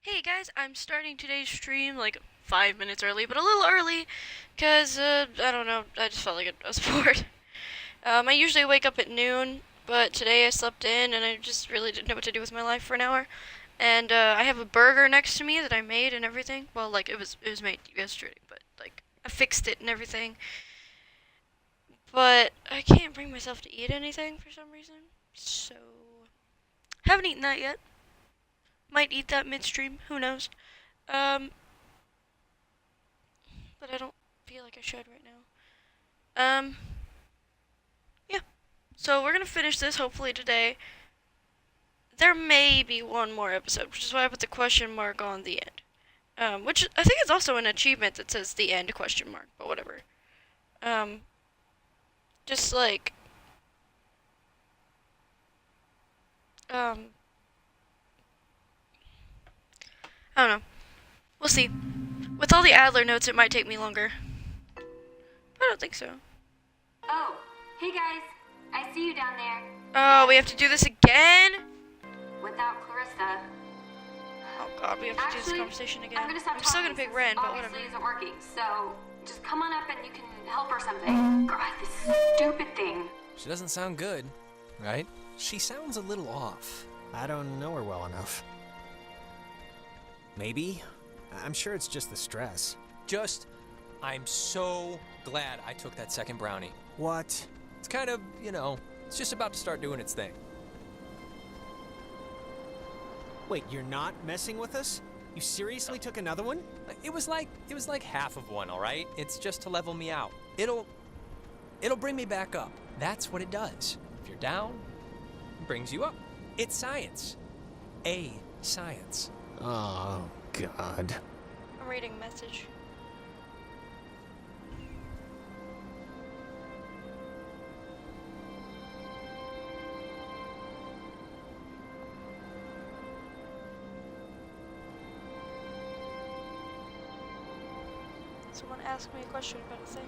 Hey guys, I'm starting today's stream like 5 minutes early, but a little early, cause I don't know, I just felt like I was bored. I usually wake up at noon, but today I slept in and I just really didn't know what to do with my life for an hour. And I have a burger next to me that I made and everything. Well, like it was made yesterday, but like I fixed it and everything. But I can't bring myself to eat anything for some reason. So haven't eaten that yet. Might eat that midstream. Who knows? Um, but I don't feel like I should right now. Yeah. So we're gonna finish this hopefully today. There may be one more episode, which is why I put the question mark on the end. Which I think is also an achievement that says the end question mark, but whatever. Um, just like um, I don't know. We'll see. With all the Adler notes, it might take me longer. I don't think so. Oh, hey guys. I see you down there. Oh, we have to do this again? Without Clarissa. Oh god, we have to do this conversation again. I'm gonna stop still talking gonna pick since Ren, but whatever. obviously isn't working, so just come on up and you can help or something. God, this stupid thing. She doesn't sound good, right? She sounds a little off. I don't know her well enough. Maybe. I'm sure it's just the stress. I'm so glad I took that second brownie. What? It's kind of, it's just about to start doing its thing. Wait, you're not messing with us? You seriously took another one? It was like half of one, all right? It's just to level me out. It'll bring me back up. That's what it does. If you're down, it brings you up. It's science. A science. Oh, God. I'm reading a message. Someone asked me a question about a thing.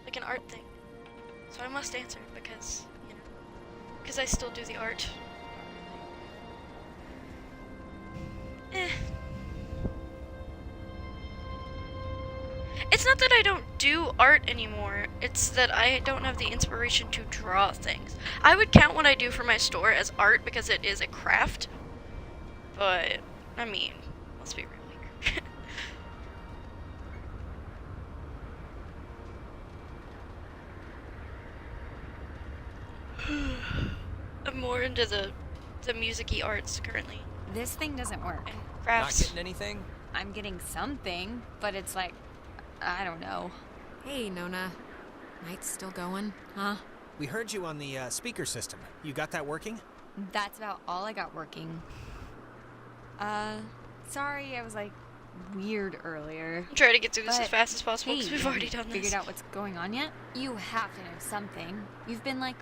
Like an art thing. So I must answer because, because I still do the art. Eh. It's not that I don't do art anymore, it's that I don't have the inspiration to draw things. I would count what I do for my store as art because it is a craft, but, I mean, let's be real here. I'm more into the music-y arts currently. This thing doesn't work. And Not crafts. getting anything? I'm getting something, but it's like, I don't know. Hey, Nona. Night's still going, huh? We heard you on the speaker system. You got that working? That's about all I got working. Sorry, I was like weird earlier. I'm trying to get through this as But, fast as possible Hey, because we've have already you done this. figured out what's going on yet? You have to know something. You've been like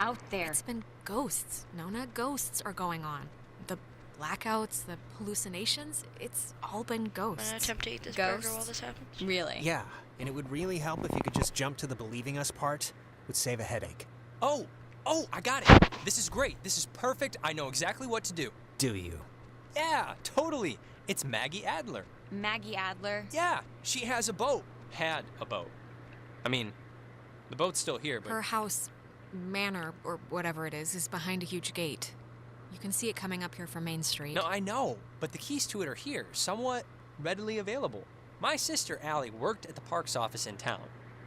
out there. It's been ghosts, Nona. Ghosts are going on. The blackouts, the hallucinations, it's all been I'm ghosts. gonna attempt to eat this burger Ghosts? while this happens. Really? Yeah, and it would really help if you could just jump to the believing us part. Would save a headache. Oh, I got it. This is great. This is perfect. I know exactly what to do. Do you? Yeah, totally. It's Maggie Adler. Maggie Adler. Yeah, she has a boat. Had a boat. I mean, the boat's still here, but Her house, manor, or whatever it is behind a huge gate. You can see it coming up here from Main Street. no, I know. But the keys to it are here, somewhat readily available. My sister Allie worked at the parks office in town.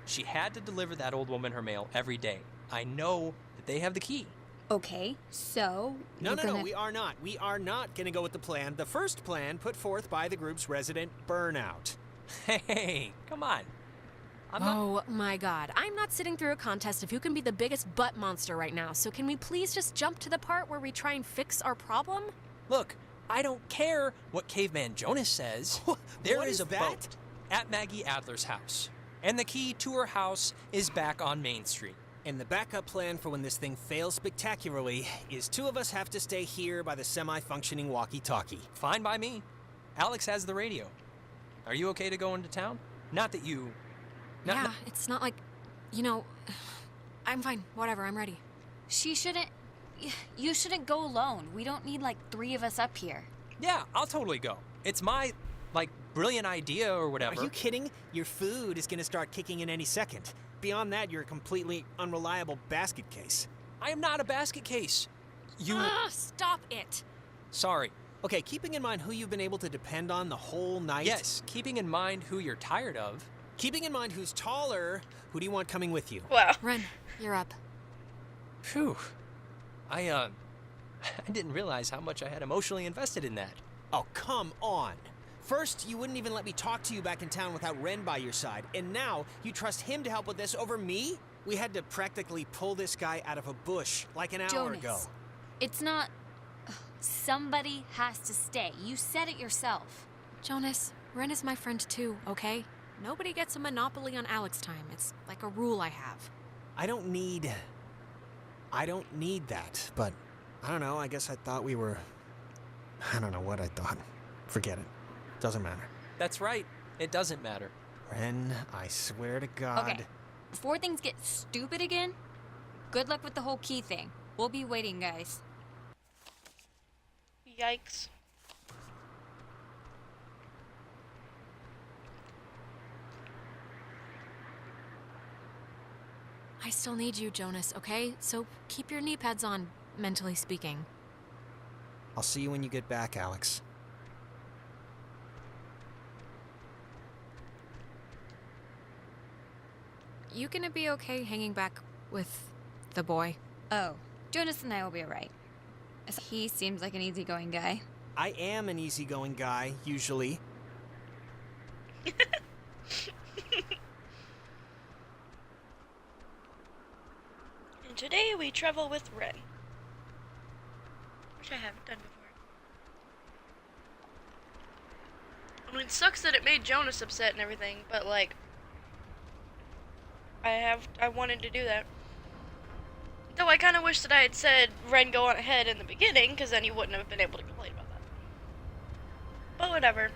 She had to deliver that old woman her mail every day. I know that they have the key. Okay, so No, you're no, gonna... no, we are not. We are not going to go with the plan. The first plan put forth by the group's resident Burnout. Hey, come on. I'm not... Oh my god. I'm not sitting through a contest of who can be the biggest butt monster right now, so can we please just jump to the part where we try and fix our problem? Look, I don't care what Caveman Jonas says. There What is is a that? boat at Maggie Adler's house. And the key to her house is back on Main Street. And the backup plan for when this thing fails spectacularly is two of us have to stay here by the semi-functioning walkie-talkie. Fine by me. Alex has the radio. Are you okay to go into town? Not that you... Yeah, it's not like, I'm fine. Whatever, I'm ready. She shouldn't... You shouldn't go alone. We don't need like 3 of us up here. Yeah, I'll totally go. It's my, like, brilliant idea or whatever. Are you kidding? Your food is gonna start kicking in any second. Beyond that, you're a completely unreliable basket case. I am not a basket case. You... Stop it. Sorry. Okay, keeping in mind who you've been able to depend on the whole night. Yes, keeping in mind who you're tired of. Keeping in mind who's taller, who do you want coming with you? Wow. Ren, you're up. Phew. I didn't realize how much I had emotionally invested in that. Oh, come on. First, you wouldn't even let me talk to you back in town without Ren by your side, and now you trust him to help with this over me? We had to practically pull this guy out of a bush like an hour Jonas, ago. it's not... Somebody has to stay. You said it yourself. Jonas, Ren is my friend too, okay? Nobody gets a monopoly on Alex time. It's like a rule I have. I don't need that, but I don't know, I guess I thought we were... I don't know what I thought. Forget it. Doesn't matter. That's right. It doesn't matter. Ren, I swear to God. Okay, before things get stupid again, good luck with the whole key thing. We'll be waiting, guys. Yikes. I still need you, Jonas, okay? So keep your knee pads on, mentally speaking. I'll see you when you get back, Alex. You gonna be okay hanging back with the boy? Oh, Jonas and I will be alright. He seems like an easygoing guy. I am an easygoing guy, usually. And today we travel with Ren. Which I haven't done before. I mean, it sucks that it made Jonas upset and everything, but like... I wanted to do that. Though I kind of wish that I had said Ren go on ahead in the beginning, because then you wouldn't have been able to complain about that. But whatever.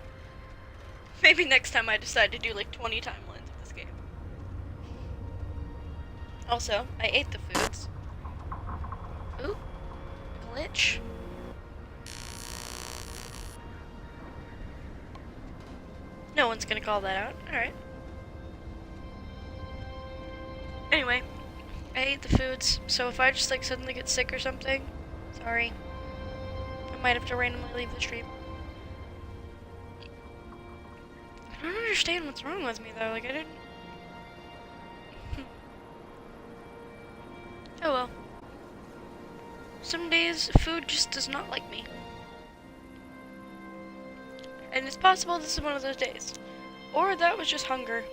Maybe next time I decide to do like 20 timelines of this game. Also, I ate the foods. Ooh. Glitch. No one's gonna call that out. Alright. Anyway, I ate the foods, so if I just like suddenly get sick or something, sorry. I might have to randomly leave the stream. I don't understand what's wrong with me though, like I didn't... Oh well. Some days, food just does not like me. And it's possible this is one of those days. Or that was just hunger.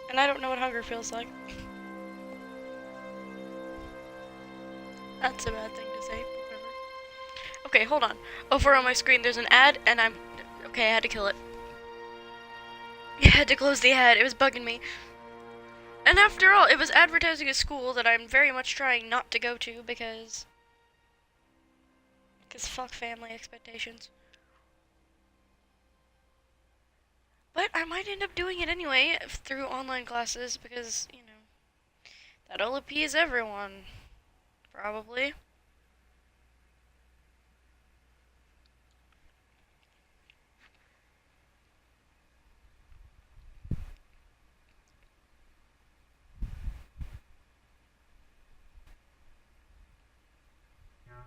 And I don't know what hunger feels like. That's a bad thing to say, but whatever. Okay, hold on. Over on my screen there's an ad, and I'm... Okay, I had to kill it. I had to close the ad, it was bugging me. And after all, it was advertising a school that I'm very much trying not to go to because fuck family expectations. But I might end up doing it anyway through online classes because, you know, that'll appease everyone. Probably.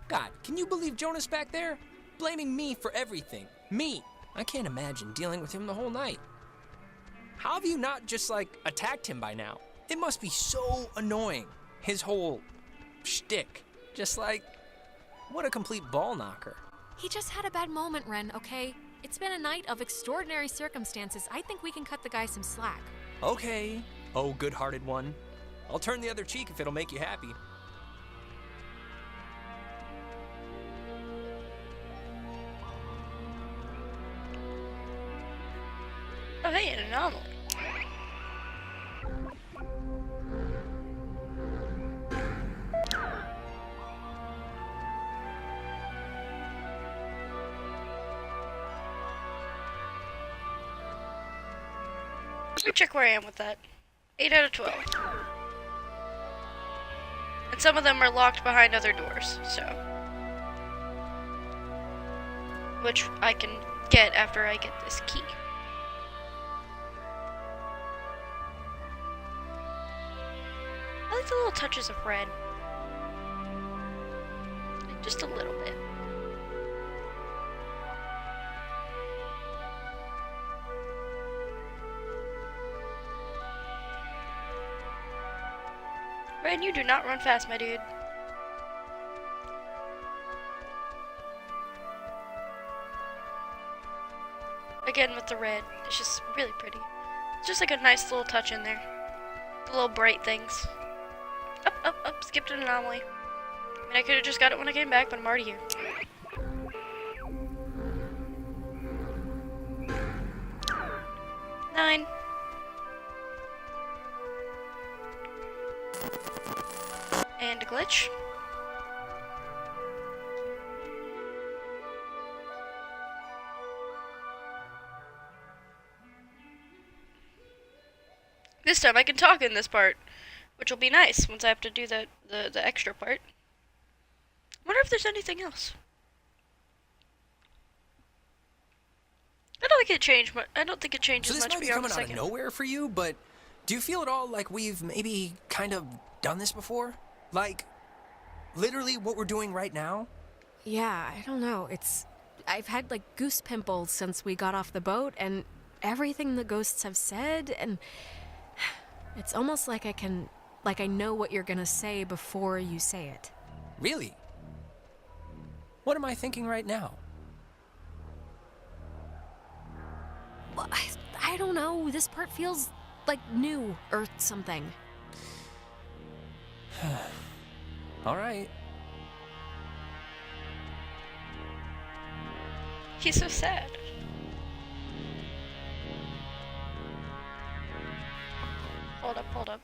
God, can you believe Jonas back there? Blaming me for everything. Me. I can't imagine dealing with him the whole night. How have you not just, like, attacked him by now? It must be so annoying. His whole shtick. Just like, what a complete ball knocker. He just had a bad moment, Ren, okay? It's been a night of extraordinary circumstances. I think we can cut the guy some slack. Okay. Oh, good-hearted one. I'll turn the other cheek if it'll make you happy. Oh hey, an anomaly. Let me check where I am with that. 8 out of 12. And some of them are locked behind other doors, so... which I can get after I get this key. I like the little touches of red. Like just a little bit. Red, you do not run fast, my dude. Again with the red, it's just really pretty. It's just like a nice little touch in there. The little bright things. Up, up, up, skipped an anomaly. I mean, I could have just got it when I came back, but I'm already here. Nine. And a glitch. This time I can talk in this part, which will be nice once I have to do the extra part. Wonder if there's anything else. I don't think it changed, but I don't think it changes So this much might be beyond coming the out of second. nowhere for you, but do you feel at all like we've maybe kind of done this before? Like, literally what we're doing right now? Yeah, I don't know. I've had like goose pimples since we got off the boat, and everything the ghosts have said, and it's almost like I know what you're gonna say before you say it. Really? What am I thinking right now? Well, I don't know. This part feels like new or something. All right. He's so sad. Hold up, hold up.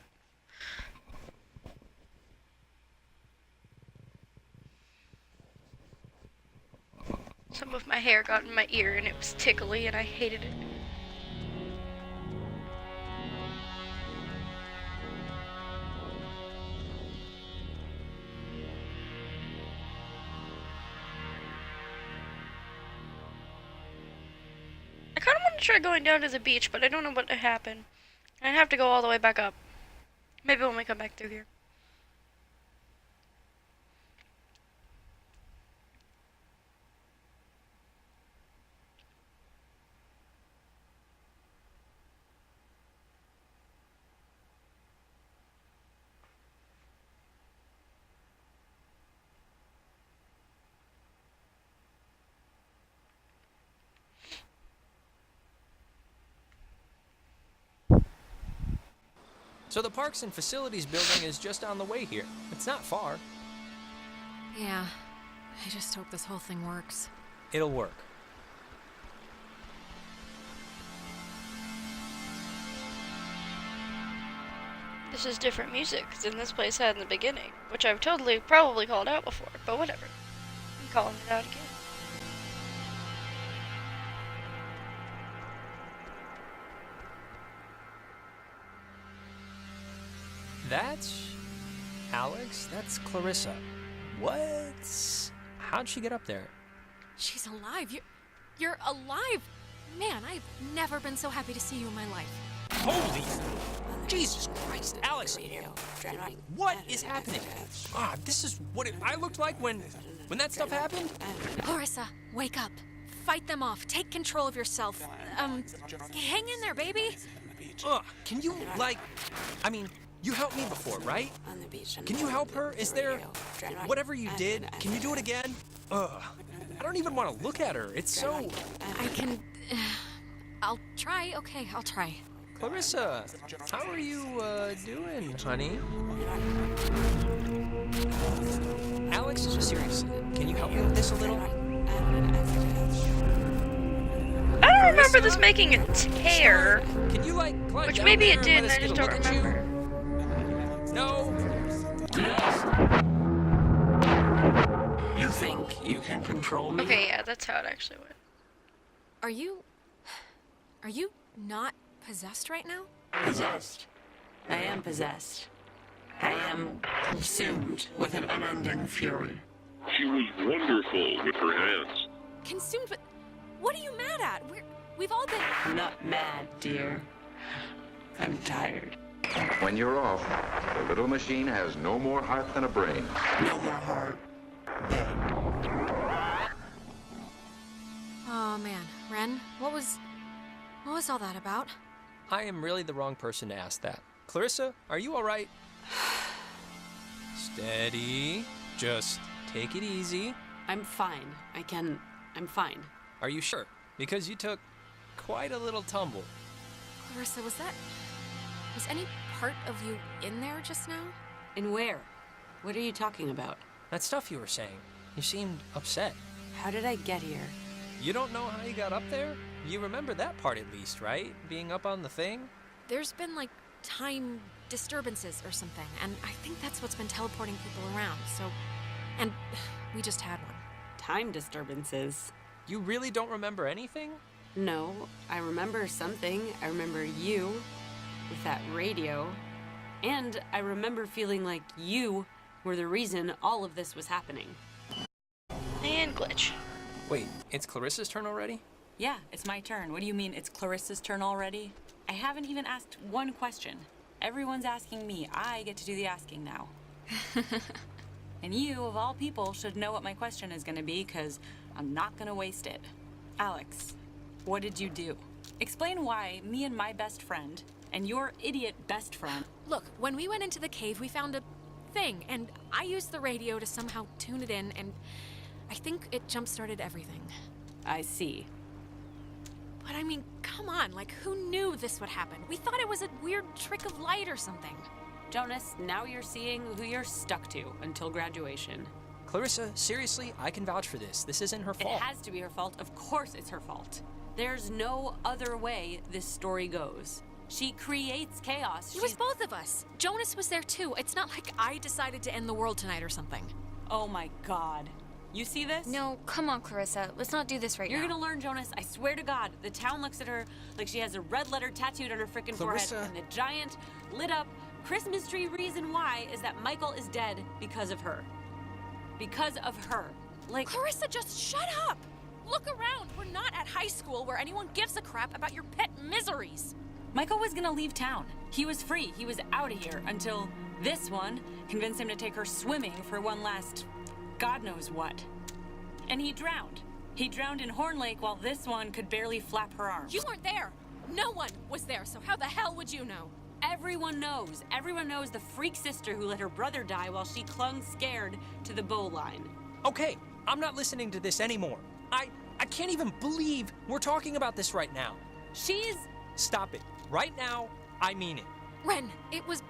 Some of my hair got in my ear and it was tickly and I hated it. I kind of want to try going down to the beach, but I don't know what to happen. I'd have to go all the way back up. Maybe when we come back through here. So the Parks and Facilities building is just on the way here. It's not far. Yeah, I just hope this whole thing works. It'll work. This is different music than this place had in the beginning, which I've probably called out before, but whatever. I'm calling it out again. That's Alex? That's Clarissa. What? How'd she get up there? She's alive. You're alive. Man, I've never been so happy to see you in my life. Holy Jesus Christ, Alex! What is happening? Ah, this is what I looked like when that stuff happened? Clarissa, wake up. Fight them off. Take control of yourself. Hang in there, baby. Can you, you helped me before, right? Can you help her? Is there... Whatever you did, can you do it again? I don't even want to look at her. It's so... I can... I'll try. Okay, I'll try. Clarissa, how are you, doing, honey? Alex, seriously, can you help me with this a little? I don't remember this making a tear. Can you, climb Which down maybe there it and did, let us and I get just a don't look at you? remember. No. You think you can control me? Okay, yeah, that's how it actually went. Are you not possessed right now? Possessed. I am possessed. I am consumed with an unending fury. She was wonderful with her hands. Consumed, but What are you mad at? We've all been... I'm not mad, dear. I'm tired. When you're off, the little machine has no more heart than a brain. No more heart. Oh man, Ren, what was all that about? I am really the wrong person to ask that. Clarissa, are you all right? Steady. Just take it easy. I'm fine. I'm fine. Are you sure? Because you took quite a little tumble. Clarissa, was any part of you in there just now? And where? What are you talking about? That stuff you were saying. You seemed upset. How did I get here? You don't know how you got up there? You remember that part at least, right? Being up on the thing? There's been like time disturbances or something, and I think that's what's been teleporting people around, so... And we just had one. Time disturbances. You really don't remember anything? No, I remember something. I remember you with that radio. And I remember feeling like you were the reason all of this was happening. And glitch. Wait, it's Clarissa's turn already? Yeah, it's my turn. What do you mean it's Clarissa's turn already? I haven't even asked one question. Everyone's asking me. I get to do the asking now. And you, of all people, should know what my question is gonna be, because I'm not gonna waste it. Alex, what did you do? Explain why me and my best friend, and your idiot best friend... Look, when we went into the cave, we found a thing, and I used the radio to somehow tune it in, and I think it jump-started everything. I see. But I mean, come on, like, who knew this would happen? We thought it was a weird trick of light or something. Jonas, now you're seeing who you're stuck to until graduation. Clarissa, seriously, I can vouch for this. This isn't her fault. It has to be her fault. Of course it's her fault. There's no other way this story goes. She creates chaos. It was both of us. Jonas was there too. It's not like I decided to end the world tonight or something. Oh my god. You see this? No, come on, Clarissa. Let's not do this right You're now. gonna learn, Jonas. I swear to God. The town looks at her like she has a red letter tattooed on her frickin' forehead. Clarissa. And the giant, lit up Christmas tree reason why is that Michael is dead because of her. Because of her. Like... Clarissa, just shut up! Look around. We're not at high school where anyone gives a crap about your pet miseries. Michael was gonna leave town. He was free. He was out of here until this one convinced him to take her swimming for one last God knows what. And he drowned. He drowned in Horn Lake while this one could barely flap her arms. You weren't there. No one was there, so how the hell would you know? Everyone knows. Everyone knows the freak sister who let her brother die while she clung scared to the bow line. Okay, I'm not listening to this anymore. I can't even believe we're talking about this right now. She's... Stop it. Right now, I mean it. Ren, it was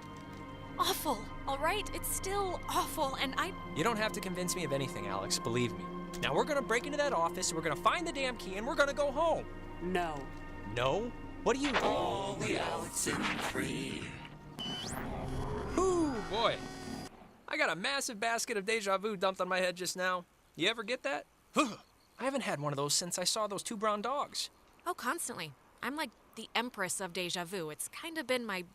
awful, all right? It's still awful, and You don't have to convince me of anything, Alex, believe me. Now we're gonna break into that office, we're gonna find the damn key, and we're gonna go home. No. No? What do you... All the Oxenfree. Ooh, boy. I got a massive basket of deja vu dumped on my head just now. You ever get that? I haven't had one of those since I saw those two brown dogs. Oh, constantly. I'm like the empress of deja vu. It's kind of been like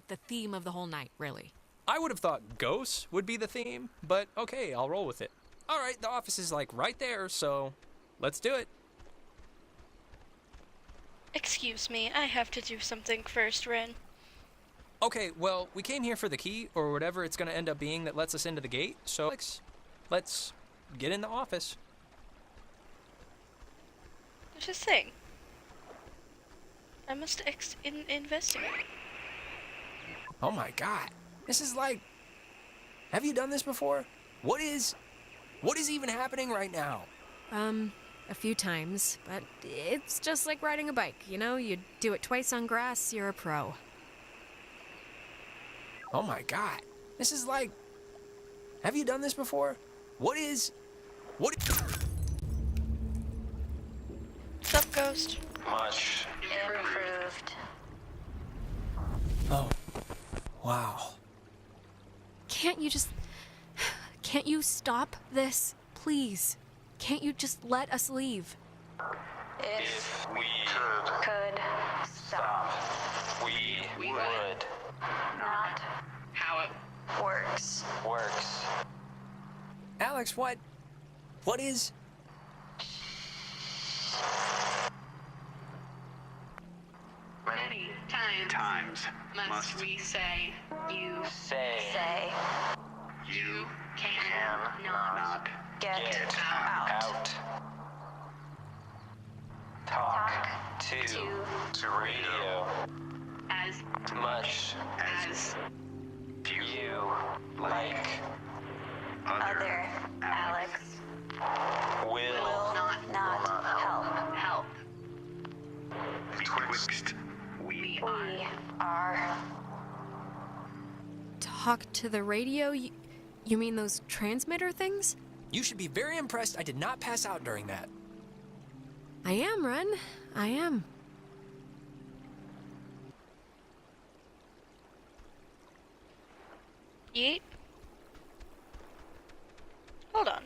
the theme of the whole night, really. I would have thought ghosts would be the theme, but okay, I'll roll with it. All right, the office is like right there, so let's do it. Excuse me, I have to do something first, Ren. Okay, well, we came here for the key, or whatever it's gonna end up being that lets us into the gate, so let's get in the office. There's this thing. I must investigate. Oh my god, this is like... Have you done this before? What is even happening right now? A few times, but it's just like riding a bike, you know? You do it twice on grass, you're a pro. Oh my god, this is like... Have you done this before? What... What's up, Ghost? Much. Improved. Oh, wow. Can't you stop this, please? Can't you just let us leave? If we Could stop. we would. Not how it works. Works. Alex, what is... times must we say you say you not get out. Talk to radio as much as you like. other Alex Will not help. betwixt We are Talk to the radio? You mean those transmitter things? You should be very impressed I did not pass out during that. I am, Ren. I am. Yeet. Hold on.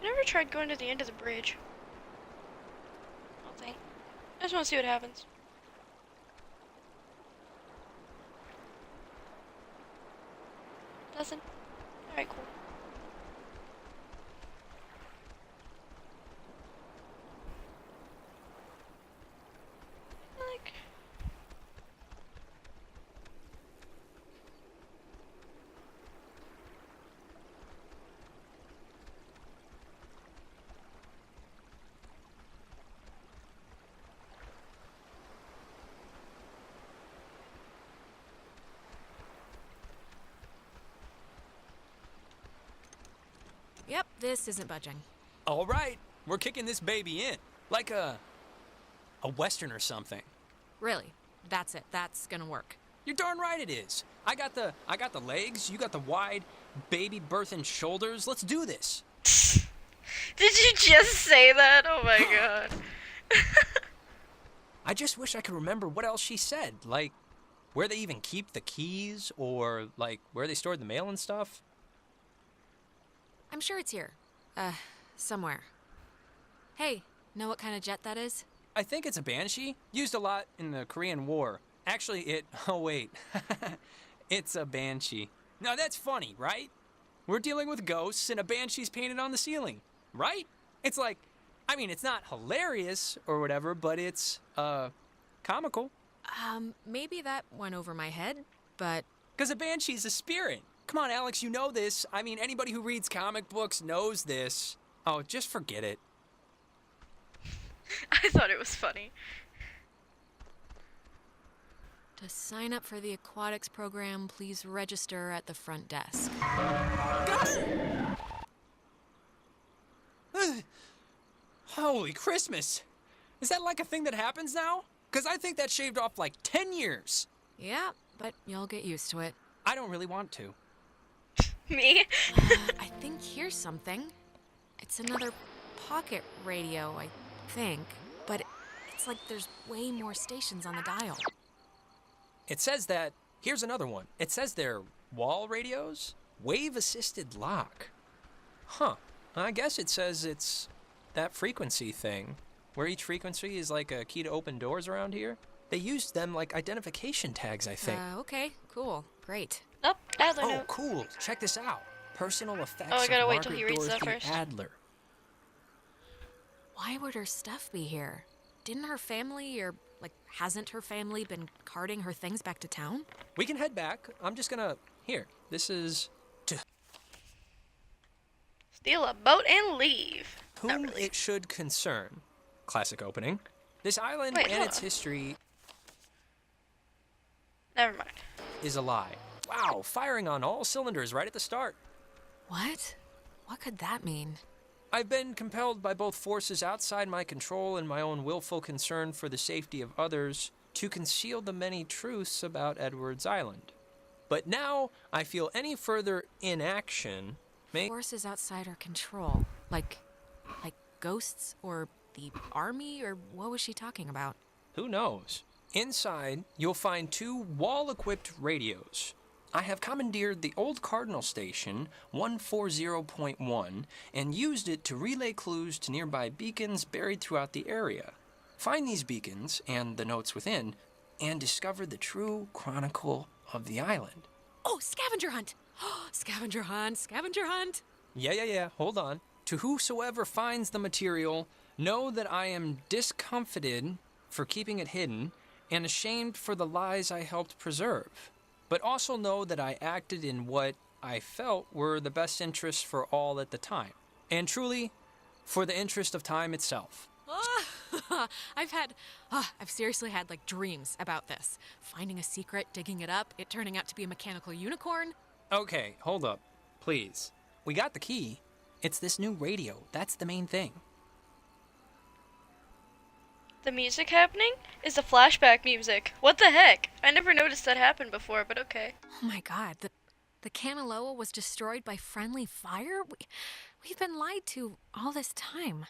I never tried going to the end of the bridge. I don't think. I just want to see what happens. Doesn't? Alright, cool. Like... Yep, this isn't budging. All right, we're kicking this baby in. Like a Western or something. Really, that's it. That's gonna work. You're darn right it is. I got the legs, you got the wide baby birthing shoulders. Let's do this. Did you just say that? Oh my god. I just wish I could remember what else she said. Like, where they even keep the keys, or, like, where they stored the mail and stuff. I'm sure it's here. Somewhere. Hey, know what kind of jet that is? I think it's a Banshee. Used a lot in the Korean War. Actually, oh wait. It's a Banshee. Now that's funny, right? We're dealing with ghosts and a Banshee's painted on the ceiling, right? It's like, I mean, it's not hilarious or whatever, but it's, comical. Maybe that went over my head, but... 'Cause a Banshee's a spirit. Come on, Alex, you know this. I mean, anybody who reads comic books knows this. Oh, just forget it. I thought it was funny. To sign up for the aquatics program, please register at the front desk. Holy Christmas! Is that like a thing that happens now? 'Cause I think that shaved off like 10 years. Yeah, but you'll get used to it. I don't really want to. Me? I think here's something. It's another pocket radio, I think. But it's like there's way more stations on the dial. It says that, here's another one. It says they're wall radios, wave-assisted lock. Huh, I guess it says it's that frequency thing, where each frequency is like a key to open doors around here. They used them like identification tags, I think. Okay, cool, great. Oh, Adler Oh, note. cool, check this out. Personal effects Oh, I gotta of wait till Margaret he reads that Dorothy first. Adler. Why would her stuff be here? Didn't her family, or, like, hasn't her family been carting her things back to town? We can head back. I'm just gonna, here, this is to Steal a boat and leave. Not whom really. it should concern. Classic opening. This island Wait, and hold its on. history Never mind. is a lie. Wow, firing on all cylinders right at the start. What? What could that mean? I've been compelled by both forces outside my control and my own willful concern for the safety of others to conceal the many truths about Edwards Island. But now I feel any further inaction may... Forces outside our control. Like ghosts or the army, or what was she talking about? Who knows? Inside, you'll find 2 wall-equipped radios. I have commandeered the old Cardinal Station 140.1 and used it to relay clues to nearby beacons buried throughout the area. Find these beacons and the notes within, and discover the true chronicle of the island. Oh, scavenger hunt! Scavenger hunt, scavenger hunt! Yeah, hold on. To whosoever finds the material, know that I am discomfited for keeping it hidden and ashamed for the lies I helped preserve, but also know that I acted in what I felt were the best interests for all at the time, and truly, for the interest of time itself. I've seriously had like dreams about this. Finding a secret, digging it up, it turning out to be a mechanical unicorn. Okay, hold up, please. We got the key. It's this new radio. That's the main thing. The music happening is the flashback music. What the heck? I never noticed that happened before, but okay. Oh my god, the Kanaloa was destroyed by friendly fire? We've been lied to all this time.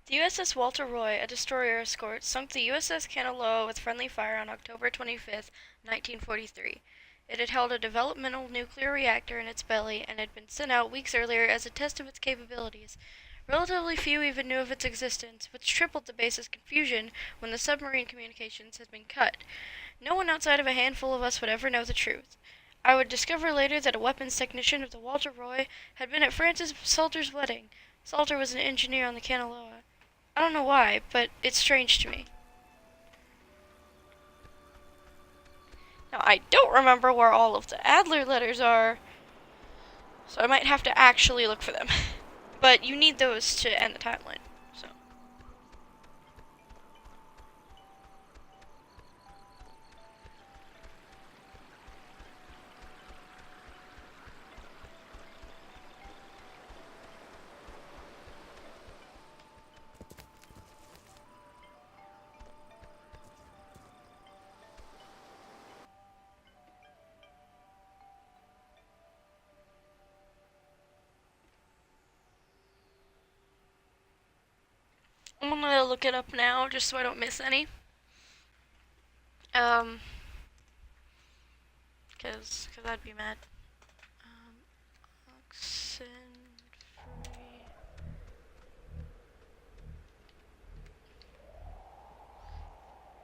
The USS Walter Roy, a destroyer escort, sunk the USS Kanaloa with friendly fire on October 25th, 1943. It had held a developmental nuclear reactor in its belly and had been sent out weeks earlier as a test of its capabilities. Relatively few even knew of its existence, which tripled the base's confusion when the submarine communications had been cut. No one outside of a handful of us would ever know the truth. I would discover later that a weapons technician of the Walter Roy had been at Francis Salter's wedding. Salter was an engineer on the Kanaloa. I don't know why, but it's strange to me. Now, I don't remember where all of the Adler letters are, so I might have to actually look for them. But you need those to end the timeline, so. I'm gonna look it up now, just so I don't miss any. Cause I'd be mad. Oxenfree.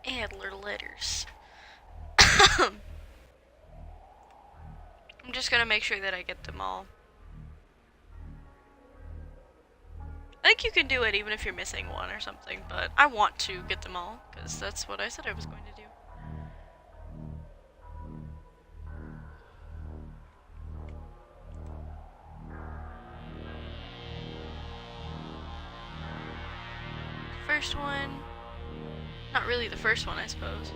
Adler letters. I'm just gonna make sure that I get them all. I think you can do it even if you're missing one or something, but I want to get them all, because that's what I said I was going to do. First one, not really the first one, I suppose,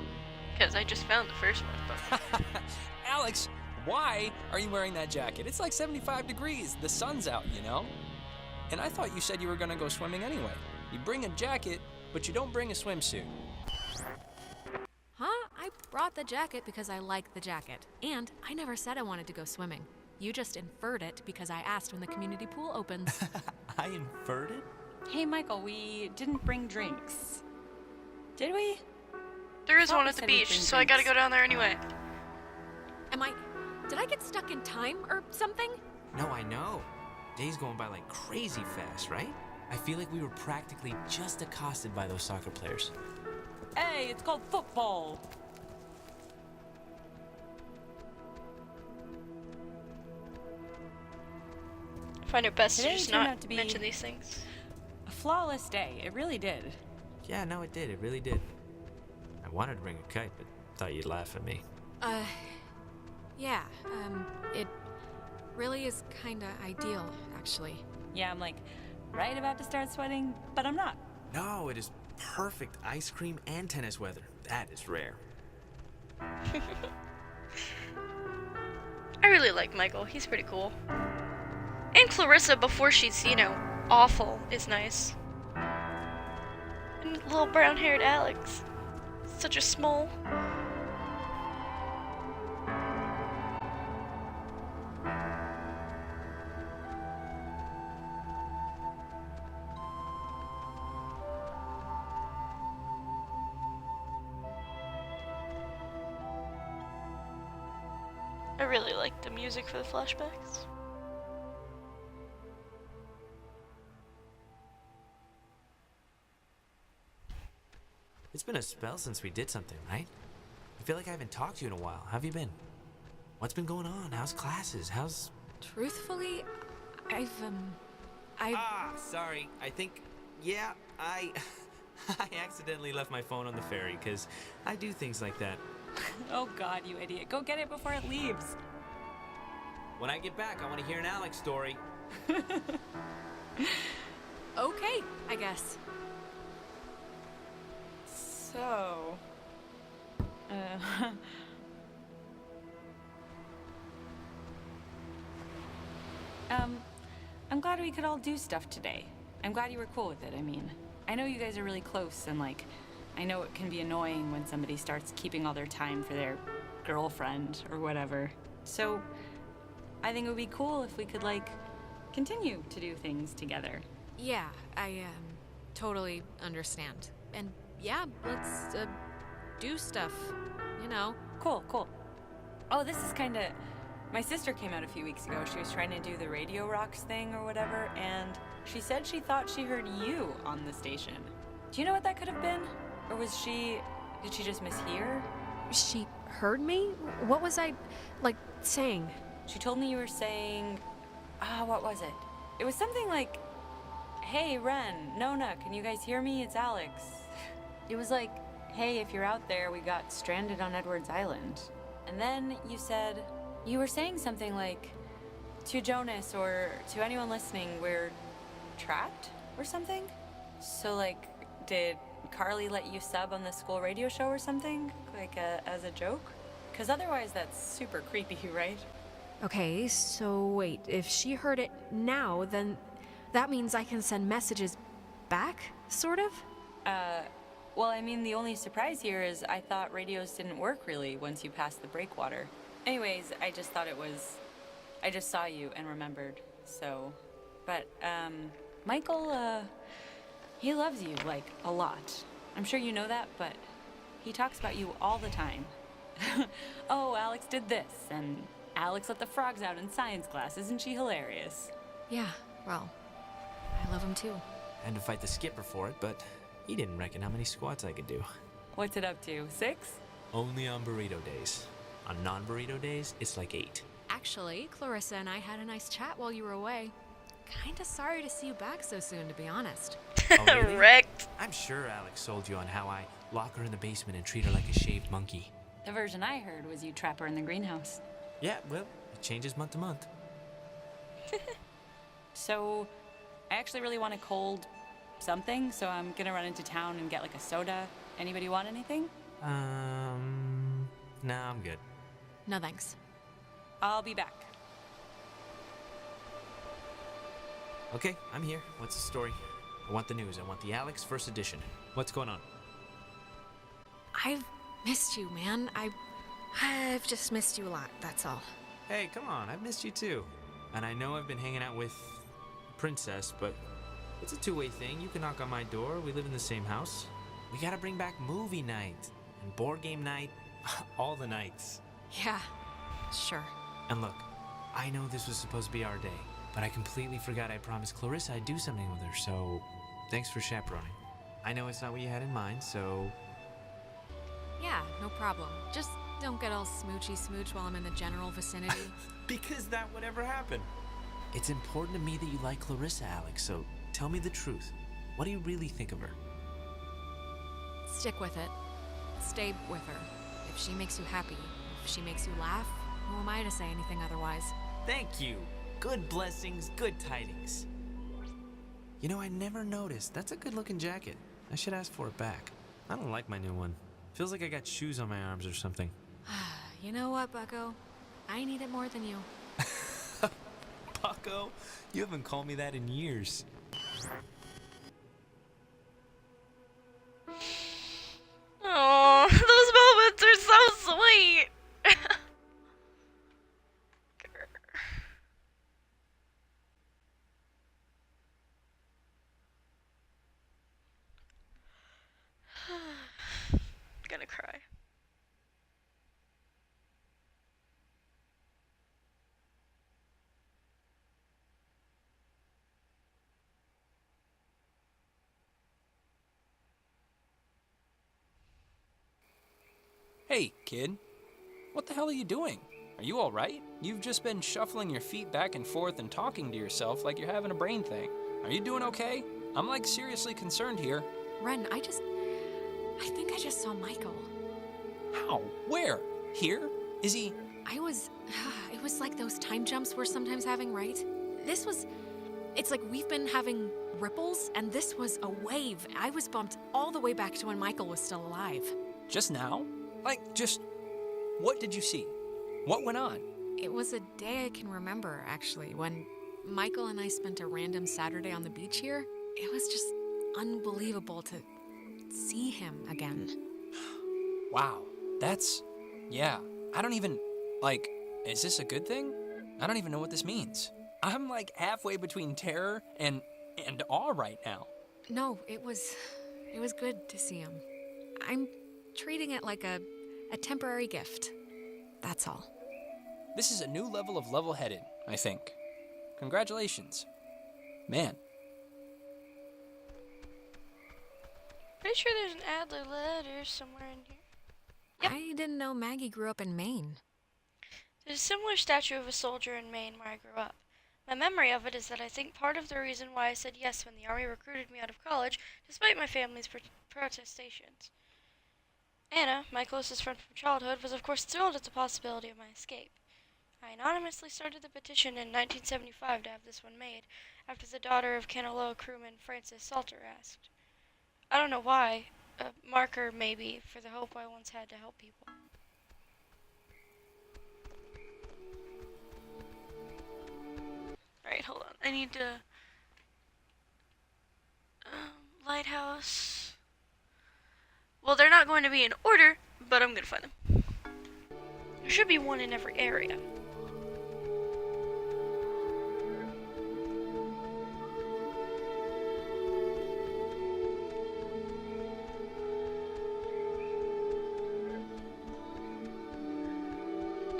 because I just found the first one, but... Alex, why are you wearing that jacket? It's like 75 degrees. The sun's out, you know? And I thought you said you were gonna go swimming anyway. You bring a jacket, but you don't bring a swimsuit. Huh? I brought the jacket because I like the jacket. And I never said I wanted to go swimming. You just inferred it because I asked when the community pool opens. I inferred it? Hey, Michael, we didn't bring drinks. Did we? There is Thought one we at the said we'd beach, bring so I gotta drinks. go down there anyway. Did I get stuck in time or something? No, I know. Day's going by like crazy fast, right? I feel like we were practically just accosted by those soccer players. Hey, it's called football. I find it best to Today just turned not out to be- mention these things. A flawless day. It really did. Yeah, no, it did. It really did. I wanted to bring a kite, but thought you'd laugh at me. Yeah, it really is kinda ideal, actually. Yeah, I'm like right about to start sweating, but I'm not. No, it is perfect ice cream and tennis weather. That is rare. I really like Michael. He's pretty cool. And Clarissa, before she's, awful, is nice. And little brown-haired Alex. Such a small. I really like the music for the flashbacks. It's been a spell since we did something, right? I feel like I haven't talked to you in a while. How have you been? What's been going on? How's classes? How's... Truthfully, I've Ah, sorry. I think... Yeah, I accidentally left my phone on the ferry, because I do things like that. Oh God, you idiot. Go get it before it leaves. When I get back, I want to hear an Alex story. Okay, I guess. So... I'm glad we could all do stuff today. I'm glad you were cool with it, I mean. I know you guys are really close, and like, I know it can be annoying when somebody starts keeping all their time for their girlfriend or whatever. So, I think it would be cool if we could, like, continue to do things together. Yeah, I totally understand. And yeah, let's do stuff, you know. Cool, cool. Oh, this is kinda... My sister came out a few weeks ago. She was trying to do the Radio Rocks thing or whatever, and she said she thought she heard you on the station. Do you know what that could have been? Or was she... Did she just mishear? She heard me? What was I, like, saying? She told me you were saying... what was it? It was something like... Hey, Ren, Nona, can you guys hear me? It's Alex. It was like, hey, if you're out there, we got stranded on Edwards Island. And then you said... You were saying something like, to Jonas or to anyone listening, we're trapped or something? So, like, did Carly let you sub on the school radio show or something? Like, as a joke? Because otherwise that's super creepy, right? Okay, so wait, if she heard it now, then that means I can send messages back, sort of? Well, I mean, the only surprise here is I thought radios didn't work really once you passed the breakwater. Anyways, I just thought it was... I just saw you and remembered, so... But, Michael, he loves you, like, a lot. I'm sure you know that, but he talks about you all the time. Oh, Alex did this, and Alex let the frogs out in science class. Isn't she hilarious? Yeah, well, I love him too. I had to fight the skipper for it, but he didn't reckon how many squats I could do. What's it up to, 6? Only on burrito days. On non-burrito days, it's like 8. Actually, Clarissa and I had a nice chat while you were away. Kinda sorry to see you back so soon, to be honest. Oh, really? Wrecked. I'm sure Alex sold you on how I lock her in the basement and treat her like a shaved monkey. The version I heard was you trap her in the greenhouse. Yeah, well, it changes month to month. So, I actually really want a cold something, so I'm gonna run into town and get like a soda. Anybody want anything? Nah, I'm good. No thanks. I'll be back. Okay, I'm here. What's the story? I want the news. I want the Alex first edition. What's going on? I've missed you, man. I've just missed you a lot, that's all. Hey, come on. I've missed you too. And I know I've been hanging out with Princess, but it's a two-way thing. You can knock on my door. We live in the same house. We gotta bring back movie night and board game night. All the nights. Yeah, sure. And look, I know this was supposed to be our day, but I completely forgot I promised Clarissa I'd do something with her, so thanks for chaperoning. I know it's not what you had in mind, so... Yeah, no problem. Just don't get all smoochy smooch while I'm in the general vicinity. Because that would ever happen. It's important to me that you like Clarissa, Alex, so tell me the truth. What do you really think of her? Stick with it. Stay with her. If she makes you happy, if she makes you laugh, who am I to say anything otherwise? Thank you. Good blessings, good tidings. You know, I never noticed. That's a good-looking jacket. I should ask for it back. I don't like my new one. Feels like I got shoes on my arms or something. You know what, Bucko? I need it more than you. Bucko? You haven't called me that in years. Oh, those moments are so sweet. Gonna cry. Hey, kid. What the hell are you doing? Are you alright? You've just been shuffling your feet back and forth and talking to yourself like you're having a brain thing. Are you doing okay? I'm like seriously concerned here. Ren, I think I just saw Michael. How? Where? Here? Is he? It was like those time jumps we're sometimes having, right? It's like we've been having ripples, and this was a wave. I was bumped all the way back to when Michael was still alive. Just now? What did you see? What went on? It was a day I can remember, actually, when Michael and I spent a random Saturday on the beach here. It was just unbelievable to see him again. Wow. Yeah. I don't even, is this a good thing? I don't even know what this means. I'm halfway between terror and awe right now. No, it was good to see him. I'm treating it like a temporary gift. That's all. This is a new level of level-headed, I think. Congratulations. Man. Pretty sure there's an Adler letter somewhere in here. Yep. I didn't know Maggie grew up in Maine. There's a similar statue of a soldier in Maine where I grew up. My memory of it is that I think part of the reason why I said yes when the Army recruited me out of college, despite my family's protestations. Anna, my closest friend from childhood, was of course thrilled at the possibility of my escape. I anonymously started the petition in 1975 to have this one made, after the daughter of Canelo crewman Francis Salter asked. I don't know why. A marker, maybe, for the hope I once had to help people. Alright, hold on. I need to... lighthouse... Well, they're not going to be in order, but I'm gonna find them. There should be one in every area.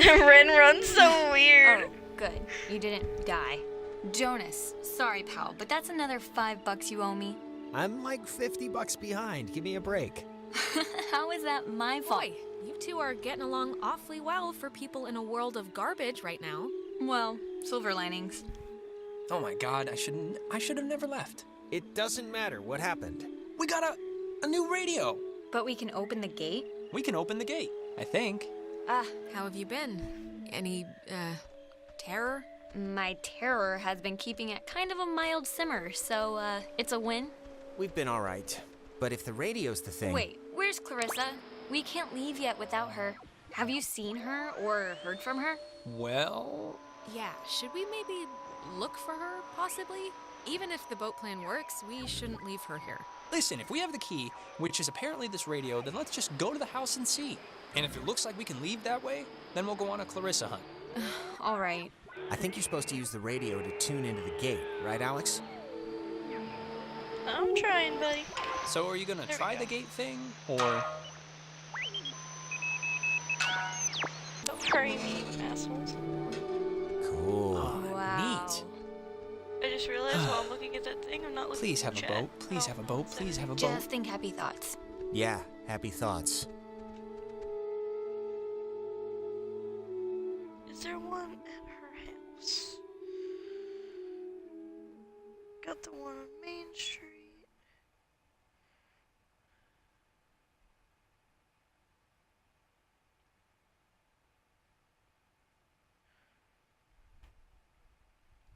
Ren runs so weird. Oh, good. You didn't die. Jonas, sorry, pal, but that's another $5 you owe me. I'm like $50 behind. Give me a break. How is that my fault? Boy, you two are getting along awfully well for people in a world of garbage right now. Well, silver linings. Oh my god, I should have never left. It doesn't matter what happened. We got a new radio. But we can open the gate? We can open the gate, I think. How have you been? Any, terror? My terror has been keeping it kind of a mild simmer, so, it's a win. We've been all right. But if the radio's the thing... Wait, where's Clarissa? We can't leave yet without her. Have you seen her or heard from her? Well... Yeah, should we maybe look for her, possibly? Even if the boat plan works, we shouldn't leave her here. Listen, if we have the key, which is apparently this radio, then let's just go to the house and see. And if it looks like we can leave that way, then we'll go on a Clarissa hunt. All right. I think you're supposed to use the radio to tune into the gate, right, Alex? I'm trying, buddy. So are you gonna try the gate thing, or...? Don't hurry me, assholes. Cool. Wow. Neat. I just realized while I'm looking at that thing, I'm not looking Please at have the a chat. boat. Please have a boat. Please have a boat. Just think happy thoughts. Yeah, happy thoughts. Is there one at her house? Got the one on Main Street.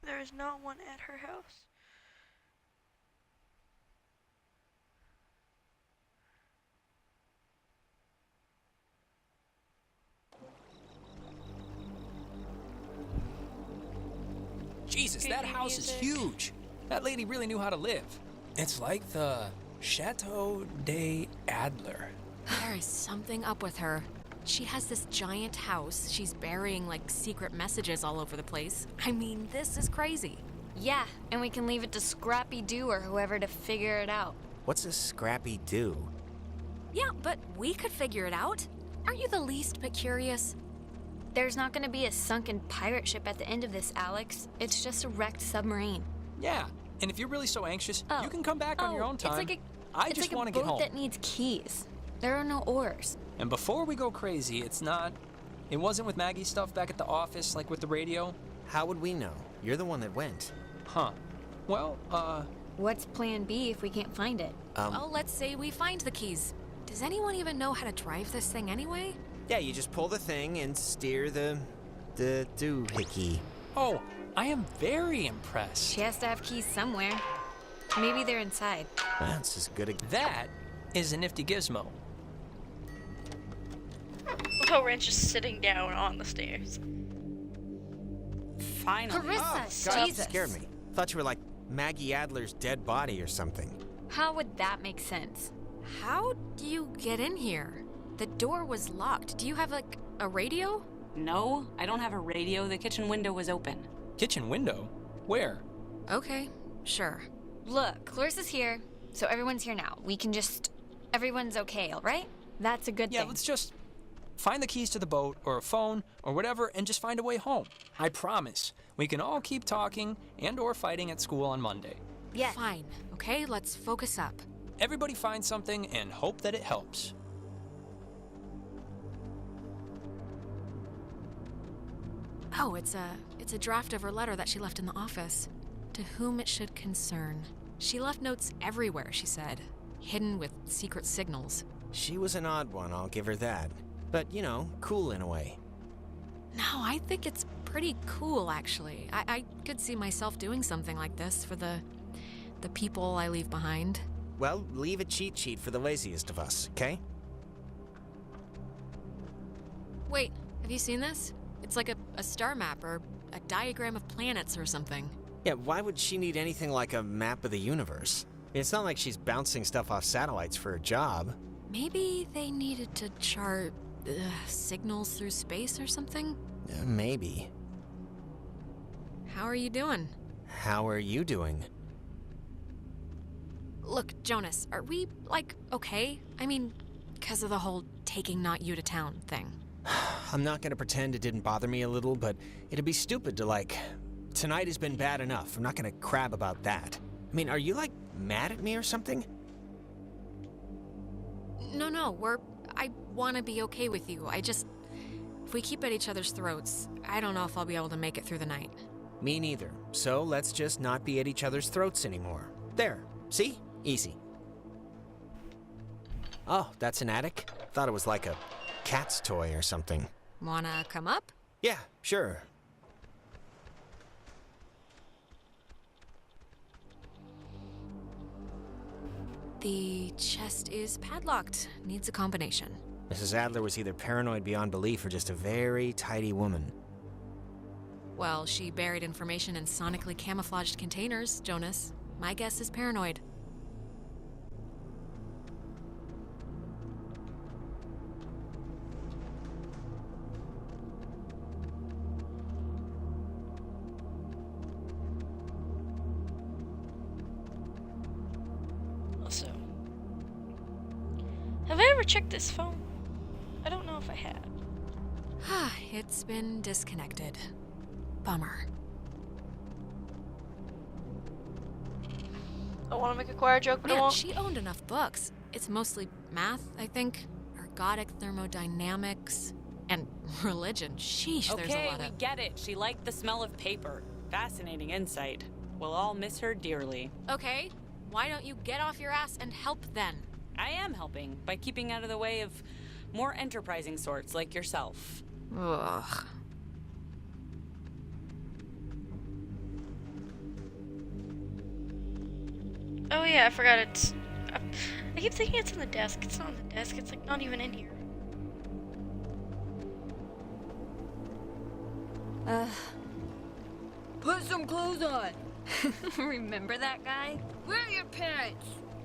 There is not one at her house. Jesus, that Creepy house is music. huge. That lady really knew how to live. It's like the Chateau de Adler. There is something up with her. She has this giant house. She's burying, secret messages all over the place. I mean, this is crazy. Yeah, and we can leave it to Scrappy Doo or whoever to figure it out. What's a scrappy do? Yeah, but we could figure it out. Aren't you the least bit curious? There's not gonna be a sunken pirate ship at the end of this, Alex. It's just a wrecked submarine. Yeah, and if you're really so anxious, you can come back on your own time. I It's just like want a to get boat home. that needs keys. There are no oars. And before we go crazy, it wasn't with Maggie's stuff back at the office, like with the radio. How would we know? You're the one that went. Huh. Well, What's plan B if we can't find it? Well, let's say we find the keys. Does anyone even know how to drive this thing anyway? Yeah, you just pull the thing and steer the doohickey. Oh, I am very impressed. She has to have keys somewhere. Maybe they're inside. That's as good a... That is a nifty gizmo. Look how Wrench is sitting down on the stairs. Finally. Clarissa, God, Jesus. scared me. Thought you were like Maggie Adler's dead body or something. How would that make sense? How do you get in here? The door was locked. Do you have, like, a radio? No, I don't have a radio. The kitchen window was open. Kitchen window? Where? Okay, sure. Look, Clarissa's here, so everyone's here now. We can just... Everyone's okay, all right? That's a good Yeah, thing. let's just find the keys to the boat or a phone or whatever and just find a way home. I promise. We can all keep talking and or fighting at school on Monday. Yeah. Fine, okay? Let's focus up. Everybody find something and hope that it helps. Oh, it's a draft of her letter that she left in the office. To whom it should concern. She left notes everywhere, she said, hidden with secret signals. She was an odd one, I'll give her that. But, you know, cool in a way. No, I think it's pretty cool, actually. I could see myself doing something like this for the people I leave behind. Well, leave a cheat sheet for the laziest of us, okay? Wait, have you seen this? It's like a star map or a diagram of planets or something. Yeah, why would she need anything like a map of the universe? It's not like she's bouncing stuff off satellites for a job. Maybe they needed to chart signals through space or something? Maybe. How are you doing? How are you doing? Look, Jonas, are we, like, okay? I mean, because of the whole taking not you to town thing. I'm not gonna pretend it didn't bother me a little, but it'd be stupid to, like... Tonight has been bad enough. I'm not gonna crab about that. I mean, are you, like, mad at me or something? No, I want to be okay with you. If we keep at each other's throats, I don't know if I'll be able to make it through the night. Me neither. So let's just not be at each other's throats anymore. There. See? Easy. Oh, that's an attic? Thought it was like a cat's toy or something. Wanna come up? Yeah, sure. The chest is padlocked. Needs a combination. Mrs. Adler was either paranoid beyond belief or just a very tidy woman. Well, she buried information in sonically camouflaged containers, Jonas. My guess is paranoid. Also, have I ever checked this phone? I don't know if I have. It's been disconnected. Bummer. I want to make a choir joke, but I Man, won't. she owned enough books. It's mostly math, I think. Ergodic thermodynamics. And religion. Sheesh, there's a Okay, lot we of... get it. She liked the smell of paper. Fascinating insight. We'll all miss her dearly. Okay, why don't you get off your ass and help then? I am helping by keeping out of the way of more enterprising sorts like yourself. Ugh. Oh yeah, I forgot it's... I keep thinking it's on the desk. It's not on the desk. It's like not even in here. Put some clothes on. Remember that guy? Where are your parents?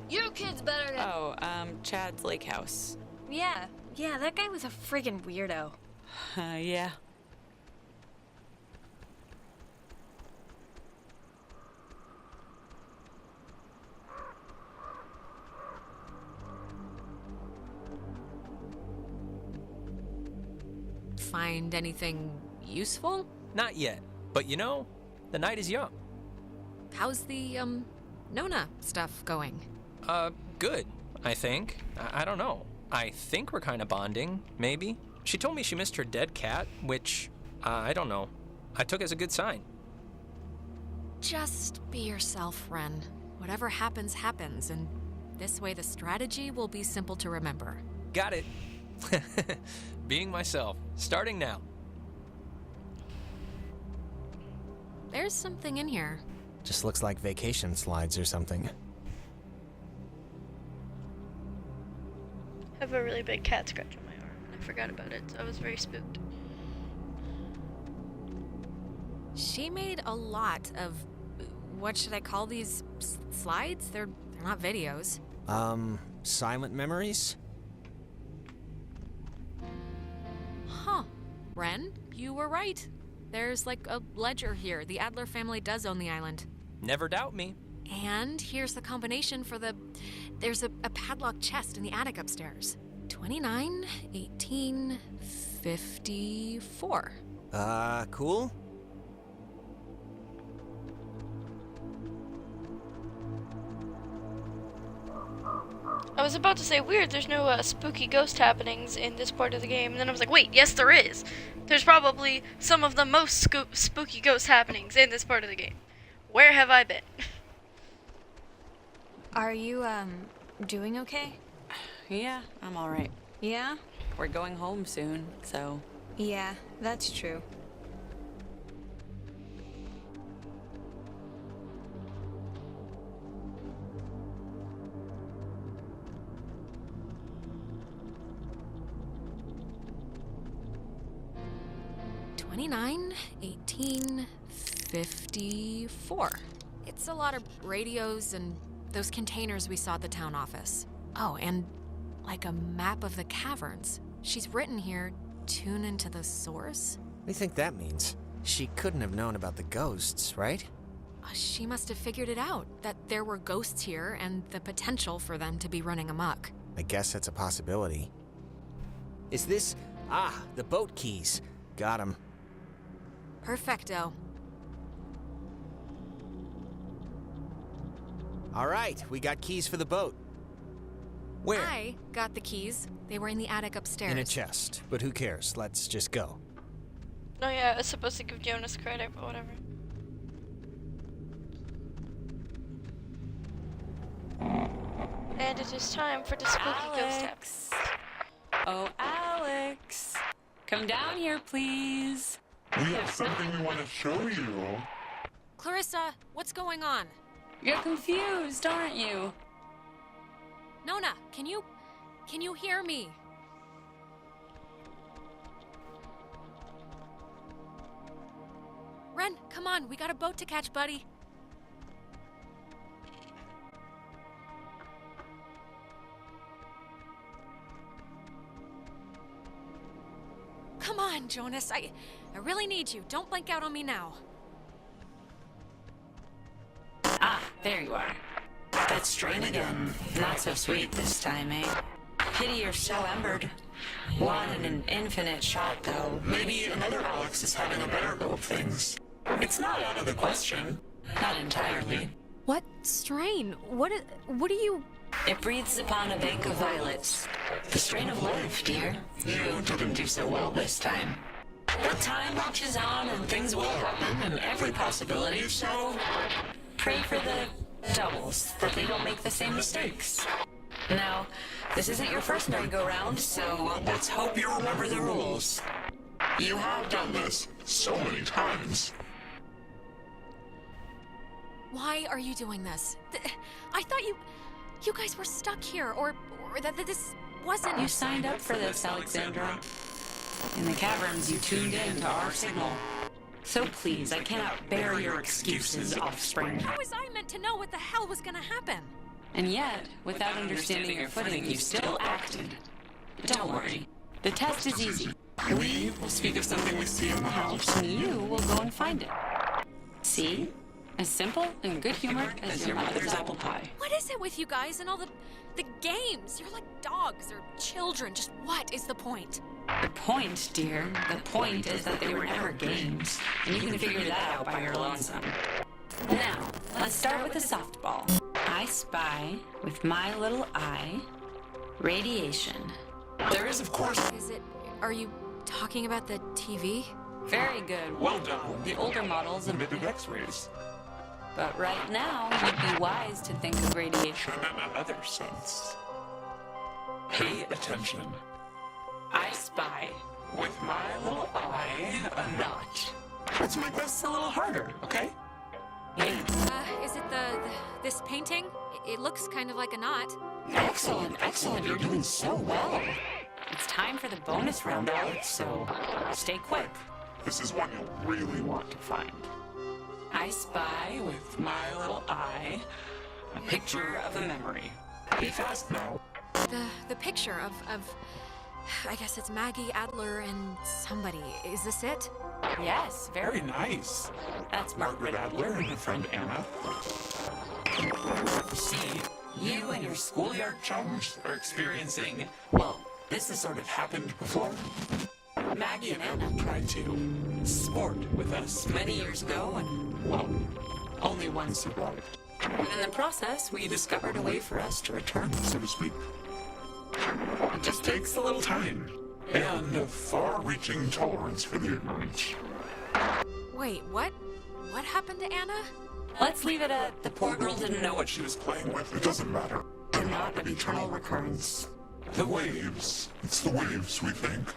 Your kid's better than... Oh, Chad's Lake House. Yeah, that guy was a friggin' weirdo. Yeah. Find anything useful? Not yet, but you know, the night is young. How's the, Nona stuff going? Good, I think. I don't know. I think we're kind of bonding, maybe. She told me she missed her dead cat, which, I don't know. I took as a good sign. Just be yourself, Ren. whatever happens, happens, and this way the strategy will be simple to remember. Got it. Being myself, starting now. There's something in here. Just looks like vacation slides or something. I have a really big cat scratch on my arm. I forgot about it, so I was very spooked. She made a lot of, what should I call these slides? They're not videos. Silent memories? Huh. Ren, you were right. There's like a ledger here. The Adler family does own the island. Never doubt me. And here's the combination for the... There's a padlocked chest in the attic upstairs. 29, 18, 54. Cool? I was about to say, weird, there's no spooky ghost happenings in this part of the game, and then I was like, wait, yes there is. There's probably some of the most spooky ghost happenings in this part of the game. Where have I been? Are you, doing okay? Yeah, I'm alright. Yeah? We're going home soon, so. Yeah, that's true. $29, 18, 54. It's a lot of radios and those containers we saw at the town office. Oh, and like a map of the caverns. She's written here, tune into the source. What do you think that means? She couldn't have known about the ghosts, right? She must have figured it out, that there were ghosts here and the potential for them to be running amok. I guess that's a possibility. Is this... Ah, the boat keys. Got 'em. Perfecto. All right, we got keys for the boat. Where? I got the keys. They were in the attic upstairs. In a chest, but who cares? Let's just go. Oh yeah, I was supposed to give Jonas credit, but whatever. And it is time for the spooky ghost tap. Oh, Alex! Come down here, please. We have something we want to show you. Clarissa, what's going on? You're confused, aren't you? Nona, can you hear me? Ren, come on, we got a boat to catch, buddy. Come on, Jonas, I really need you. Don't blank out on me now. Ah, there you are. That strain again. Not so sweet this time, eh? Pity you're so embered. One in an infinite shot, though. Maybe another Alex is having a better go of things. It's not out of the question. Not entirely. What strain? What do you... It breathes upon a bank of violets. The strain of life, dear. You didn't do so well this time. But time marches on and things will happen and every possibility, so pray for the doubles that they don't make the same mistakes. Now, this isn't your first merry-go-round, so let's hope you remember the rules. You have done this so many times. Why are you doing this? I thought you guys were stuck here, or that this wasn't... You signed up for this, Alexandra. In the caverns, you tuned in to our signal. So please, I cannot bear your excuses, offspring. How was I meant to know what the hell was gonna happen? And yet, without understanding your footing, you still acted. But don't worry. The test is easy. We will speak of something we see in the house. And you will go and find it. See? As simple and good-humored as your mother's apple pie. What is it with you guys and all the games? You're like dogs or children. Just what is the point? The point, dear, the point is that they were never games. And you can figure that out by your lonesome. Now, let's start with the softball. I spy, with my little eye, radiation. There is, of course... Are you talking about the TV? Very good. Well done. The older models emitted X-rays. But right now, you'd be wise to think of radiation In another sense. Pay attention. I spy With my little eye, a knot. let's make this a little harder, okay? Is it this painting? It looks kind of like a knot. Excellent, excellent. You're doing so well. It's time for the bonus round, Alex, so stay quick. This is one you'll really want to find. I spy With my little eye, a picture of a memory. be fast now. The picture of I guess it's Maggie Adler and somebody. Is this it? Yes, Very nice. That's Margaret Adler and her friend Anna. See, you and your schoolyard Chums are experiencing, well, this has sort of happened before. Maggie and Anna Tried to sport with us many years ago, and well, only one survived, in the process, we discovered a way for us to return. so to speak. It just takes a little time. And a far-reaching tolerance for the ignorant. Wait, what? What happened to Anna? Let's leave it at The poor girl didn't know what She was playing with, it doesn't matter. a knot of eternal recurrence. The waves. It's the waves, we think.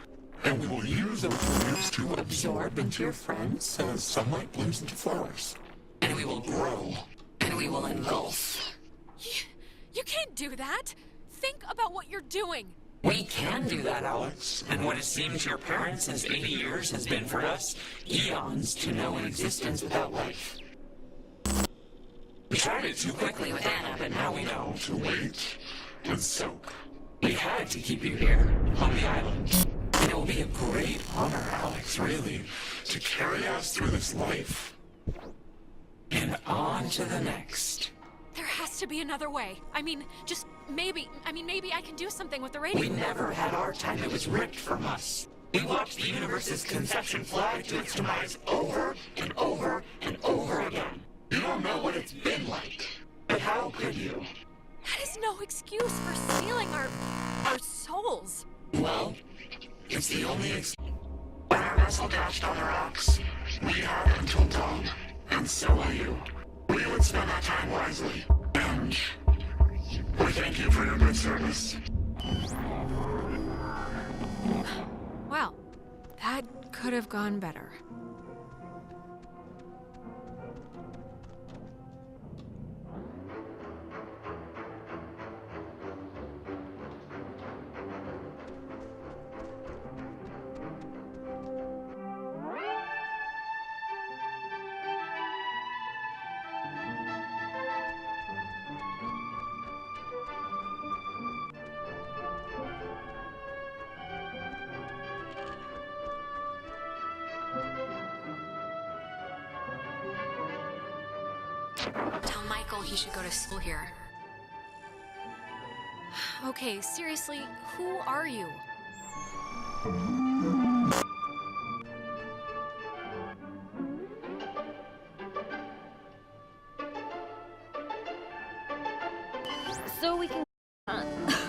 And we will use those waves to Absorb into your friends, as sunlight blooms into flowers. and we will grow, and we will engulf. You can't do that. Think about what you're doing. We can do that, Alex. And what it seems to your parents as 80 years has been for us, eons to know an existence without life. We tried it too quickly with Anna, but now we know. To wait and soak. We had to keep you here, on the island. And it will be a great honor, Alex, really, to carry us through this life. And on to the next. There has to be another way. I mean, just maybe I can do something with the radio. We never had our time. It was ripped from us. We watched the universe's conception fly to its demise over and over and over again. You don't know what it's been like. But how could you? That is no excuse for stealing our souls. Well, it's the only When our vessel dashed on the rocks, We had until dawn, and so will you. We would spend that time wisely. And we thank you for your good service. Well, that could have gone better. Tell Michael he should go to school here. Okay, seriously, who are you? So we can.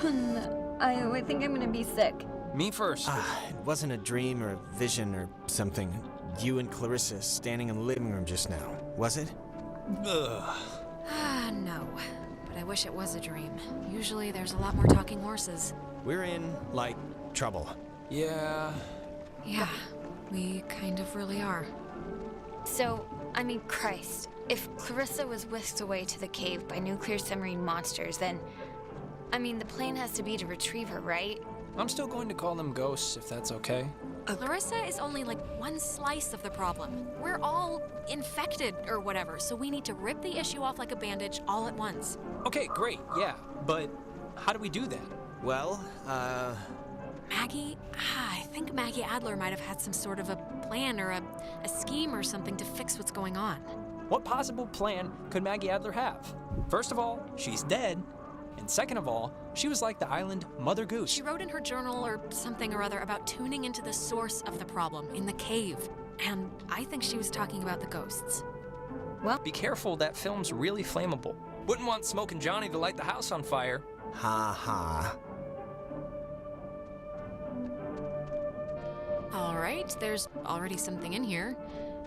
No, I think I'm gonna be sick. Me first. It wasn't a dream or a vision or something. You and Clarissa standing in the living room just now, was it? Ugh. No. But I wish it was a dream. Usually there's a lot more talking horses. We're in, like, trouble. Yeah. Yeah, we kind of really are. So, I mean, Christ, if Clarissa was whisked away to the cave by nuclear submarine monsters, then, I mean, the plan has to be to retrieve her, right? I'm still going to call them ghosts if that's okay. Clarissa is only like one slice of the problem. We're all infected or whatever, so we need to rip the issue off like a bandage all at once. Okay, great, yeah. But how do we do that? Well, Maggie? I think Maggie Adler might have had some sort of a plan or a scheme or something to fix what's going on. What possible plan could Maggie Adler have? First of all, she's dead. And second of all, she was like the island Mother Goose. She wrote in her journal or something or other about tuning into the source of the problem in the cave. And I think she was talking about the ghosts. Well, be careful, that film's really flammable. Wouldn't want Smokin' Johnny to light the house on fire. ha ha. All right, there's already something in here.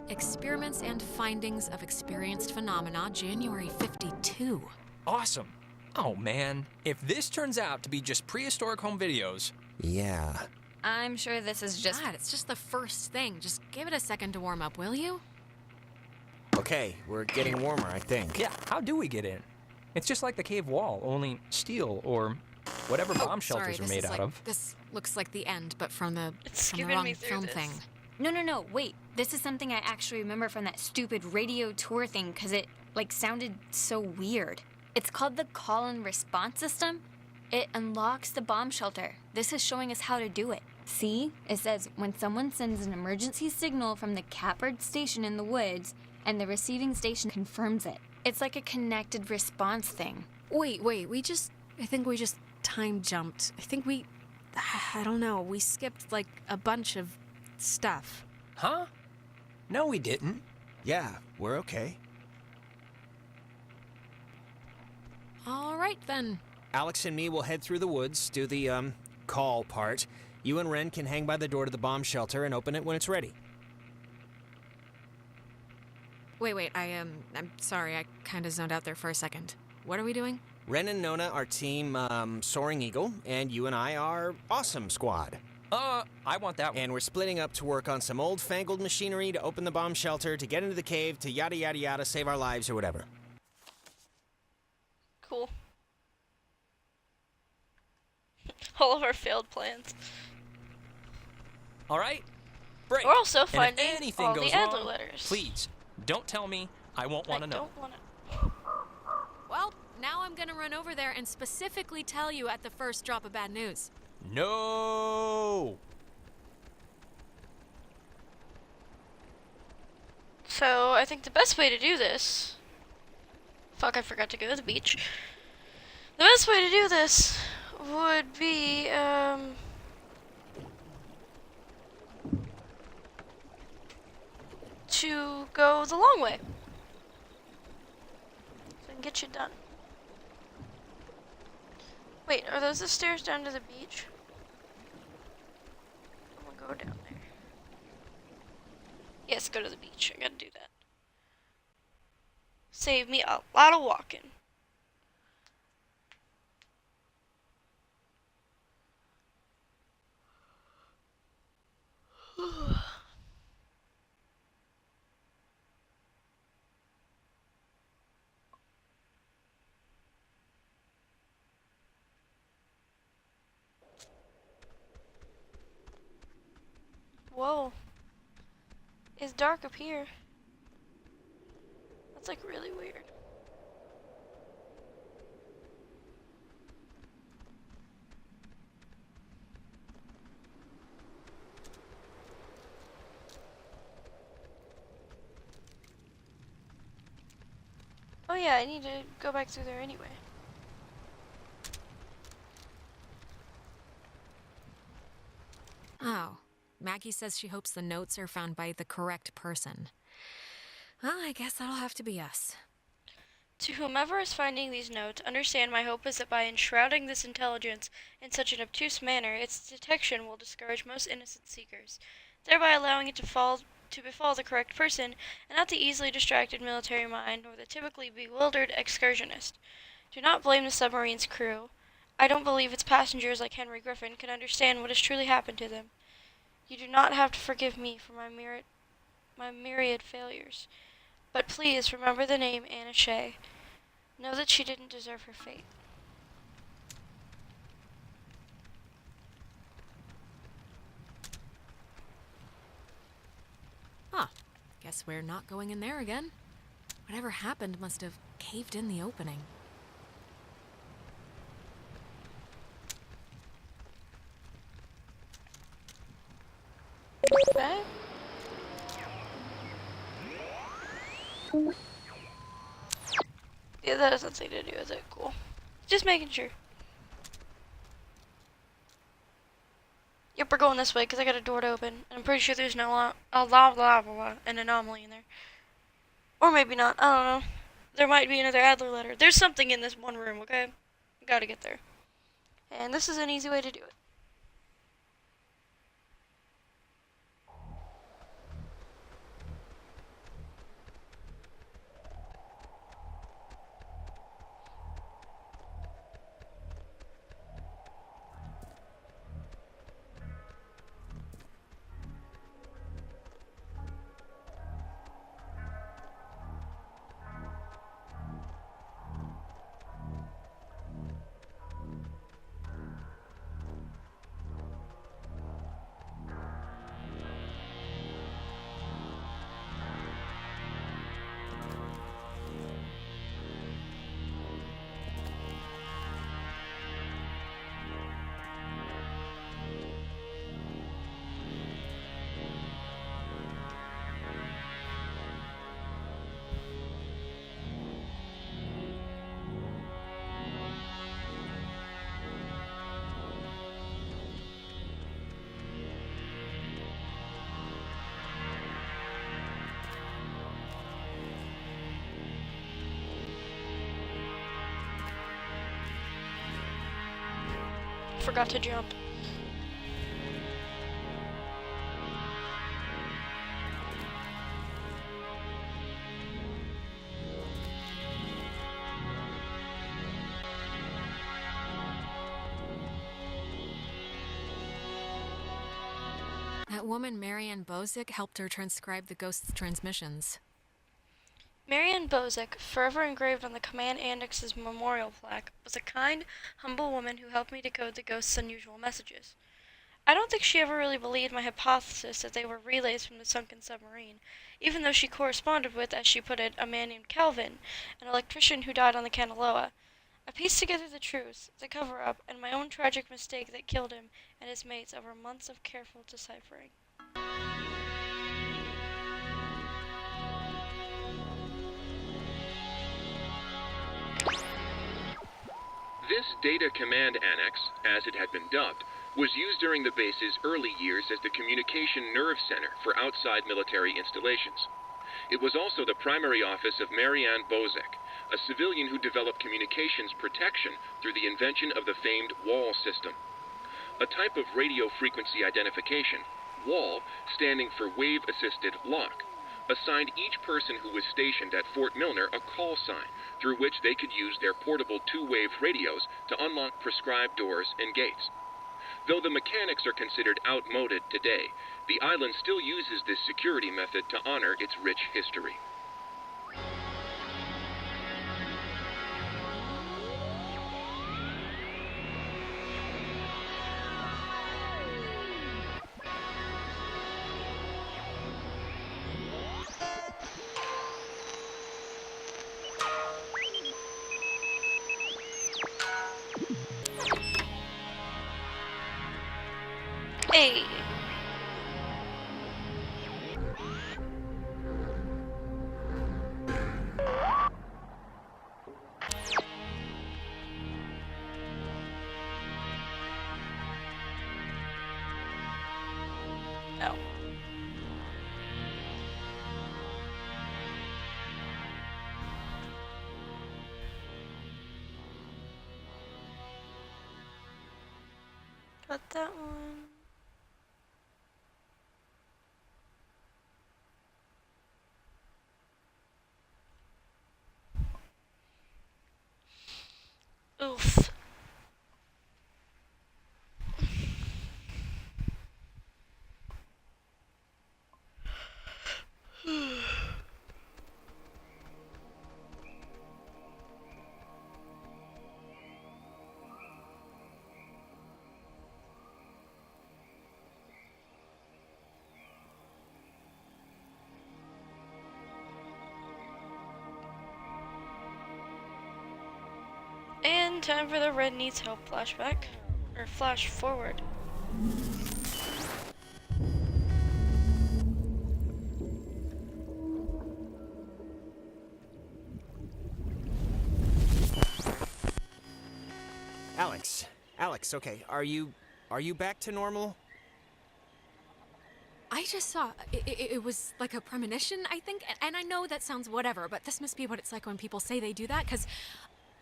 Experiments and Findings of Experienced Phenomena, January 52. Awesome. Oh man, if this turns out to be just prehistoric home videos... Yeah. I'm sure this is just... God, it's just the first thing. Just give it a second to warm up, will you? Okay, we're getting warmer, I think. Yeah, how do we get in? It's just like the cave wall, only steel or whatever bomb shelters are made out of. This looks like the end, but from the skipping wrong me through film this. thing. No, wait. This is something I actually remember from that stupid radio tour thing, because it, sounded so weird. It's called the call and response system. It unlocks the bomb shelter. This is showing us how to do it. See? It says, when someone sends an emergency signal from the Catbird station in the woods, and the receiving station confirms it. It's like a connected response thing. Wait, I think we just time jumped. I don't know, we skipped a bunch of stuff. Huh? No, we didn't. Yeah, we're okay. All right, then. Alex and me will head through the woods, do the, call part. You and Ren can hang by the door to the bomb shelter and open it when it's ready. Wait, I'm sorry, I kind of zoned out there for a second. What are we doing? Ren and Nona are team, Soaring Eagle, and you and I are Awesome Squad. I want that one. And we're splitting up to work on some old-fangled machinery to open the bomb shelter, to get into the cave, to yada yada yada, save our lives or whatever. Cool. All of our failed plans. All right, break. We're also And if finding anything all goes the Adler wrong, letters. please, don't tell me. I won't want to know. Don't want to. Well, now I'm gonna run over there and specifically tell you at the first drop of bad news. No! So, I think the best way to do this... Fuck, I forgot to go to the beach. The best way to do this would be, to go the long way. So I can get you done. Wait, are those the stairs down to the beach? I'm gonna go down there. Yes, go to the beach. I gotta do that. Save me a lot of walking. Whoa. It's dark up here. That's like really weird. Oh yeah, I need to go back through there anyway. Oh. Maggie says she hopes the notes are found by the correct person. Well, I guess that'll have to be us. To whomever is finding these notes, understand my hope is that by enshrouding this intelligence in such an obtuse manner, its detection will discourage most innocent seekers, thereby allowing it to befall the correct person, and not the easily distracted military mind, nor the typically bewildered excursionist. Do not blame the submarine's crew. I don't believe its passengers, like Henry Griffin, can understand what has truly happened to them. You do not have to forgive me for my myriad failures. But please remember the name Anna Shea. Know that she didn't deserve her fate. Huh. Guess we're not going in there again. Whatever happened must have caved in the opening. Okay. Yeah, that has nothing to do with it. Cool. Just making sure. Yep, we're going this way because I got a door to open. And I'm pretty sure there's no an anomaly in there. Or maybe not. I don't know. There might be another Adler letter. There's something in this one room, okay? Gotta get there. And this is an easy way to do it. forgot to jump. That woman, Marianne Bozick, helped her transcribe the ghost's transmissions. Marianne Bozick, forever engraved on the command annex's memorial plaque, was a kind, humble woman who helped me decode the ghost's unusual messages. I don't think she ever really believed my hypothesis that they were relays from the sunken submarine, even though she corresponded with, as she put it, a man named Calvin, an electrician who died on the Kanaloa. I pieced together the truth, the cover-up, and my own tragic mistake that killed him and his mates over months of careful deciphering. This Data Command Annex, as it had been dubbed, was used during the base's early years as the communication nerve center for outside military installations. It was also the primary office of Marianne Bozick, a civilian who developed communications protection through the invention of the famed WAL system. A type of radio frequency identification, WAL, standing for Wave-Assisted Lock, assigned each person who was stationed at Fort Milner a call sign through which they could use their portable two-wave radios to unlock prescribed doors and gates. Though the mechanics are considered outmoded today, the island still uses this security method to honor its rich history. Hey! Oh. Got that one. Oof. And time for the Red Needs Help flashback. Or flash forward. Alex, okay, are you back to normal? I just saw, it was like a premonition, I think, and I know that sounds whatever, but this must be what it's like when people say they do that, because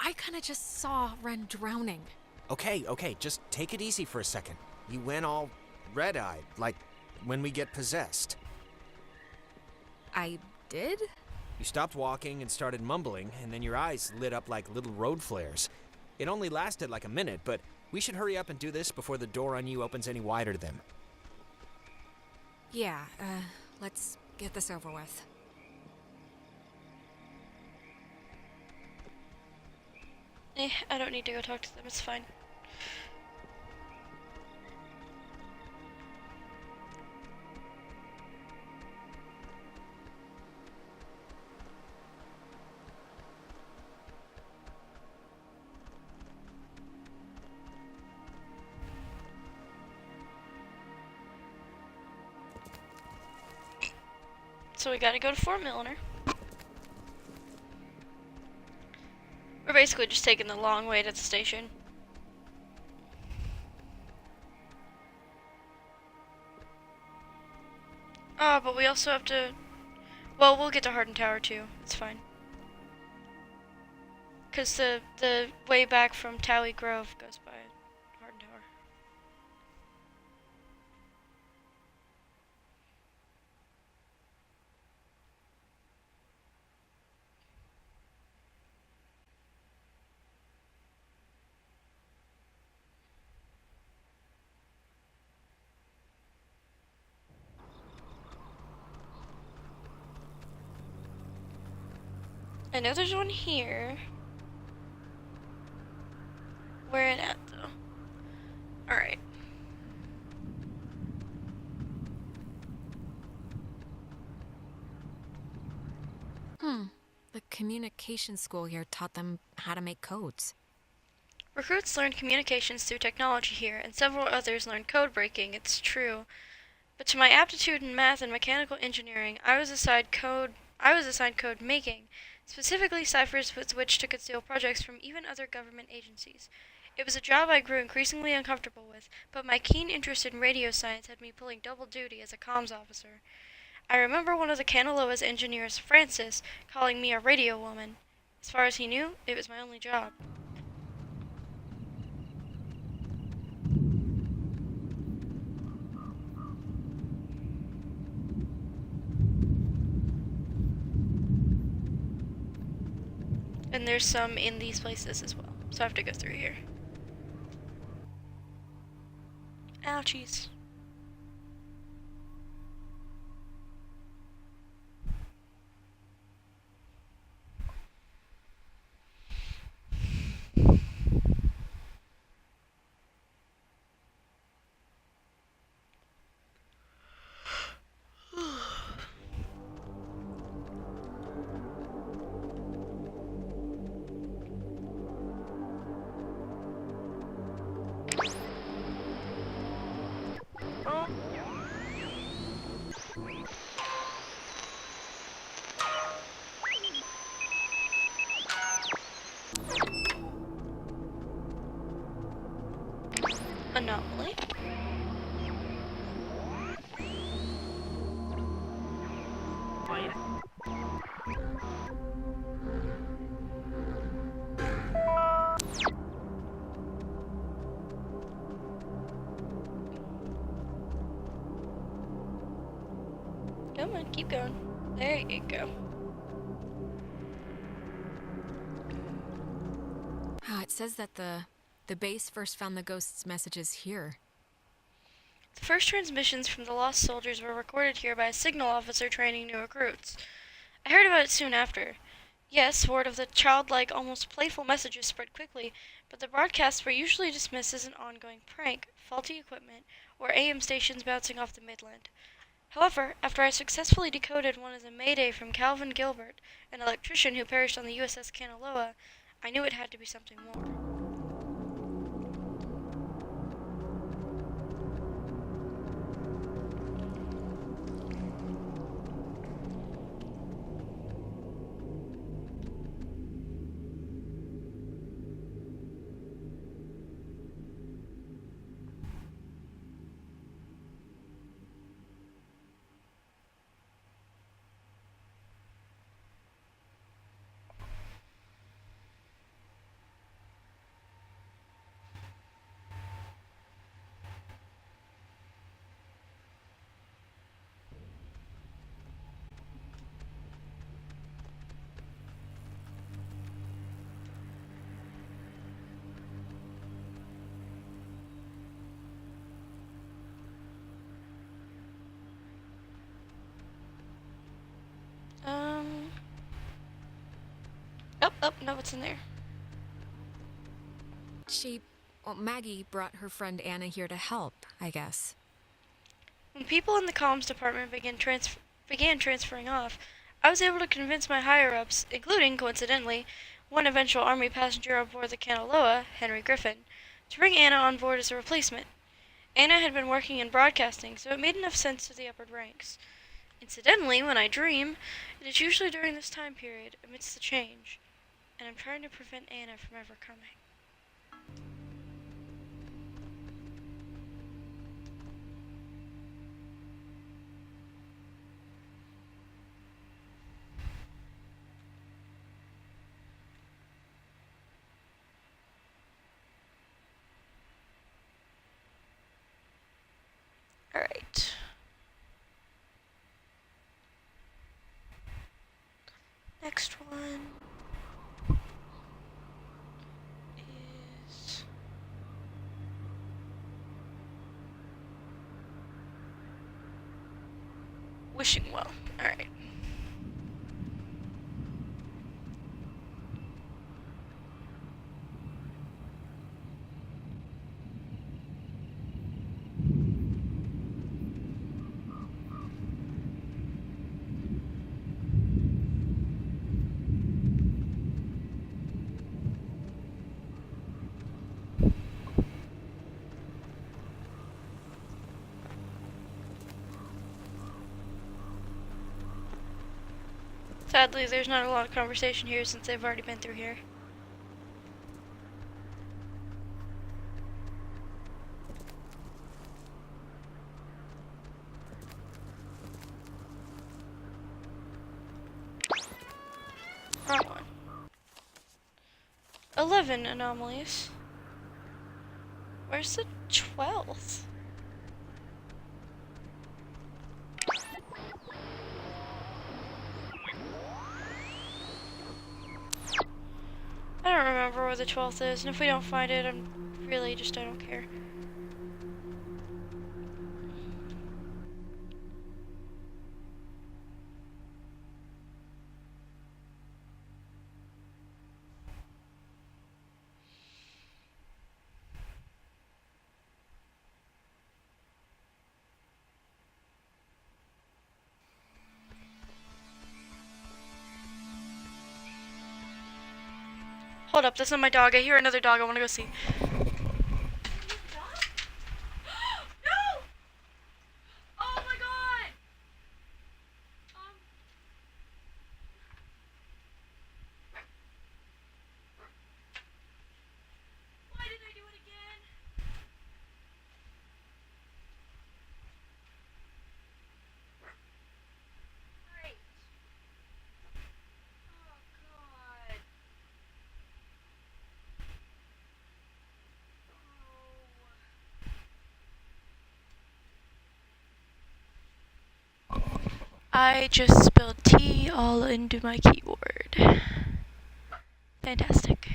I kind of just saw Ren drowning. Okay, just take it easy for a second. You went all red-eyed, like when we get possessed. I did? You stopped walking and started mumbling, and then your eyes lit up like little road flares. It only lasted like a minute, but we should hurry up and do this before the door on you opens any wider to them. Yeah, let's get this over with. I don't need to go talk to them, it's fine. So we gotta go to Fort Milner. We're basically just taking the long way to the station. Oh, but we also have to... Well, we'll get to Hardin Tower too. It's fine. Because the way back from Towie Grove goes by Hardin Tower. I know there's one here. Where it at, though? Alright. The communication school here taught them how to make codes. Recruits learn communications through technology here, and several others learn code breaking, it's true. But to my aptitude in math and mechanical engineering, I was assigned code making, specifically ciphers with which to conceal projects from even other government agencies. It was a job I grew increasingly uncomfortable with, but my keen interest in radio science had me pulling double duty as a comms officer. I remember one of the Kanaloa's engineers, Francis, calling me a radio woman. As far as he knew, it was my only job. And there's some in these places as well, so I have to go through here. Ouchies. Anomaly. Come on, keep going. There you go. It says that the base first found the ghost's messages here. The first transmissions from the lost soldiers were recorded here by a signal officer training new recruits. I heard about it soon after. Yes, word of the childlike, almost playful messages spread quickly, but the broadcasts were usually dismissed as an ongoing prank, faulty equipment, or AM stations bouncing off the Midland. However, after I successfully decoded one as a mayday from Calvin Gilbert, an electrician who perished on the USS Kanaloa, I knew it had to be something more. Oh, no, it's in there. Maggie brought her friend Anna here to help, I guess. When people in the comms department began transferring off, I was able to convince my higher-ups, including, coincidentally, one eventual Army passenger aboard the Kanaloa, Henry Griffin, to bring Anna on board as a replacement. Anna had been working in broadcasting, so it made enough sense to the upper ranks. Incidentally, when I dream, it is usually during this time period, amidst the change, and I'm trying to prevent Anna from ever coming. Alright. Next one is wishing well. Alright. Sadly, there's not a lot of conversation here since they've already been through here. Wrong one. 11 anomalies. Where's the 12th? I don't remember where the 12th is, and if we don't find it, I don't care. Hold up, that's not my dog. I hear another dog. I want to go see. I just spilled tea all into my keyboard. Fantastic.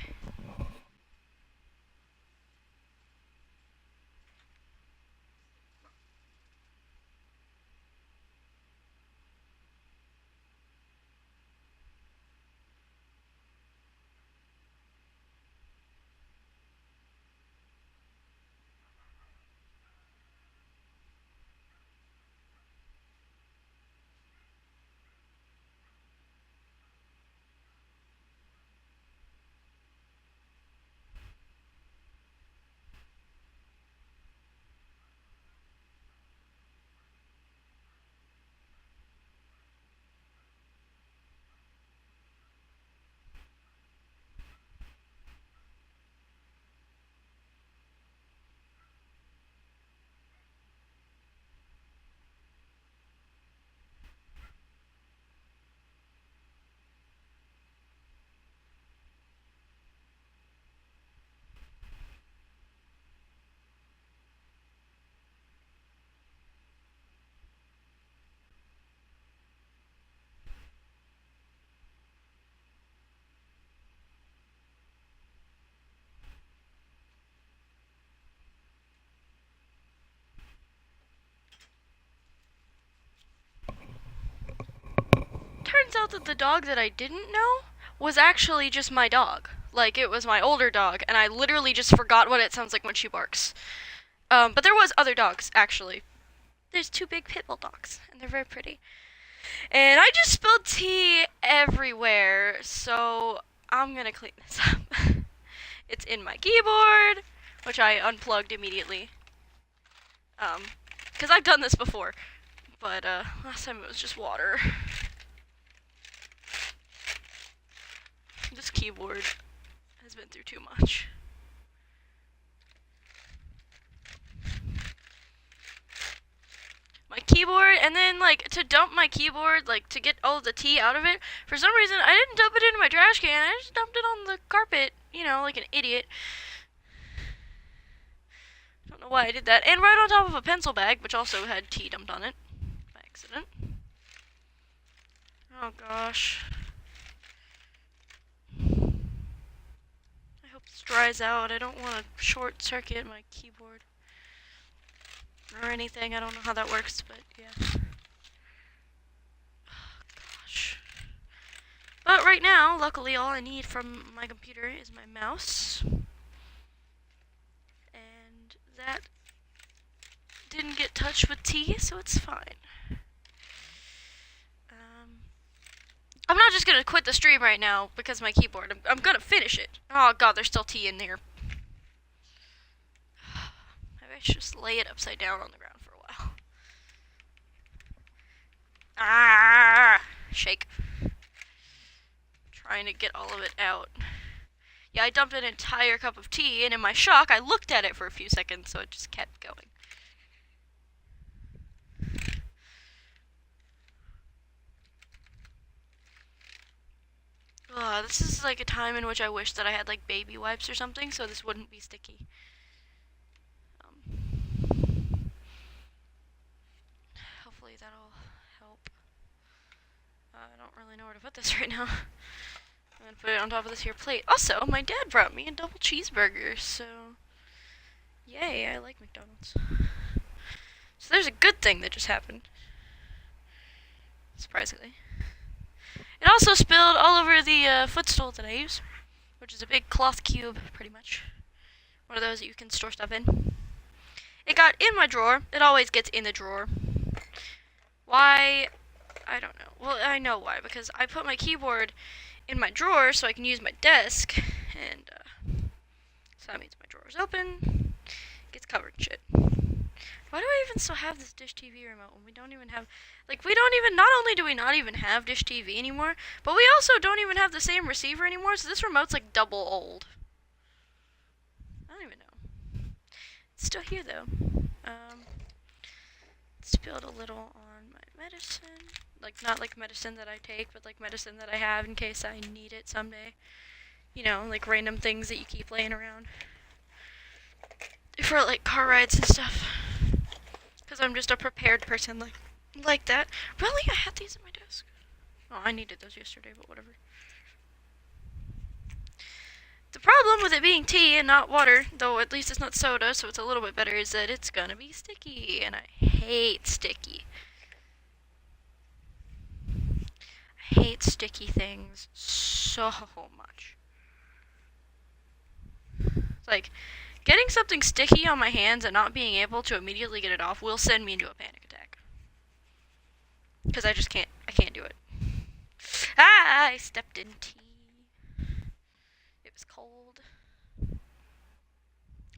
Turns out that the dog that I didn't know was actually just my dog. Like, it was my older dog, and I literally just forgot what it sounds like when she barks. But there was other dogs, actually. There's 2 big pit bull dogs, and they're very pretty. And I just spilled tea everywhere, so I'm gonna clean this up. It's in my keyboard, which I unplugged immediately. Because I've done this before, but last time it was just water. This keyboard has been through too much. My keyboard, and then, like, to dump my keyboard, like, to get all of the tea out of it, for some reason, I didn't dump it into my trash can, I just dumped it on the carpet, you know, like an idiot. I don't know why I did that. And right on top of a pencil bag, which also had tea dumped on it, by accident. Oh, gosh. I hope this dries out. I don't want to short circuit my keyboard. Or anything. I don't know how that works, but yeah. Oh, gosh. But right now, luckily, all I need from my computer is my mouse. And that didn't get touched with tea, so it's fine. I'm not just gonna quit the stream right now because of my keyboard. I'm gonna finish it. Oh god, there's still tea in there. Maybe I should just lay it upside down on the ground for a while. Ah, shake. trying to get all of it out. Yeah, I dumped an entire cup of tea, and in my shock, I looked at it for a few seconds, so it just kept going. This is like a time in which I wish that I had like baby wipes or something, so this wouldn't be sticky. Hopefully that'll help. I don't really know where to put this right now. I'm gonna put it on top of this here plate. Also, my dad brought me a double cheeseburger, so yay, I like McDonald's. So there's a good thing that just happened. Surprisingly. It also spilled all over the footstool that I use, which is a big cloth cube, pretty much. One of those that you can store stuff in. It got in my drawer. It always gets in the drawer. Why? I don't know. Well, I know why, because I put my keyboard in my drawer so I can use my desk, and so that means my drawer's open, gets covered in shit. Why do I even still have this Dish TV remote when we don't even have, like, not only do we not even have Dish TV anymore, but we also don't even have the same receiver anymore, so this remote's like double old. I don't even know. It's still here though. Spilled a little on my medicine. Like, not like medicine that I take, but like medicine that I have in case I need it someday. You know, like random things that you keep laying around. For like car rides and stuff. Because I'm just a prepared person like that. Really? I had these at my desk. Oh, I needed those yesterday, but whatever. The problem with it being tea and not water, though at least it's not soda, so it's a little bit better, is that it's gonna be sticky, and I hate sticky. I hate sticky things so much. Like, getting something sticky on my hands and not being able to immediately get it off will send me into a panic attack. Because I can't do it. Ah, I stepped in tea. It was cold.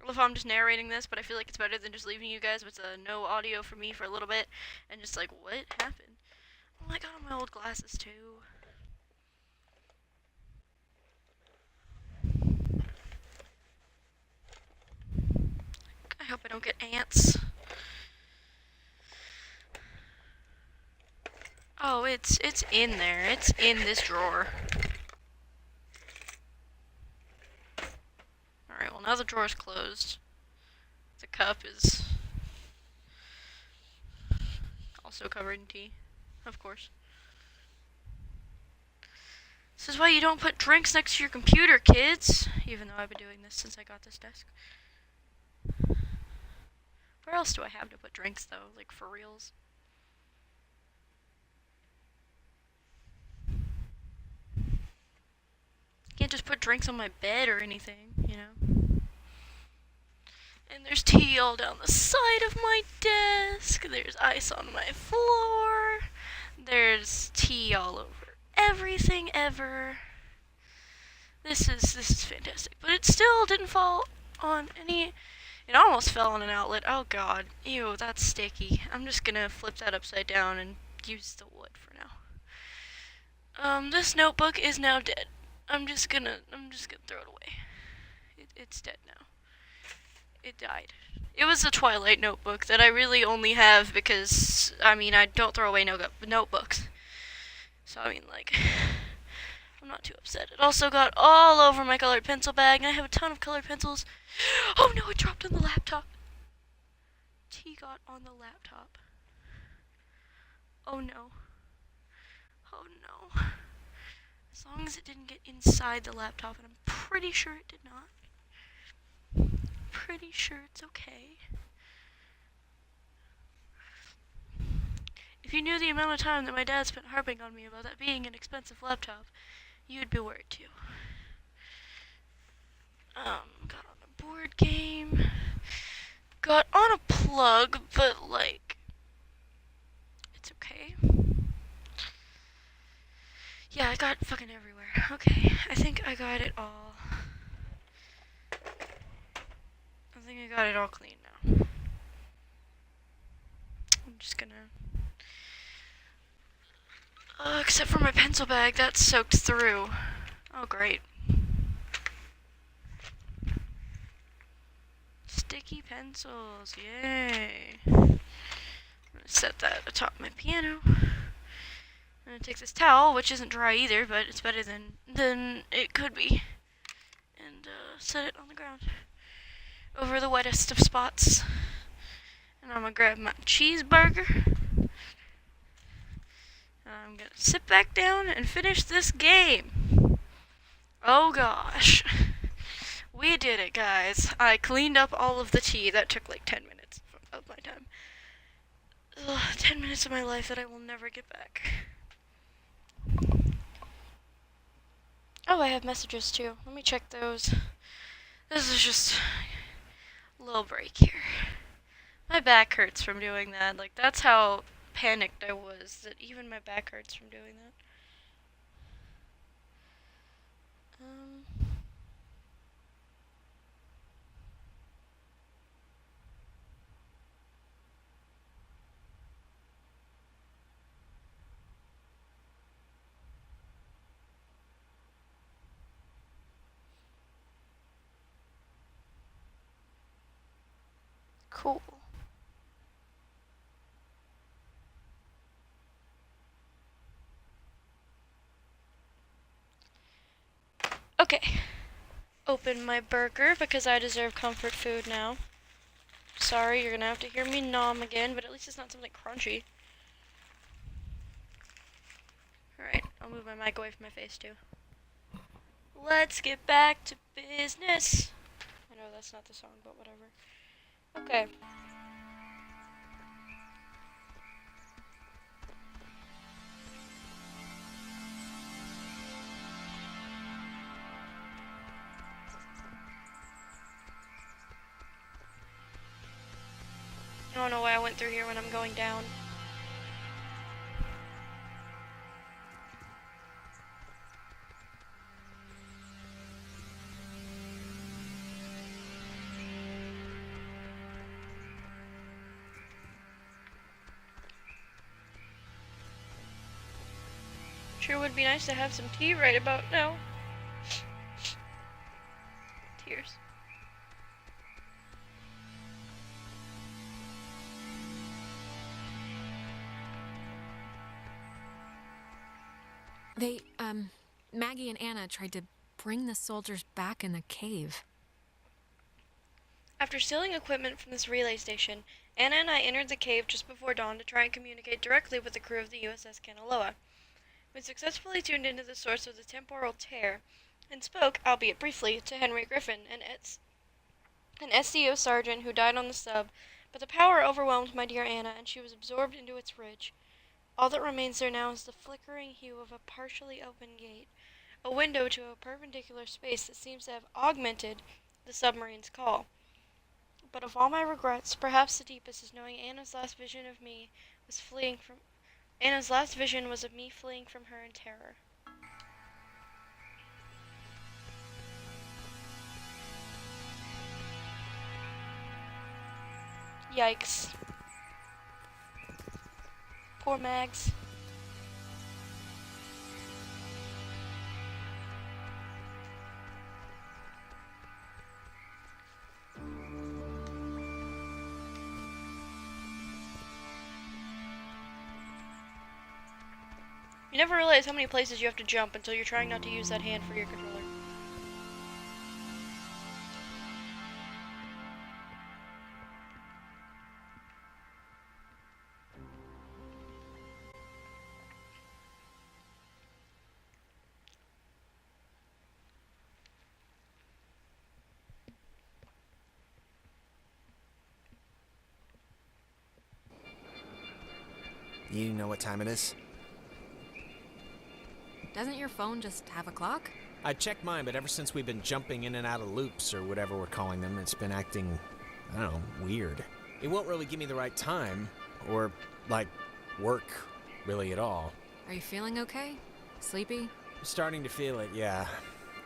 I love how I'm just narrating this, but I feel like it's better than just leaving you guys with no audio for me for a little bit and just like, what happened? Oh, I got on my old glasses too. I hope I don't get ants. Oh, it's in there. It's in this drawer. Alright, well now the drawer's closed. The cup is also covered in tea, of course. This is why you don't put drinks next to your computer, kids! Even though I've been doing this since I got this desk. Where else do I have to put drinks, though? Like, for reals? Can't just put drinks on my bed or anything, you know? And there's tea all down the side of my desk. There's ice on my floor. There's tea all over everything ever. This is fantastic. But it still didn't fall on any... It almost fell on an outlet. Oh god. Ew, that's sticky. I'm just gonna flip that upside down and use the wood for now. This notebook is now dead. I'm just gonna throw it away. It's dead now. It died. It was a Twilight notebook that I really only have because, I mean, I don't throw away notebooks. So, I mean, like, I'm not too upset. It also got all over my colored pencil bag, and I have a ton of colored pencils. Oh no, it dropped on the laptop. Tea got on the laptop. Oh no. Oh no. As long as it didn't get inside the laptop, and I'm pretty sure it did not. Pretty sure it's okay. If you knew the amount of time that my dad spent harping on me about that being an expensive laptop, you'd be worried too. Got on a board game. Got on a plug, but like, it's okay. Yeah, I got fucking everywhere. Okay, I think I got it all. I think I got it all clean now. I'm just gonna... except for my pencil bag, that's soaked through. Oh, great. Sticky pencils, yay. I'm gonna set that atop my piano. I'm gonna take this towel, which isn't dry either, but it's better than it could be, and set it on the ground over the wettest of spots. And I'm gonna grab my cheeseburger. I'm gonna sit back down and finish this game. Oh gosh. We did it, guys. I cleaned up all of the tea. That took like 10 minutes of my time. Ugh, 10 minutes of my life that I will never get back. Oh, I have messages too. Let me check those. This is just a little break here. My back hurts from doing that. Like, that's how panicked I was, that even my back hurts from doing that. Cool. Okay. Open my burger because I deserve comfort food now. Sorry, you're gonna have to hear me nom again, but at least it's not something crunchy. Alright, I'll move my mic away from my face too. Let's get back to business. I know that's not the song, but whatever. Okay. I don't know why I went through here when I'm going down. Sure would be nice to have some tea right about now. Tears. Maggie and Anna tried to bring the soldiers back in the cave. After stealing equipment from this relay station, Anna and I entered the cave just before dawn to try and communicate directly with the crew of the USS Kanaloa. We successfully tuned into the source of the temporal tear and spoke, albeit briefly, to Henry Griffin, an SCO sergeant who died on the sub, but the power overwhelmed my dear Anna and she was absorbed into its ridge. All that remains there now is the flickering hue of a partially open gate, a window to a perpendicular space that seems to have augmented the submarine's call. But of all my regrets, perhaps the deepest is knowing Anna's last vision of me was of me fleeing from her in terror. Yikes. Poor Mags. You never realize how many places you have to jump until you're trying not to use that hand for your controller. You know what time it is? Doesn't your phone just have a clock? I checked mine, but ever since we've been jumping in and out of loops, or whatever we're calling them, it's been acting, I don't know, weird. It won't really give me the right time, or, like, work, really at all. Are you feeling okay? Sleepy? I'm starting to feel it, yeah.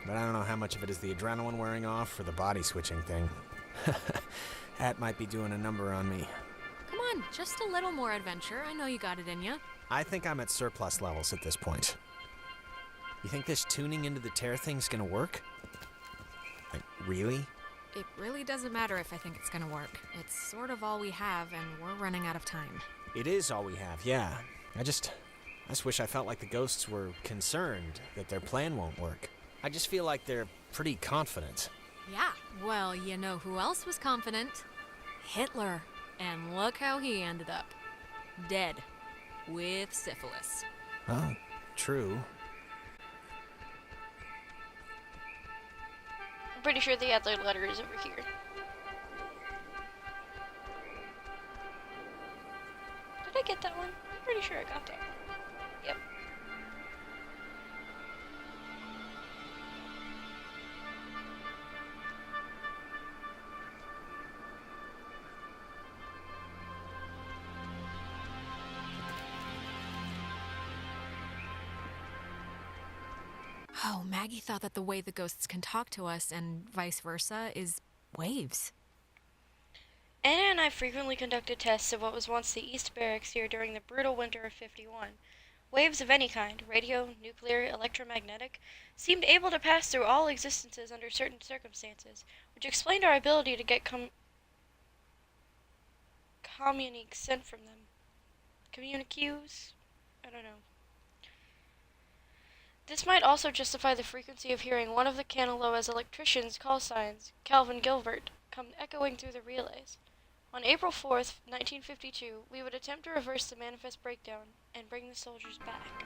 But I don't know how much of it is the adrenaline wearing off or the body switching thing. That might be doing a number on me. Come on, just a little more adventure. I know you got it in you. I think I'm at surplus levels at this point. You think this tuning into the tear thing's gonna work? Like, really? It really doesn't matter if I think it's gonna work. It's sort of all we have, and we're running out of time. It is all we have, yeah. I just wish I felt like the ghosts were concerned that their plan won't work. I just feel like they're pretty confident. Yeah, well, you know who else was confident? Hitler. And look how he ended up. Dead. With syphilis. Oh, true. I'm pretty sure the other letter is over here. Did I get that one? I'm pretty sure I got that one. Yep. Oh, Maggie thought that the way the ghosts can talk to us and vice versa is waves. Anna and I frequently conducted tests of what was once the East Barracks here during the brutal winter of '51. Waves of any kind, radio, nuclear, electromagnetic, seemed able to pass through all existences under certain circumstances, which explained our ability to get communiques sent from them. Communiques? I don't know. This might also justify the frequency of hearing one of the Canaloa's electricians' call signs, Calvin Gilbert, come echoing through the relays. On April 4th, 1952, we would attempt to reverse the manifest breakdown and bring the soldiers back.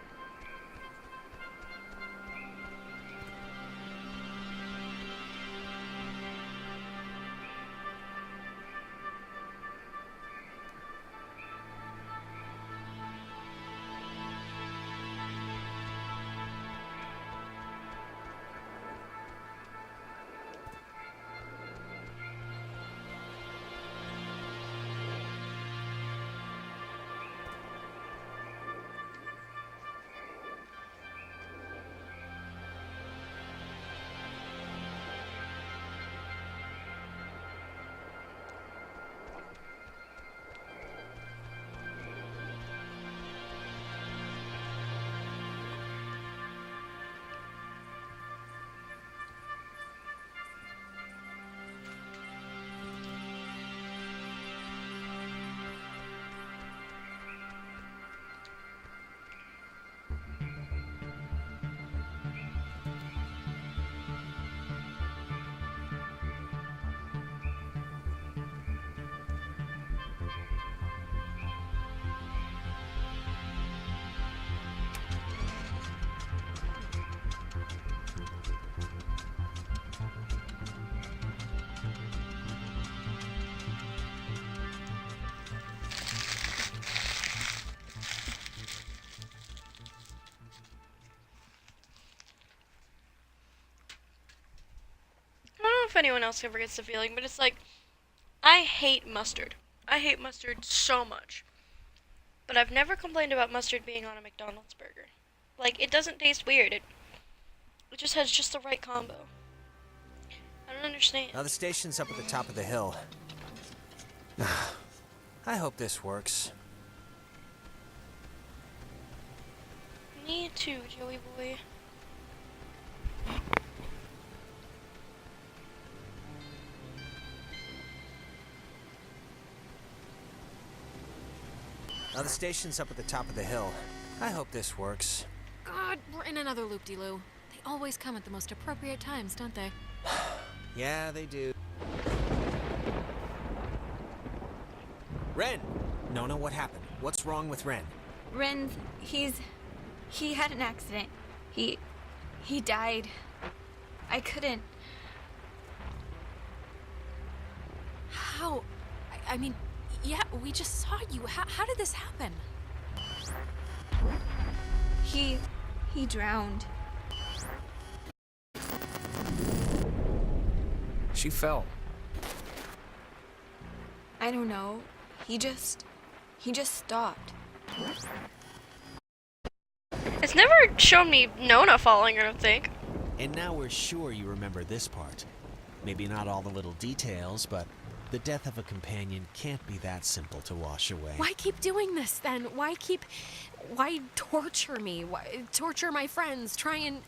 If anyone else ever gets the feeling, but it's like, I hate mustard. I hate mustard so much. But I've never complained about mustard being on a McDonald's burger. Like, it doesn't taste weird. It just has just the right combo. I don't understand. Now the station's up at the top of the hill. I hope this works. Me too, Joey boy. Now the station's up at the top of the hill. I hope this works. God, we're in another loop-de-loo. They always come at the most appropriate times, don't they? Yeah, they do. Ren! Nona, what happened? What's wrong with Ren? Ren, he had an accident. He died. I couldn't. How? I mean, yeah, we just saw you. How did this happen? He drowned. She fell. I don't know. He just stopped. It's never shown me Nona falling, I don't think. And now we're sure you remember this part. Maybe not all the little details, but The death of a companion can't be that simple to wash away. Why keep doing this then? Why torture me? Why torture my friends? Try and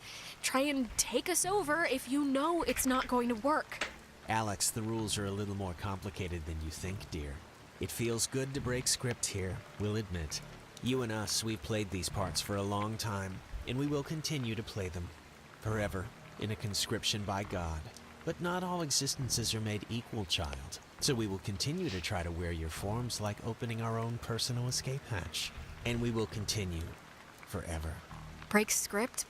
take us over if you know it's not going to work. Alex, the rules are a little more complicated than you think, dear. It feels good to break script here, we'll admit. You and us, we've played these parts for a long time, and we will continue to play them. Forever, in a conscription by God. But not all existences are made equal, child. So we will continue to try to wear your forms like opening our own personal escape hatch. And we will continue forever. Break script?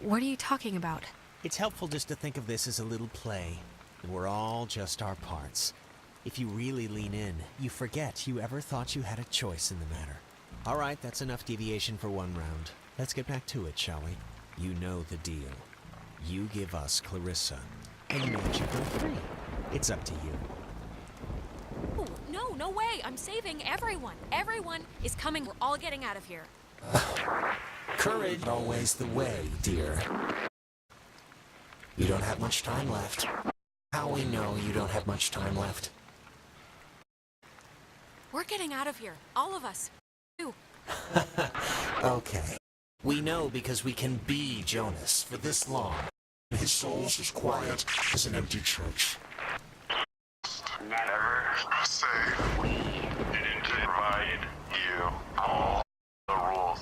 What are you talking about? It's helpful just to think of this as a little play, and we're all just our parts. If you really lean in, you forget you ever thought you had a choice in the matter. All right, that's enough deviation for one round. Let's get back to it, shall we? You know the deal. You give us Clarissa, and you let you go free. It's up to you. Oh, no way. I'm saving everyone. Everyone is coming. We're all getting out of here. Courage always the way, dear. You don't have much time left. How we know you don't have much time left? We're getting out of here. All of us. You. Okay. We know because we can be Jonas for this long. His soul's as quiet as an empty church. Never say we didn't divide you all the rules.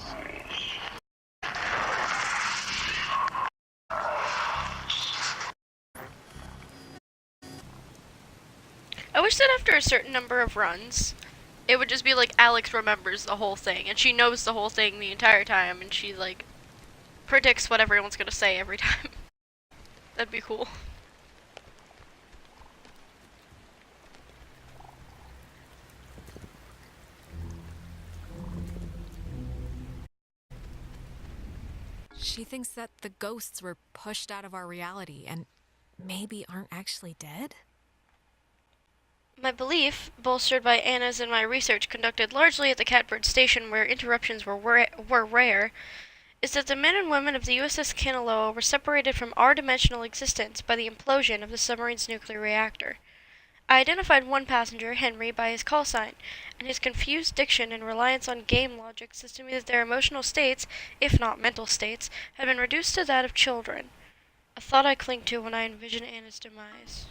I wish that after a certain number of runs, it would just be like Alex remembers the whole thing, and she knows the whole thing the entire time, and she like predicts what everyone's gonna say every time. That'd be cool. She thinks that the ghosts were pushed out of our reality and maybe aren't actually dead? My belief, bolstered by Anna's and my research conducted largely at the Catbird Station where interruptions were rare, is that the men and women of the USS Kanaloa were separated from our dimensional existence by the implosion of the submarine's nuclear reactor. I identified one passenger, Henry, by his call sign, and his confused diction and reliance on game logic says to me that their emotional states, if not mental states, had been reduced to that of children. A thought I cling to when I envision Anna's demise.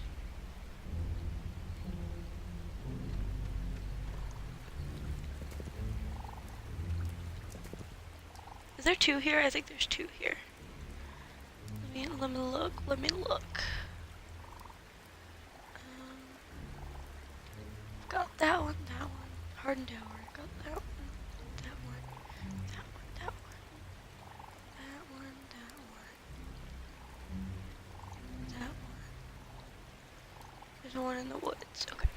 Is there two here? I think there's two here. Let me look. Got that one. Hardened Tower. Got that one. That one. There's one in the woods. Okay.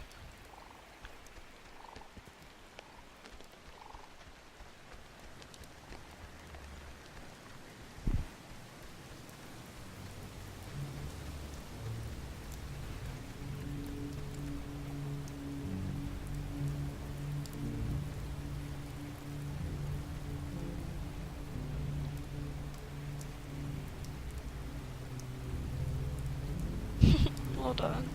Hold on.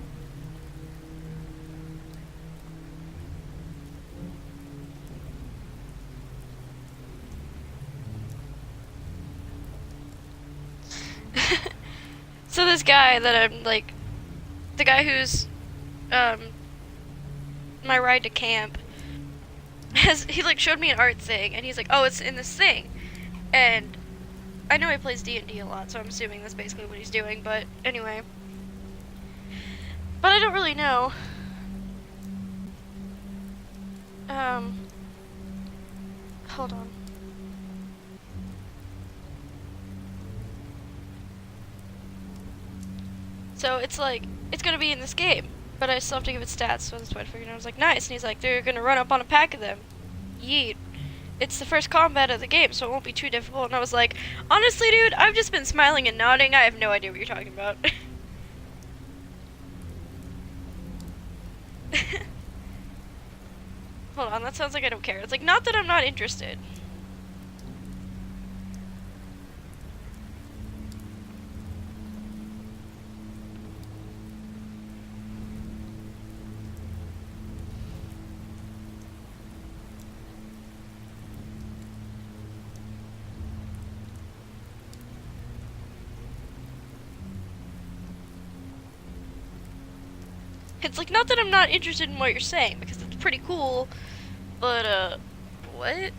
So this guy that I'm like, the guy who's my ride to camp, he like showed me an art thing and he's like, oh, it's in this thing. And I know he plays D&D a lot, so I'm assuming that's basically what he's doing, but anyway. But I don't really know. Hold on. So it's like, it's gonna be in this game, but I still have to give it stats, so that's why I figured I was like, nice. And he's like, they're gonna run up on a pack of them. Yeet. It's the first combat of the game, so it won't be too difficult. And I was like, honestly, dude, I've just been smiling and nodding. I have no idea what you're talking about. Hold on, that sounds like I don't care. It's like, not that I'm not interested. It's like, not that I'm not interested in what you're saying, because it's pretty cool, but, what?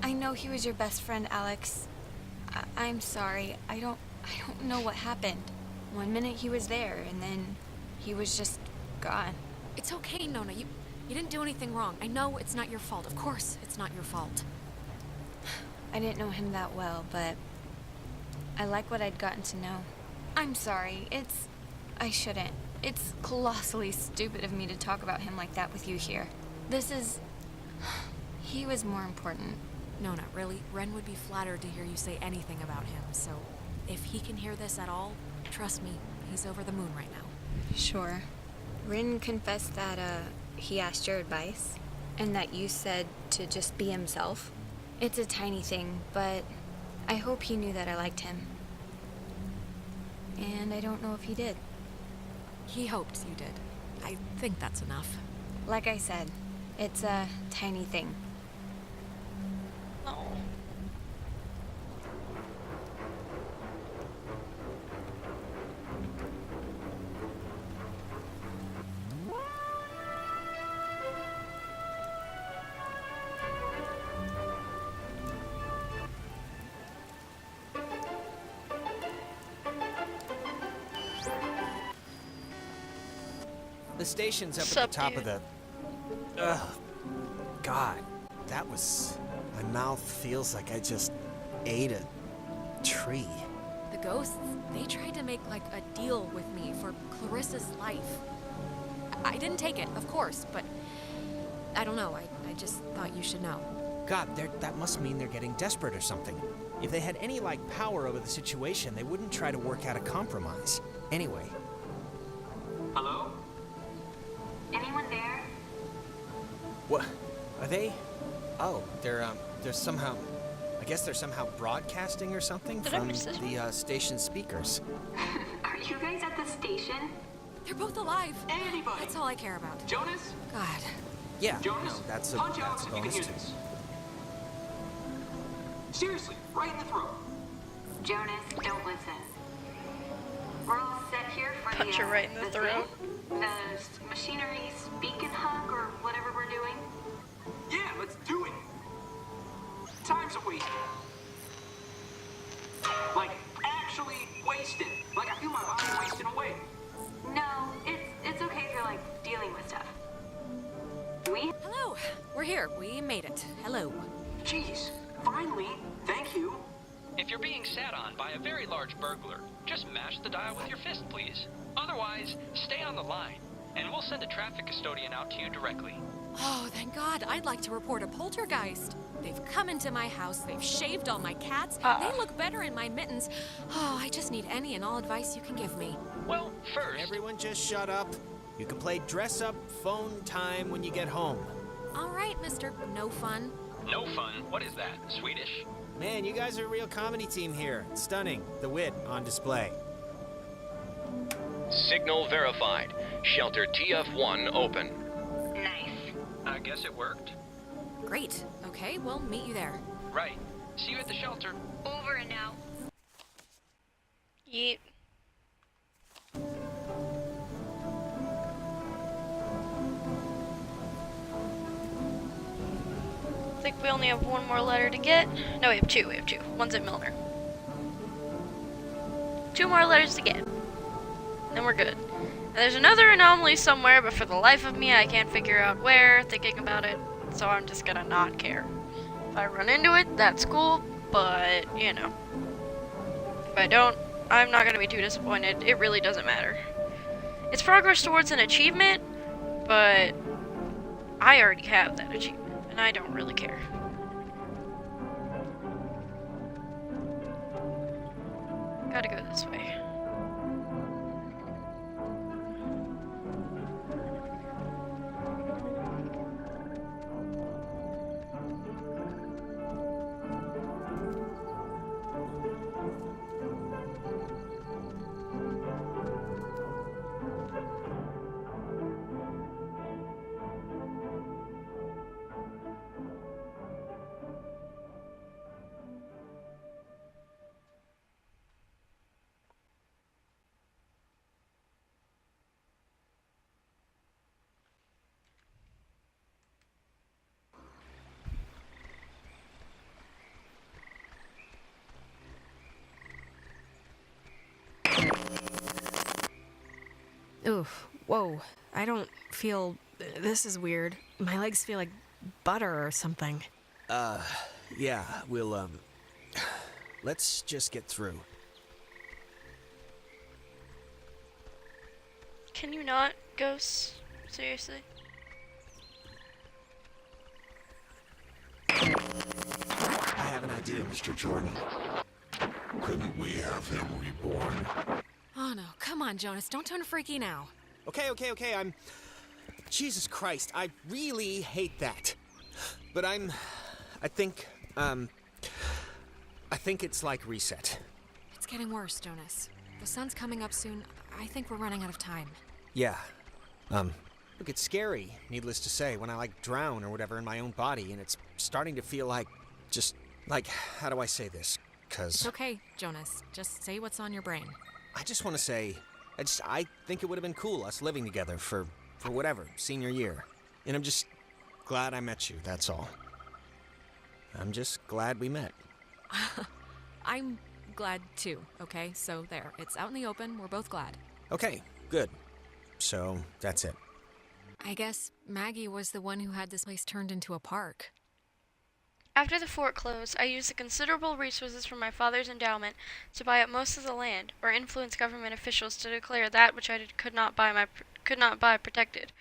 I know he was your best friend, Alex. I'm sorry. I don't know what happened. One minute he was there, and then he was just gone. It's okay, Nona. You didn't do anything wrong. I know it's not your fault. Of course it's not your fault. I didn't know him that well, but I like what I'd gotten to know. I'm sorry. I shouldn't. It's colossally stupid of me to talk about him like that with you here. He was more important. Nona, really, Ren would be flattered to hear you say anything about him, so if he can hear this at all, trust me, he's over the moon right now. Sure. Rin confessed that, he asked your advice, and that you said to just be himself. It's a tiny thing, but I hope he knew that I liked him. And I don't know if he did. He hoped you did. I think that's enough. Like I said, it's a tiny thing. Oh. The station's up Sup, at the top dude? of the... Ugh. God, that was... My mouth feels like I just ate a tree. The ghosts, they tried to make, like, a deal with me for Clarissa's life. I didn't take it, of course, but I don't know. I just thought you should know. God, that must mean they're getting desperate or something. If they had any, like, power over the situation, they wouldn't try to work out a compromise. Anyway. Hello? Anyone there? What? Are they? Oh, they're somehow... I guess they're somehow broadcasting or something Did I from miss this the station speakers. Are you guys at the station? They're both alive. Anybody? That's all I care about. Jonas? God. Yeah, Jonas? no, that's a Punch Alex if you can bonus hear too. this. Seriously, right in the throat. Jonas, don't listen. We're all set here for Punch the, her right in the throat. thing? The machinery speak and hug or whatever we're doing. Yeah, let's do it. Time's a waste. Like, actually wasted. Like, I feel my body wasting away. No, it's okay if you're like dealing with stuff. Hello. We're here. We made it. Hello. Jeez, finally, thank you. If you're being sat on by a very large burglar, just mash the dial with your fist, please. Otherwise, stay on the line, and we'll send a traffic custodian out to you directly. Oh, thank God. I'd like to report a poltergeist. They've come into my house. They've shaved all my cats. They look better in my mittens. Oh, I just need any and all advice you can give me. Well, first... Everyone just shut up. You can play dress-up phone time when you get home. All right, Mr. No Fun. No fun? What is that? Swedish? Man, you guys are a real comedy team here. Stunning. The wit on display. Signal verified. Shelter TF1 open. Nice. I guess it worked. Great. Okay, we'll meet you there. Right. See you at the shelter. Over and out. Yeet. I think we only have one more letter to get. No, we have two. One's at Milner. 2 more letters to get. Then we're good. And there's another anomaly somewhere, but for the life of me, I can't figure out where, thinking about it. So I'm just gonna not care. If I run into it, that's cool, but, you know. If I don't, I'm not gonna be too disappointed. It really doesn't matter. It's progress towards an achievement, but I already have that achievement, and I don't really care. Gotta go this way. Ooh, whoa. I don't feel... This is weird. My legs feel like butter or something. Yeah, we'll, let's just get through. Can you not, Ghost? Seriously? I have an idea, Mr. Jordan. Couldn't we have him reborn? Oh no, come on, Jonas. Don't turn freaky now. Okay, I'm... Jesus Christ, I really hate that. But I think it's like reset. It's getting worse, Jonas. The sun's coming up soon. I think we're running out of time. Yeah. Look, it's scary, needless to say, when I, like, drown or whatever in my own body, and it's starting to feel like, just, like, how do I say this? 'Cause... It's okay, Jonas. Just say what's on your brain. I just want to say, I think it would have been cool, us living together for whatever, senior year. And I'm just glad I met you, that's all. I'm just glad we met. I'm glad too, okay? So there, it's out in the open. We're both glad. Okay, good. So, that's it. I guess Maggie was the one who had this place turned into a park. After the fort closed, I used the considerable resources from my father's endowment to buy up most of the land, or influence government officials to declare that which I could not buy protected.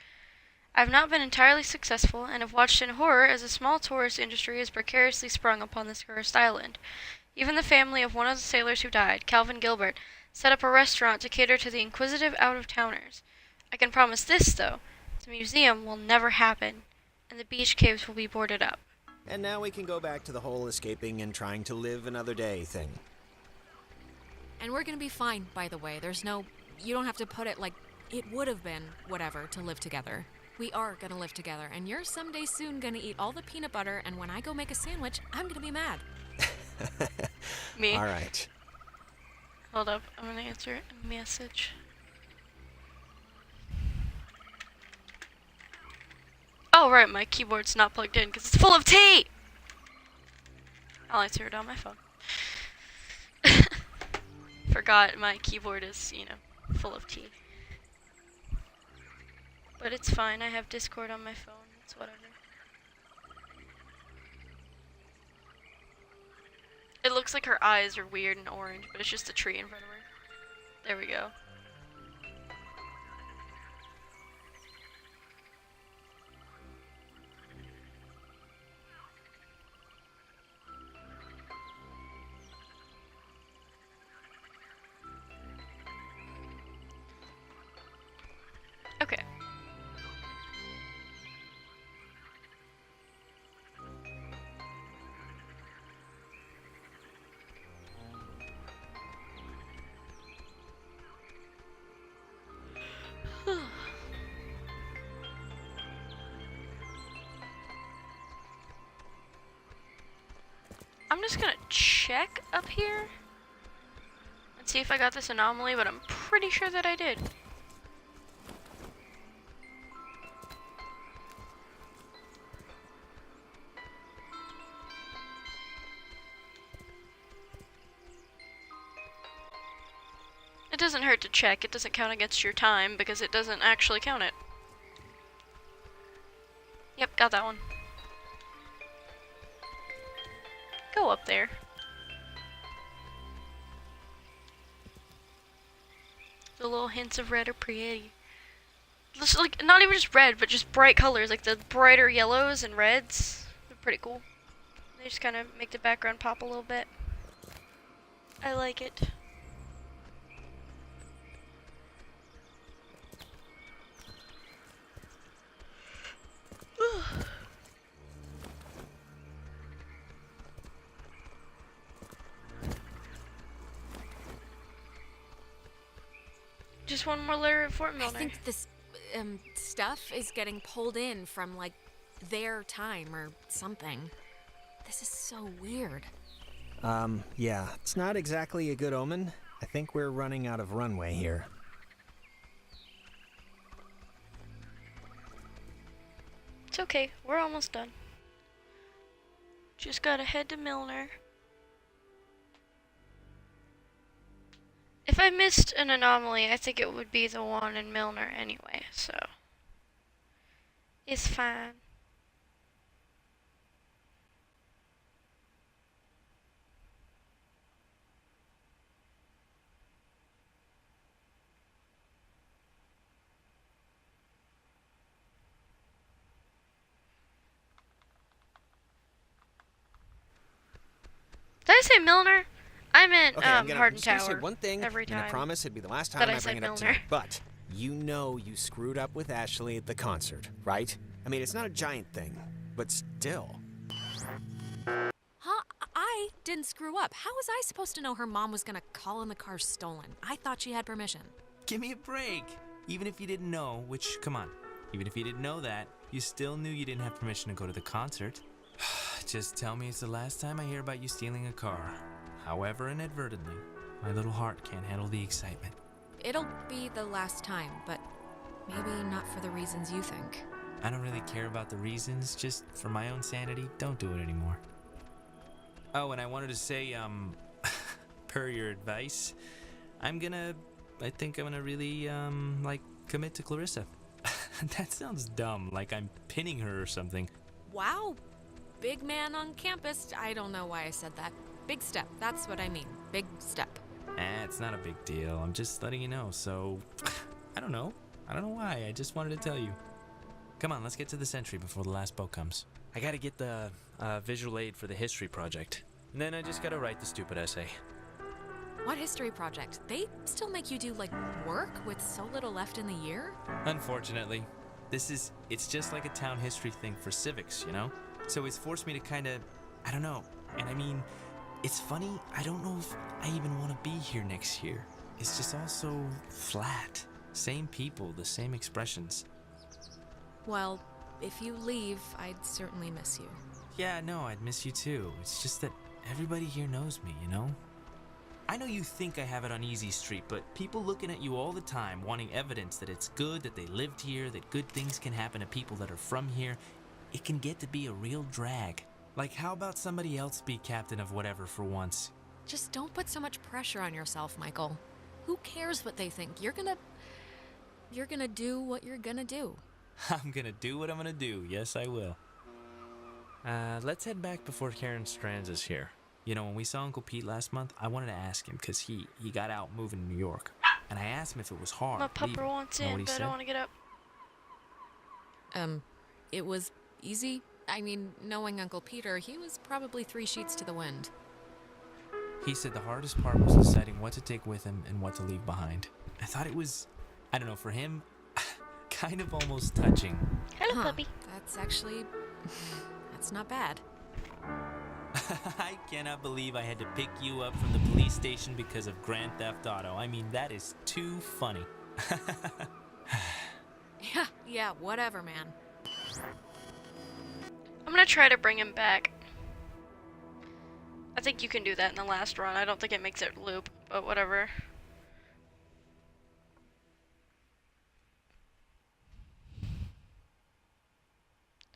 I have not been entirely successful, and have watched in horror as a small tourist industry has precariously sprung upon this cursed island. Even the family of one of the sailors who died, Calvin Gilbert, set up a restaurant to cater to the inquisitive out-of-towners. I can promise this, though: the museum will never happen, and the beach caves will be boarded up. And now we can go back to the whole escaping and trying to live another day thing. And we're gonna be fine, by the way. There's no... You don't have to put it like it would have been, whatever, to live together. We are gonna live together, and you're someday soon gonna eat all the peanut butter, and when I go make a sandwich, I'm gonna be mad. Me? All right. Hold up, I'm gonna answer a message. Oh right, my keyboard's not plugged in because it's full of tea! I'll answer it on my phone. Forgot my keyboard is, full of tea. But it's fine, I have Discord on my phone, it's whatever. It looks like her eyes are weird and orange, but it's just a tree in front of her. There we go. Okay. I'm just gonna check up here and see if I got this anomaly, but I'm pretty sure that I did. It doesn't hurt to check. It doesn't count against your time because it doesn't actually count it. Yep, got that one. Go up there. The little hints of red are pretty. Just like, not even just red, but just bright colors, like the brighter yellows and reds. They're pretty cool. They just kind of make the background pop a little bit. I like it. Just one more layer of Fort Milner. I think this stuff is getting pulled in from like their time or something. This is so weird. Yeah, it's not exactly a good omen. I think we're running out of runway here. It's okay, we're almost done. Just gotta head to Milner. if I missed an anomaly, I think it would be the one in Milner anyway, so it's fine. Did I say Milner? I meant Okay, I'm Hardin just gonna Tower say one thing, every and I time. promise it'd be the last that time I I said bring it up Milner. tonight. But you know you screwed up with Ashley at the concert, right? I mean, it's not a giant thing, but still. Huh? I didn't screw up. How was I supposed to know her mom was gonna call in the car stolen? I thought she had permission. Give me a break. Even if you didn't know, which, come on, even if you didn't know that, you still knew you didn't have permission to go to the concert. Just tell me it's the last time I hear about you stealing a car. However inadvertently, my little heart can't handle the excitement. It'll be the last time, but maybe not for the reasons you think. I don't really care about the reasons, just for my own sanity, don't do it anymore. Oh, and I wanted to say, per your advice, I think I'm gonna really, commit to Clarissa. That sounds dumb, like I'm pinning her or something. Wow, big man on campus. I don't know why I said that. Big step, that's what I mean. Big step. It's not a big deal. I'm just letting you know, so... I don't know why. I just wanted to tell you. Come on, let's get to the Sentry before the last boat comes. I gotta get the visual aid for the history project. And then I just gotta write the stupid essay. What history project? They still make you do, work with so little left in the year? Unfortunately. It's just like a town history thing for civics, you know? So it's forced me to kinda... I don't know. And I mean... It's funny, I don't know if I even want to be here next year. It's just all so flat. Same people, the same expressions. Well, if you leave, I'd certainly miss you. Yeah, no, I'd miss you too. It's just that everybody here knows me, you know? I know you think I have it on easy street, but people looking at you all the time, wanting evidence that it's good, that they lived here, that good things can happen to people that are from here, it can get to be a real drag. Like, how about somebody else be captain of whatever for once? Just don't put so much pressure on yourself, Michael. Who cares what they think? You're gonna do what you're gonna do. I'm gonna do what I'm gonna do. Yes, I will. Let's head back before Karen Strands is here. You know, when we saw Uncle Pete last month, I wanted to ask him, because he got out moving to New York. And I asked him if it was hard. My pupper wants in, but I don't want to get up. It was easy. I mean, knowing Uncle Peter, he was probably 3 sheets to the wind. He said the hardest part was deciding what to take with him and what to leave behind. I thought it was, I don't know, for him, kind of almost touching. Hello, puppy. That's not bad. I cannot believe I had to pick you up from the police station because of Grand Theft Auto. I mean, that is too funny. Yeah, whatever, man. I'm gonna try to bring him back. I think you can do that in the last run. I don't think it makes it loop, but whatever.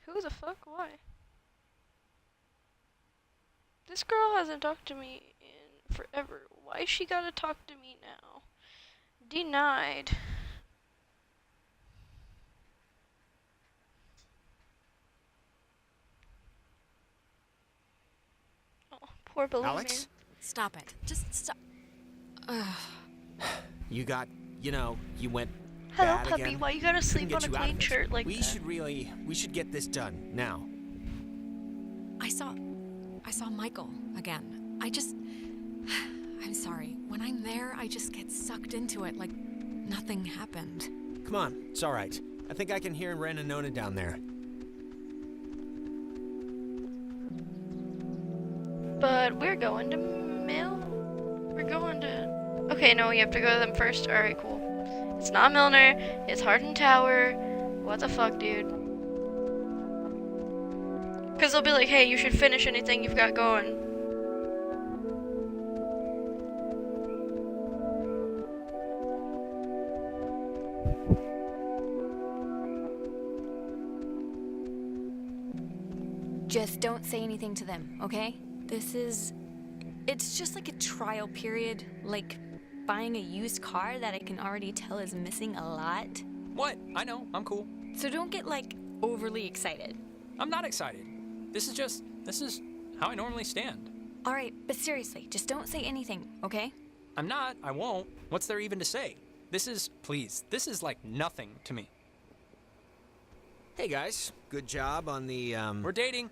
Who the fuck? Why? This girl hasn't talked to me in forever. Why she gotta talk to me now? Denied. Poor balloon Alex? man. Stop it. Just stop. You went Hello, bad puppy. again. Why you gotta sleep Couldn't on a get you out of clean it. shirt like we that? We should get this done now. I saw Michael again. I'm sorry. When I'm there, I just get sucked into it like nothing happened. Come on, it's all right. I think I can hear Ren and Nona down there. But we're going to We're going to... Okay, no, you have to go to them first. Alright, cool. It's not Milner. It's Hardin Tower. What the fuck, dude? Because they'll be like, hey, you should finish anything you've got going. Just don't say anything to them, okay? It's just like a trial period, like buying a used car that I can already tell is missing a lot. What? I know, I'm cool. So don't get, like, overly excited. I'm not excited. This is how I normally stand. Alright, but seriously, just don't say anything, okay? I'm not, I won't. What's there even to say? This is like nothing to me. Hey guys, good job on the, We're dating.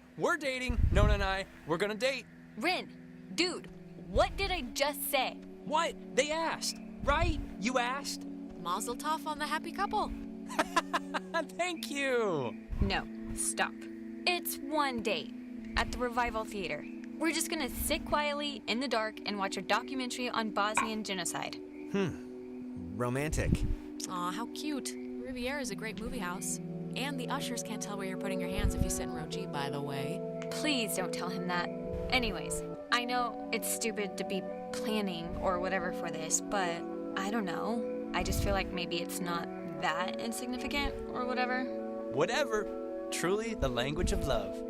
Nona and I, we're gonna date. Rin, dude, what did I just say? What? They asked, right? You asked? Mazel tov on the happy couple. Thank you. No, stop. It's one date at the Revival Theater. We're just gonna sit quietly in the dark and watch a documentary on Bosnian genocide. Romantic. Aw, how cute. Riviera is a great movie house. And the ushers can't tell where you're putting your hands if you sit in row G, by the way. Please don't tell him that. Anyways, I know it's stupid to be planning or whatever for this, but I don't know. I just feel like maybe it's not that insignificant or whatever. Whatever. Truly the language of love.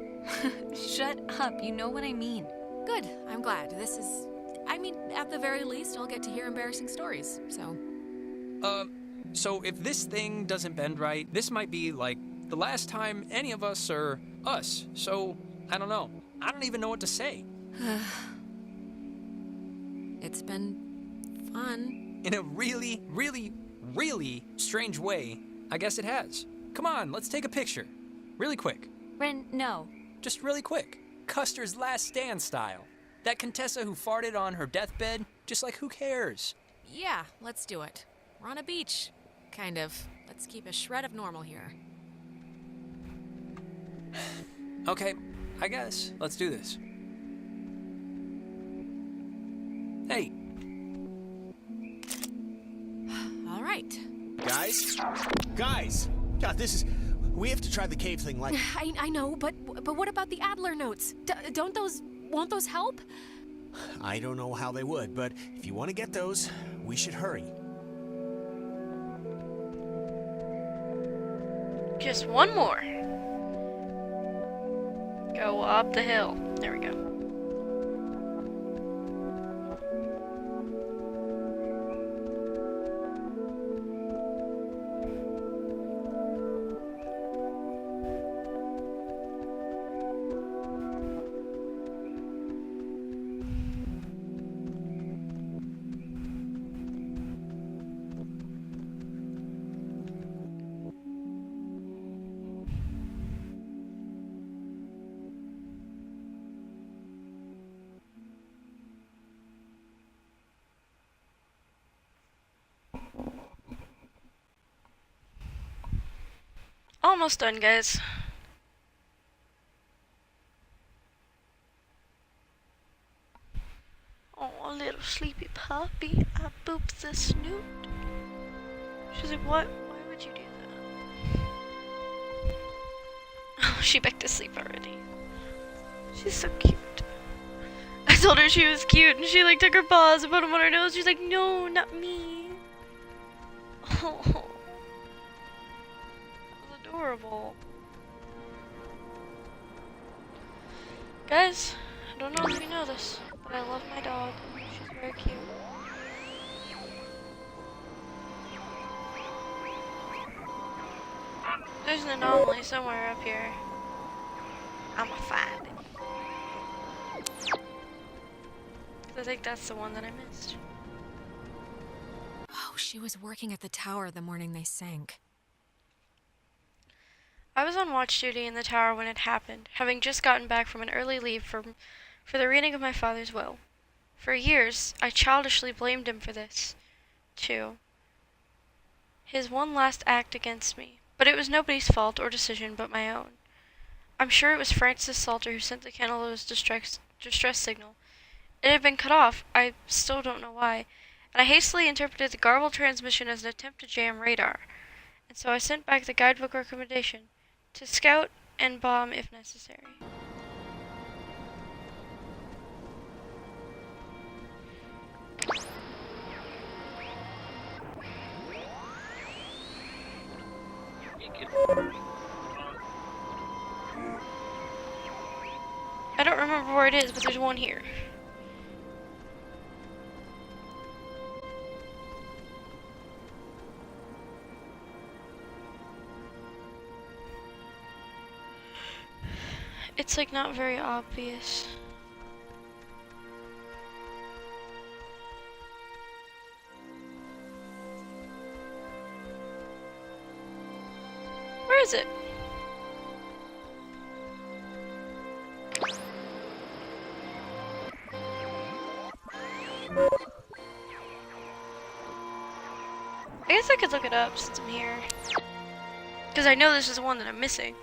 Shut up, you know what I mean. Good, I'm glad. At the very least, I'll get to hear embarrassing stories, so. So if this thing doesn't bend right, this might be like the last time any of us are us. So, I don't know. I don't even know what to say. It's been fun. In a really, really, really strange way, I guess it has. Come on, let's take a picture. Really quick. Ren, no. Just really quick. Custer's Last Stand style. That Contessa who farted on her deathbed, just like who cares? Yeah, let's do it. We're on a beach. Kind of. Let's keep a shred of normal here. Okay, I guess. Let's do this. Hey. All right. Guys? God, we have to try the cave thing like... I know, but what about the Adler notes? Won't those help? I don't know how they would, but if you want to get those, we should hurry. Just one more. Go up the hill. There we go. Almost done, guys. Oh, little sleepy puppy. I booped the snoot. She's like, what? Why would you do that? Oh, she back to sleep already. She's so cute. I told her she was cute, and she like took her paws and put them on her nose. She's like, no, not me. Oh. Adorable. Guys, I don't know if you know this, but I love my dog. She's very cute. There's an anomaly somewhere up here. I'ma find it. I think that's the one that I missed. Oh, she was working at the tower the morning they sank. I was on watch duty in the tower when it happened, having just gotten back from an early leave for the reading of my father's will. For years, I childishly blamed him for this, too. His one last act against me, but it was nobody's fault or decision but my own. I'm sure it was Francis Salter who sent the Candle's distress signal. It had been cut off, I still don't know why, and I hastily interpreted the garbled transmission as an attempt to jam radar, and so I sent back the guidebook recommendation. To scout and bomb if necessary. I don't remember where it is, but there's one here. It's like not very obvious. Where is it? I guess I could look it up since I'm here. Because I know this is the one that I'm missing.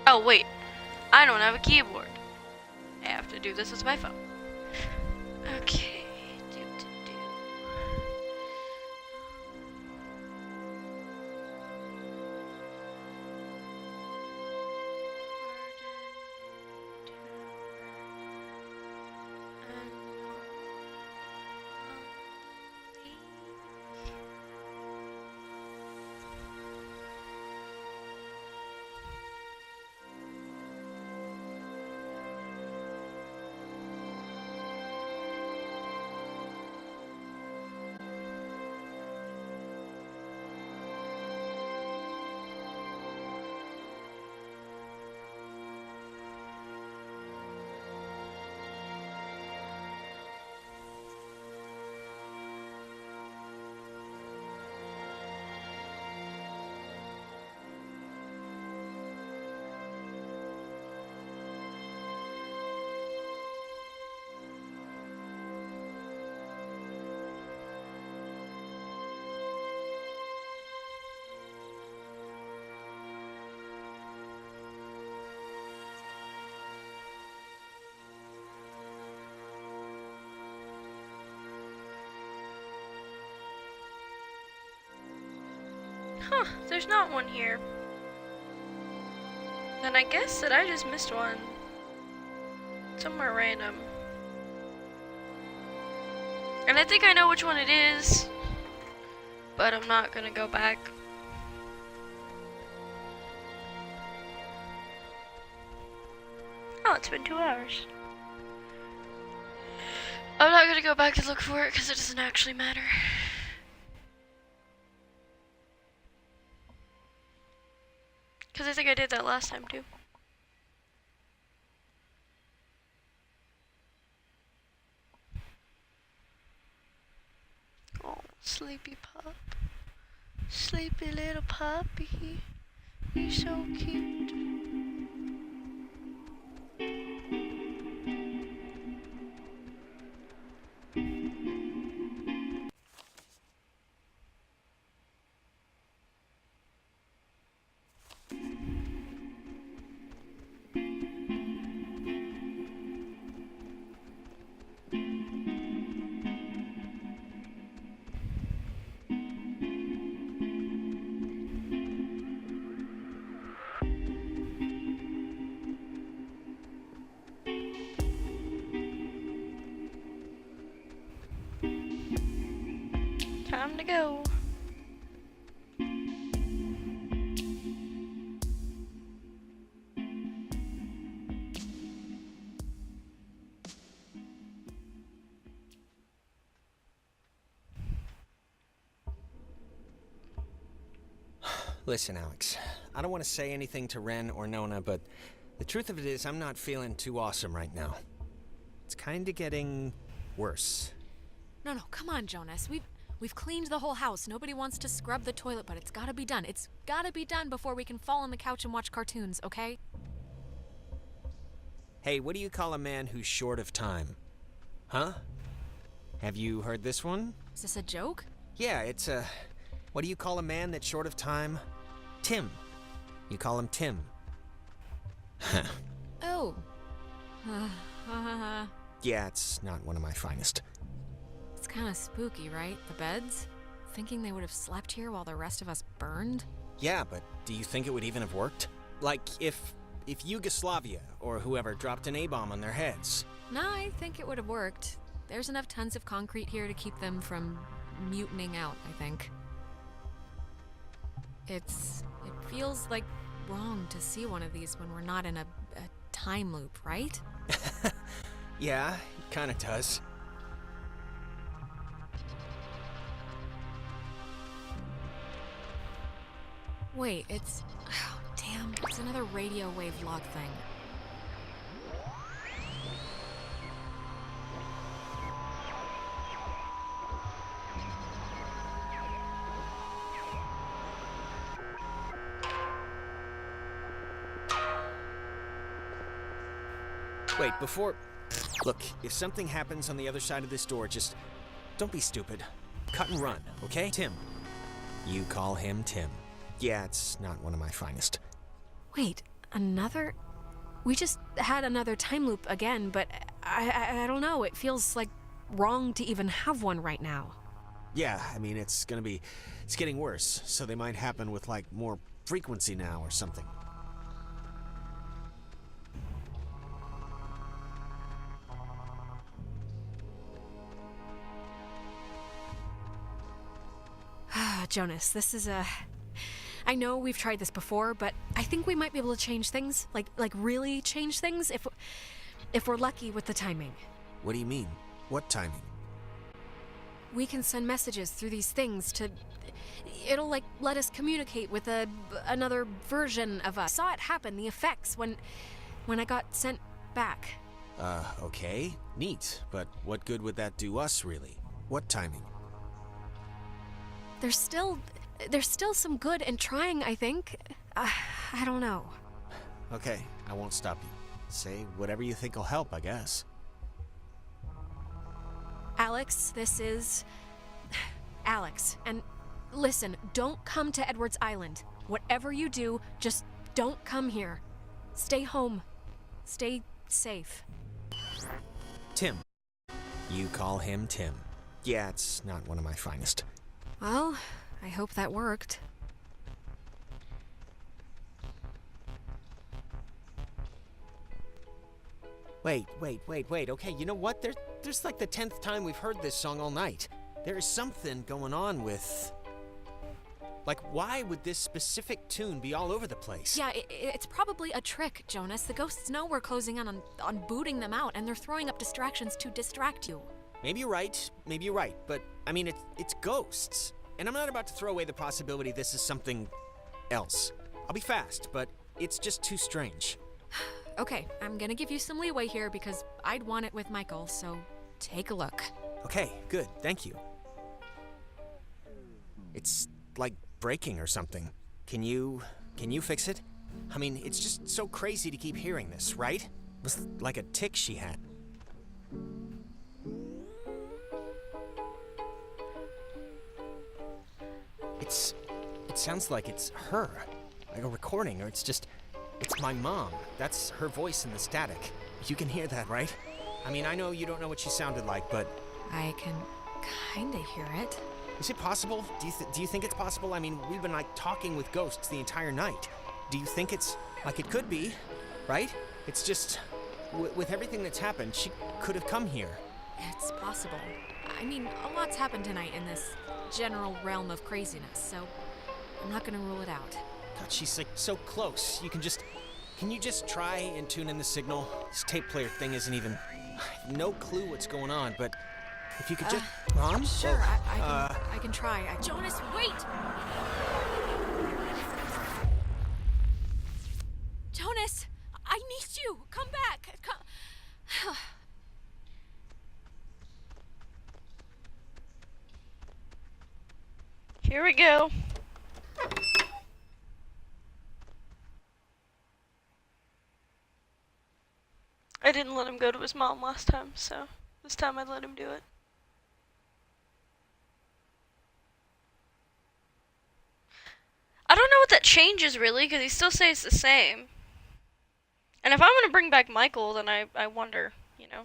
Oh, wait. I don't have a keyboard. I have to do this with my phone. Okay. Huh, there's not one here. Then I guess that I just missed one. Somewhere random. And I think I know which one it is. But I'm not gonna go back. Oh, it's been 2 hours. I'm not gonna go back and look for it because it doesn't actually matter. Because I think I did that last time too. Oh, sleepy pup. Sleepy little puppy. He's so cute. Time to go. Listen, Alex, I don't want to say anything to Ren or Nona, but the truth of it is I'm not feeling too awesome right now. It's kind of getting worse. No, come on, Jonas. We've cleaned the whole house. Nobody wants to scrub the toilet, but it's gotta be done. It's gotta be done before we can fall on the couch and watch cartoons, okay? Hey, what do you call a man who's short of time? Huh? Have you heard this one? Is this a joke? Yeah, it's a... What do you call a man that's short of time? Tim. You call him Tim. Oh. Yeah, it's not one of my finest. It's kind of spooky, right? The beds? Thinking they would have slept here while the rest of us burned? Yeah, but do you think it would even have worked? Like, if Yugoslavia or whoever dropped an A-bomb on their heads? No, I think it would have worked. There's enough tons of concrete here to keep them from mutinying out, I think. It feels like wrong to see one of these when we're not in a time loop, right? Yeah, it kinda does. Wait, it's... Oh, It's another radio wave log thing. Wait, before... Look, if something happens on the other side of this door, just don't be stupid. Cut and run, okay? Tim. You call him Tim. Yeah, it's not one of my finest. Wait, another? We just had another time loop again, but I don't know. It feels like wrong to even have one right now. Yeah, I mean, it's getting worse, so they might happen with, like, more frequency now or something. Jonas, this is I know we've tried this before, but I think we might be able to change things. Like really change things if we're lucky with the timing. What do you mean? What timing? We can send messages through these things to... It'll, like, let us communicate with another version of us. I saw it happen, the effects, when I got sent back. Okay. Neat. But what good would that do us, really? What timing? There's still some good in trying, I think. I don't know. Okay, I won't stop you. Say whatever you think will help, I guess. Alex, this is... Alex, and listen, don't come to Edwards Island. Whatever you do, just don't come here. Stay home. Stay safe. Tim. You call him Tim. Yeah, it's not one of my finest. Well, I hope that worked. Wait. Okay, you know what? There's like the 10th time we've heard this song all night. There is something going on with... Like, why would this specific tune be all over the place? Yeah, it's probably a trick, Jonas. The ghosts know we're closing in on booting them out, and they're throwing up distractions to distract you. Maybe you're right, but, I mean, it's ghosts. And I'm not about to throw away the possibility this is something else. I'll be fast, but it's just too strange. Okay, I'm gonna give you some leeway here because I'd want it with Michael, so take a look. Okay, good, thank you. It's like breaking or something. Can you fix it? I mean, it's just so crazy to keep hearing this, right? It was like a tick she had. It sounds like it's her, like a recording, or it's my mom. That's her voice in the static. You can hear that, right? I mean, I know you don't know what she sounded like, but... I can kinda hear it. Is it possible? Do you think it's possible? I mean, we've been, like, talking with ghosts the entire night. Do you think it's... Like, it could be, right? It's just... with everything that's happened, she could have come here. It's possible. I mean, a lot's happened tonight in this general realm of craziness, so I'm not gonna rule it out. God, she's, like, so close. Can you just try and tune in the signal? This tape player thing isn't even... I have no clue what's going on, but if you could just... Mom? Sure, I can try. Jonas, wait! Jonas, I need you! Come back! Come... Here we go. I didn't let him go to his mom last time, so this time I let him do it. I don't know what that changes really, because he still stays the same. And if I'm gonna bring back Michael, then I wonder, you know,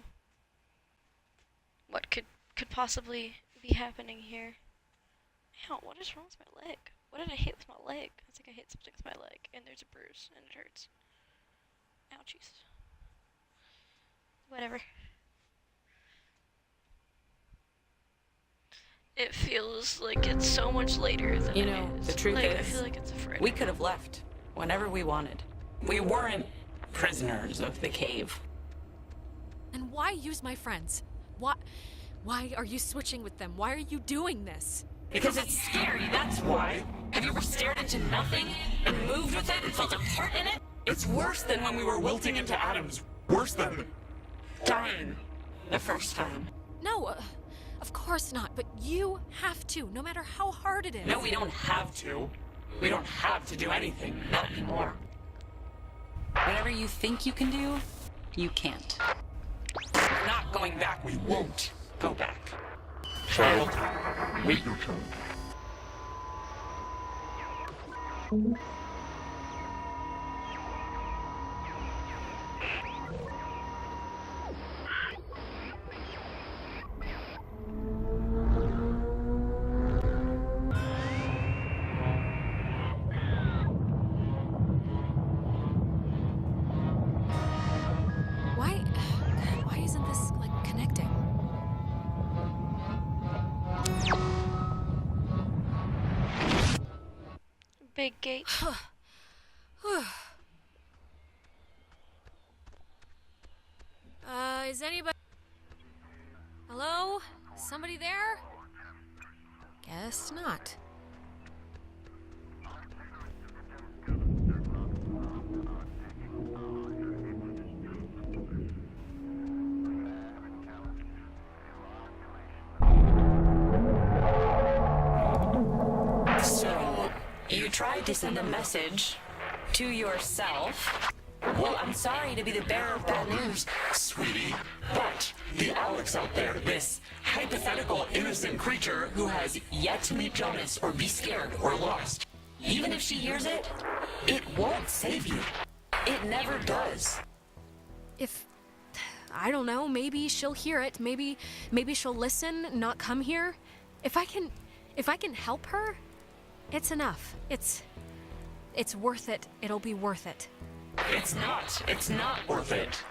what could possibly be happening here. Ow, what is wrong with my leg? What did I hit with my leg? I think I hit something with my leg, and there's a bruise, and it hurts. Ouchies. Whatever. It feels like it's so much later than You know, it is. the truth like, is, I feel like it's a Friday. we could have left whenever we wanted. We weren't prisoners of the cave. And why use my friends? Why are you switching with them? Why are you doing this? Because it's scary, that's why. Have you ever stared into nothing and moved with it and felt a part in it? It's worse than when we were wilting into atoms. Worse than dying the first time. No, of course not, but you have to, no matter how hard it is. No, we don't have to. We don't have to do anything. Not anymore. Whatever you think you can do, you can't. We're not going back. We won't go back. Child, wait your turn. Why isn't this, like, connecting? Big gate. Is anybody... Hello? Somebody there? Guess not. So, you tried to send a message to yourself. Well, I'm sorry to be the bearer of bad news, sweetie, but the Alex out there, this hypothetical innocent creature who has yet to meet Jonas or be scared or lost, even if she hears it, it won't save you. It never does. If... I don't know, maybe she'll hear it, maybe she'll listen, not come here. If I can help her, it's enough. It's worth it. It'll be worth it. It's not worth it.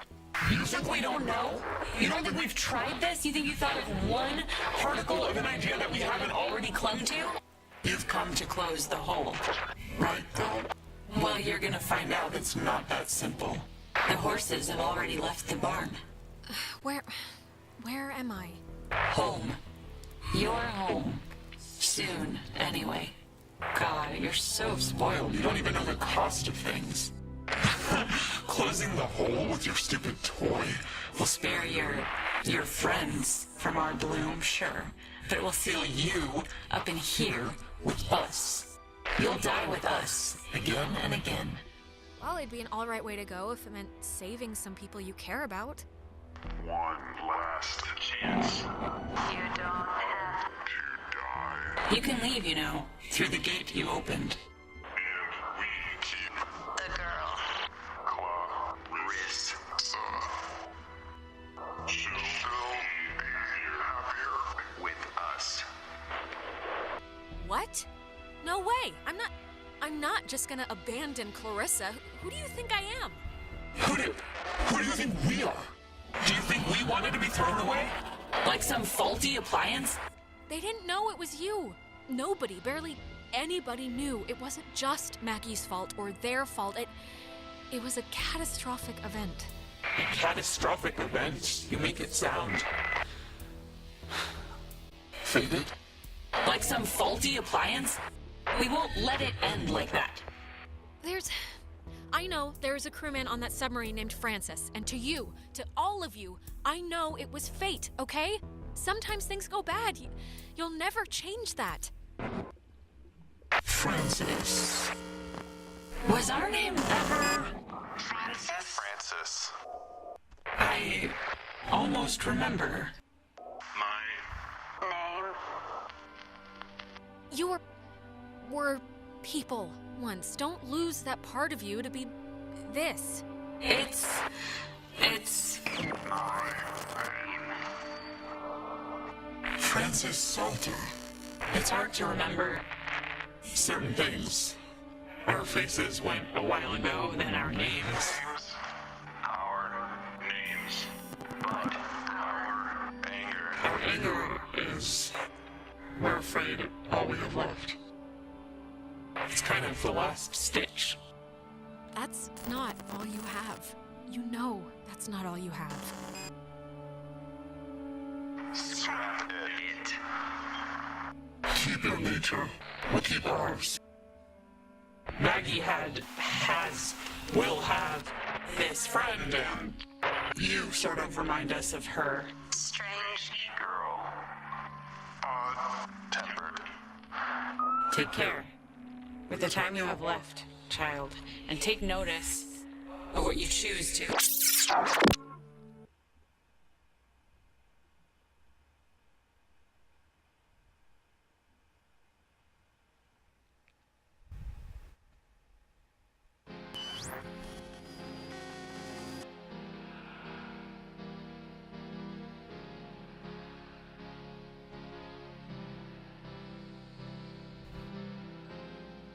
You think we don't know? You don't think we've tried this? You think you thought of one particle of an idea that we haven't already clung to? You've come to close the hole. Right, though? Well, you're gonna find out it's not that simple. The horses have already left the barn. Where am I? Home. You're home. Soon, anyway. God, you're so spoiled. You don't even know the cost of things. Closing the hole with your stupid toy will spare your friends from our bloom, sure. But it will seal you up in here with us. You'll die with us again and again. Well, it'd be an alright way to go if it meant saving some people you care about. One last chance. You don't have to die. You can leave, you know, through the gate you opened. And we keep the girl. Clarissa. She'll be happier with us. What? No way. I'm not just gonna abandon Clarissa. Who do you think I am? Who do you think we are? Do you think we wanted to be thrown away? Like some faulty appliance? They didn't know it was you. Nobody, barely anybody knew. It wasn't just Maggie's fault or their fault. It was a catastrophic event. A catastrophic event? You make it sound... faded? Like some faulty appliance? We won't let it end like that. I know there's a crewman on that submarine named Francis, and to you, to all of you, I know it was fate, okay? Sometimes things go bad. You'll never change that. Francis. Was our name ever... Francis. I almost remember. My name. You were people once. Don't lose that part of you to be this. It's my name. Francis Salter. It's hard to remember certain things. Our faces went a while ago, then our names. Our names. But our anger. Our anger is... we're afraid all we have left. It's kind of the last stitch. That's not all you have. You know that's not all you have. Scrap it. keep your nature. We keep ours. Maggie will have this friend, and you sort of remind us of her. Strange. Girl. Odd-tempered. Take care with the time you have left, child, and take notice of what you choose to.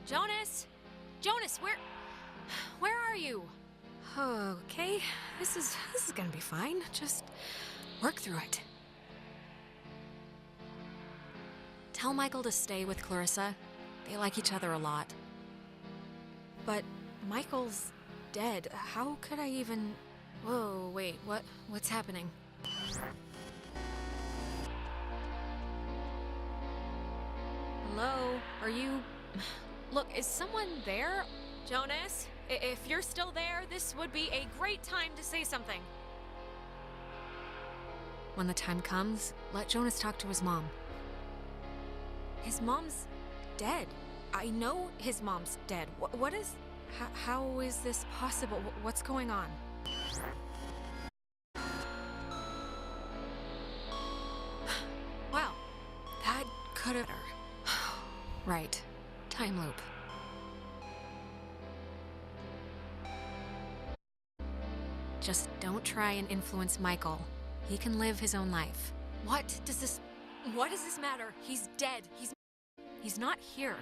Jonas? Jonas, where are you? Okay, this is gonna be fine. Just work through it. Tell Michael to stay with Clarissa. They like each other a lot. But Michael's dead. How could I even... Whoa, wait, what's happening? Hello? Are you... Look, is someone there? Jonas, if you're still there, this would be a great time to say something. When the time comes, let Jonas talk to his mom. His mom's dead. I know his mom's dead. What is... How is this possible? What's going on? Wow, that could have... Right. Time loop. Just don't try and influence Michael. He can live his own life. What does this matter? He's dead. He's not here.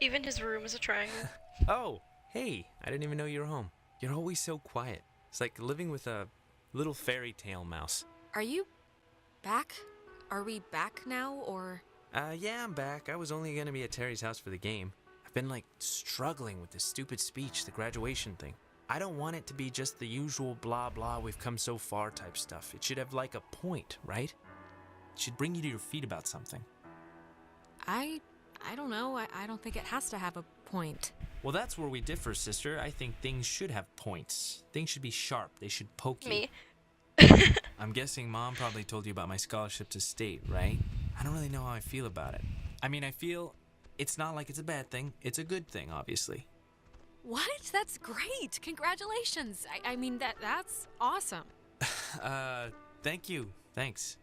Even his room is a triangle. Oh, hey, I didn't even know you were home. You're always so quiet. It's like living with a little fairy tale mouse. Are you back? Are we back now, or...? Yeah, I'm back. I was only gonna be at Terry's house for the game. I've been, struggling with this stupid speech, the graduation thing. I don't want it to be just the usual blah blah, we've come so far type stuff. It should have, a point, right? It should bring you to your feet about something. I don't know. I don't think it has to have a point. Well, that's where we differ, sister. I think things should have points. Things should be sharp. They should poke you. Me. I'm guessing Mom probably told you about my scholarship to state, right? I don't really know how I feel about it. I mean, I feel it's not like it's a bad thing. It's a good thing, obviously. What? That's great. Congratulations. I mean, that's awesome. Thank you. Thanks.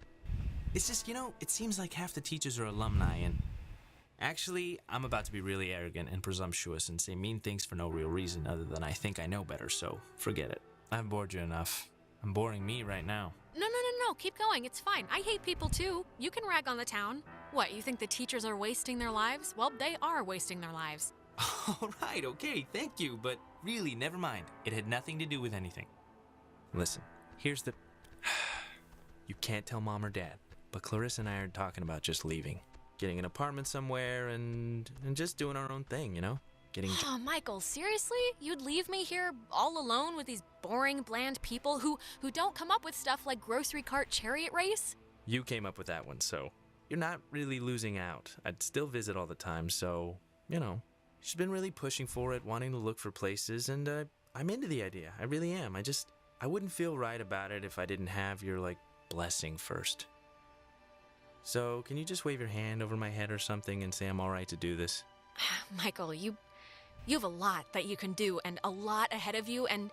It's just, it seems like half the teachers are alumni, and actually, I'm about to be really arrogant and presumptuous and say mean things for no real reason other than I think I know better, so forget it. I've bored you enough. I'm boring me right now. No. Keep going. It's fine. I hate people too. You can rag on the town. What, you think the teachers are wasting their lives? Well, they are wasting their lives. All right, okay, thank you, but really, never mind. It had nothing to do with anything. Listen, here's the... You can't tell Mom or Dad, but Clarissa and I are talking about just leaving. Getting an apartment somewhere and just doing our own thing, Getting... Oh, Michael, seriously? You'd leave me here all alone with these boring, bland people who don't come up with stuff like grocery cart chariot race? You came up with that one, so you're not really losing out. I'd still visit all the time, so, she's been really pushing for it, wanting to look for places, and I'm into the idea. I really am. I wouldn't feel right about it if I didn't have your, blessing first. So, can you just wave your hand over my head or something and say I'm all right to do this? Michael, you You have a lot that you can do and a lot ahead of you, and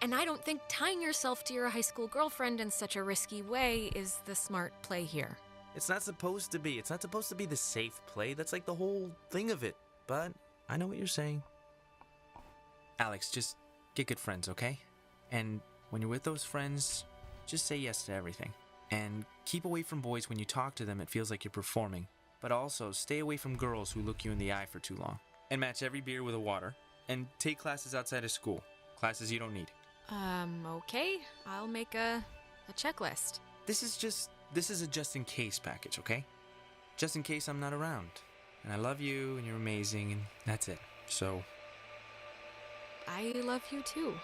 I don't think tying yourself to your high school girlfriend in such a risky way is the smart play here. It's not supposed to be. It's not supposed to be the safe play. That's like the whole thing of it. But I know what you're saying. Alex, just get good friends, okay? And when you're with those friends, just say yes to everything. And keep away from boys when you talk to them. It feels like you're performing. But also, stay away from girls who look you in the eye for too long. And match every beer with a water. And take classes outside of school. Classes you don't need. Okay. I'll make a checklist. This is a just in case package, okay? Just in case I'm not around. And I love you, and you're amazing, and that's it. So... I love you too.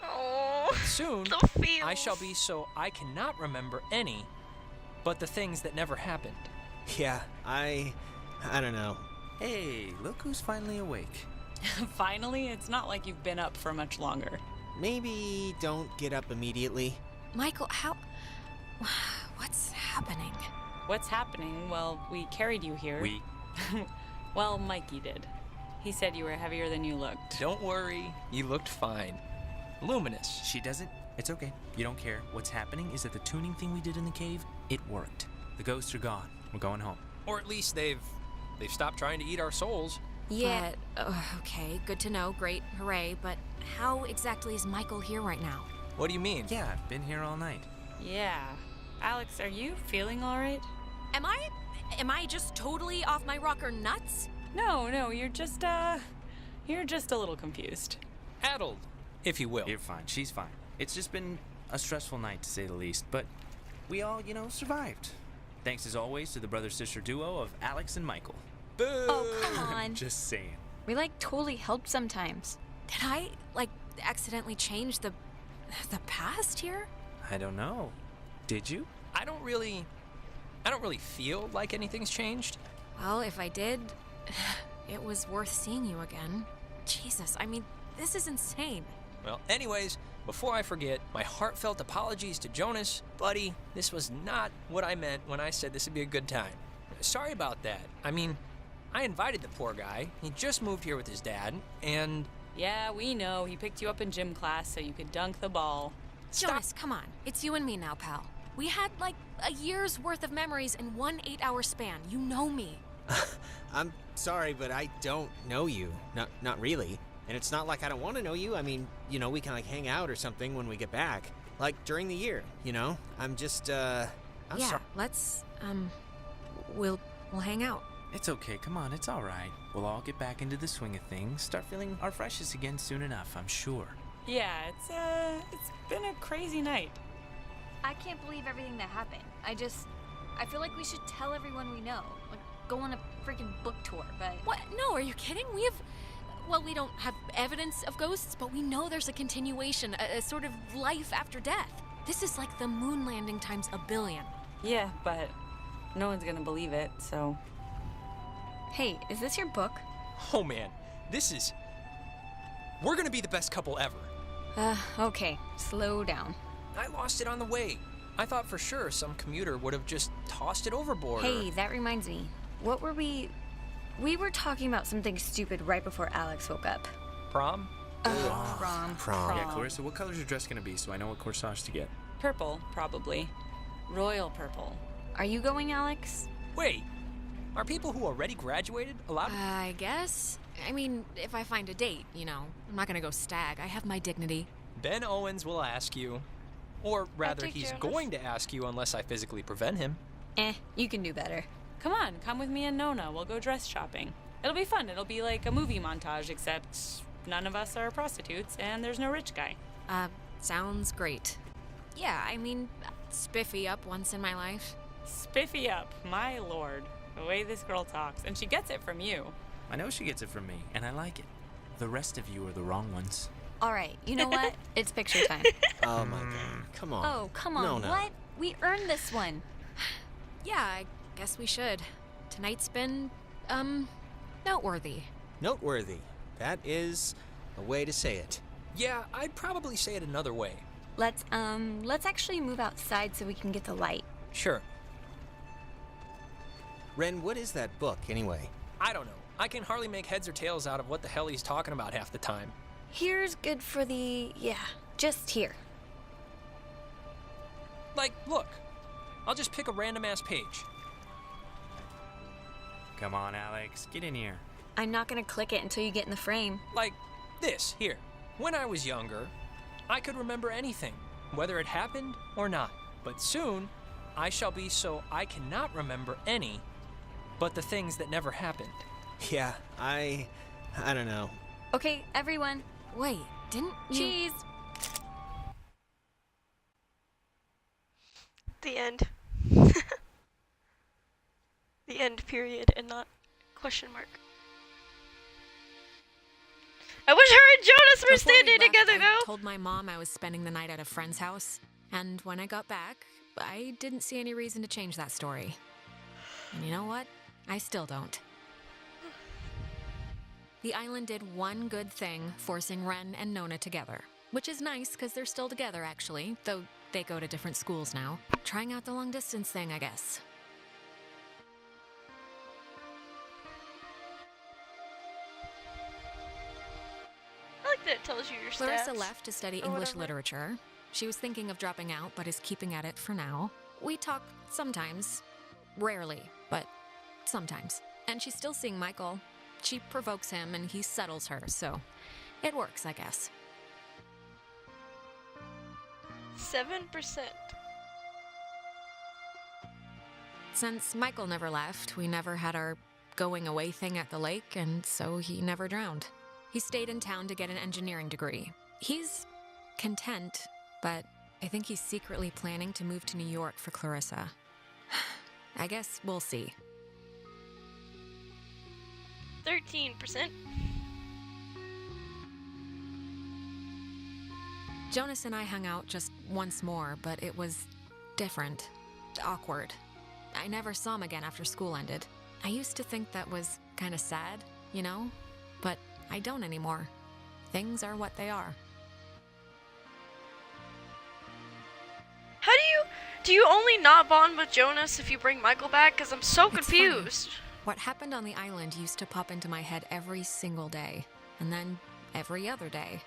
Oh, Soon, the feels. I shall be so I cannot remember any but the things that never happened. Yeah, I don't know. Hey, look who's finally awake. Finally, it's not like you've been up for much longer. Maybe don't get up immediately. Michael, what's happening? What's happening? Well, we carried you here. We? Well, Mikey did. He said you were heavier than you looked. Don't worry, you looked fine. Luminous. She doesn't? It's okay. You don't care. What's happening is that the tuning thing we did in the cave, it worked. The ghosts are gone. We're going home. Or at least they've stopped trying to eat our souls. Yeah, okay, good to know, great, hooray, but how exactly is Michael here right now? What do you mean? Yeah, I've been here all night. Yeah. Alex, are you feeling all right? Am I just totally off my rocker nuts? No, you're just a little confused. Addled, if you will. You're fine. She's fine. It's just been a stressful night, to say the least, but we all, survived. Thanks as always to the brother-sister duo of Alex and Michael. Boo! Oh, come on. Just saying. We totally help sometimes. Did I, accidentally change the past here? I don't know. Did you? I don't really feel like anything's changed. Well, if I did, it was worth seeing you again. Jesus, this is insane. Well, anyways, before I forget, my heartfelt apologies to Jonas. Buddy, this was not what I meant when I said this would be a good time. Sorry about that. I invited the poor guy. He just moved here with his dad, and... Yeah, we know. He picked you up in gym class so you could dunk the ball. Jonas, come on. It's you and me now, pal. We had, a year's worth of memories in one 8-hour span. You know me. I'm sorry, but I don't know you. Not really. And it's not like I don't want to know you. We can, hang out or something when we get back. During the year, I'm just, I'm sorry. Let's, we'll hang out. It's okay. Come on. It's all right. We'll all get back into the swing of things. Start feeling our freshest again soon enough, I'm sure. Yeah, it's been a crazy night. I can't believe everything that happened. I feel like we should tell everyone we know. Go on a freaking book tour, but... What? No, are you kidding? We don't have evidence of ghosts, but we know there's a continuation, a sort of life after death. This is like the moon landing times a billion. Yeah, but no one's gonna believe it, so... Hey, is this your book? Oh, man. We're gonna be the best couple ever. Okay. Slow down. I lost it on the way. I thought for sure some commuter would have just tossed it overboard. Hey, that reminds me. What were we... We were talking about something stupid right before Alex woke up. Prom? Prom. Yeah, Clarissa, what color's your dress gonna be so I know what corsage to get? Purple, probably. Royal purple. Are you going, Alex? Wait, are people who already graduated allowed? I guess. If I find a date, I'm not gonna go stag. I have my dignity. Ben Owens will ask you. Or rather, take he's Jonas. going to ask you unless I physically prevent him. You can do better. Come with me and Nona. We'll go dress shopping. It'll be fun. It'll be like a movie montage, except none of us are prostitutes and there's no rich guy. Sounds great. Yeah, spiffy up once in my life. Spiffy up, my lord. The way this girl talks. And she gets it from you. I know she gets it from me, and I like it. The rest of you are the wrong ones. All right, you know what? It's picture time. Oh my god. Come on. Oh, come on. No. What? We earned this one. Yeah, I guess we should. Tonight's been, noteworthy. Noteworthy. That is a way to say it. Yeah, I'd probably say it another way. Let's actually move outside so we can get the light. Sure. Ren, what is that book, anyway? I don't know. I can hardly make heads or tails out of what the hell he's talking about half the time. Here's good for the... yeah, just here. Like, look. I'll just pick a random-ass page. Come on, Alex, get in here. I'm not gonna click it until you get in the frame. Like this, here. When I was younger, I could remember anything, whether it happened or not. But soon, I shall be so I cannot remember any, but the things that never happened. Yeah, I don't know. Okay, everyone. Wait, didn't you... Cheese! The end. The end period and not question mark. I wish her and Jonas were Before we standing left, together I though. told my mom I was spending the night at a friend's house, and when I got back, I didn't see any reason to change that story. And you know what? I still don't. The island did one good thing, forcing Ren and Nona together. Which is nice, because they're still together, actually, though they go to different schools now. Trying out the long-distance thing, I guess. I like that it tells you your stats. Clarissa left to study or English whatever. literature. She was thinking of dropping out, but is keeping at it for now. We talk sometimes. Rarely, but sometimes. And she's still seeing Michael. She provokes him, and he settles her, so it works, I guess. 7%. Since Michael never left, we never had our going away thing at the lake, and so he never drowned. He stayed in town to get an engineering degree. He's content, but I think he's secretly planning to move to New York for Clarissa. I guess we'll see. 13%. Jonas and I hung out just once more, but it was different. Awkward. I never saw him again after school ended. I used to think that was kind of sad, you know? But I don't anymore. Things are what they are. How do you only not bond with Jonas if you bring Michael back? Because I'm so It's funny. confused. What happened on the island used to pop into my head every single day, and then every other day.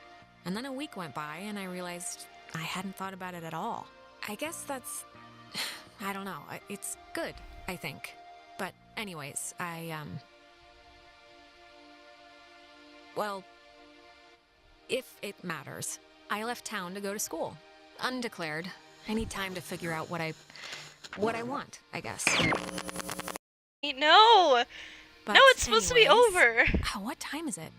And then a week went by, and I realized I hadn't thought about it at all. I guess that's... I don't know. It's good, I think. But anyways, well, if it matters, I left town to go to school. Undeclared. I need time to figure out what I want, I guess. No! But No, it's supposed to be anyways- over. Oh, what time is it?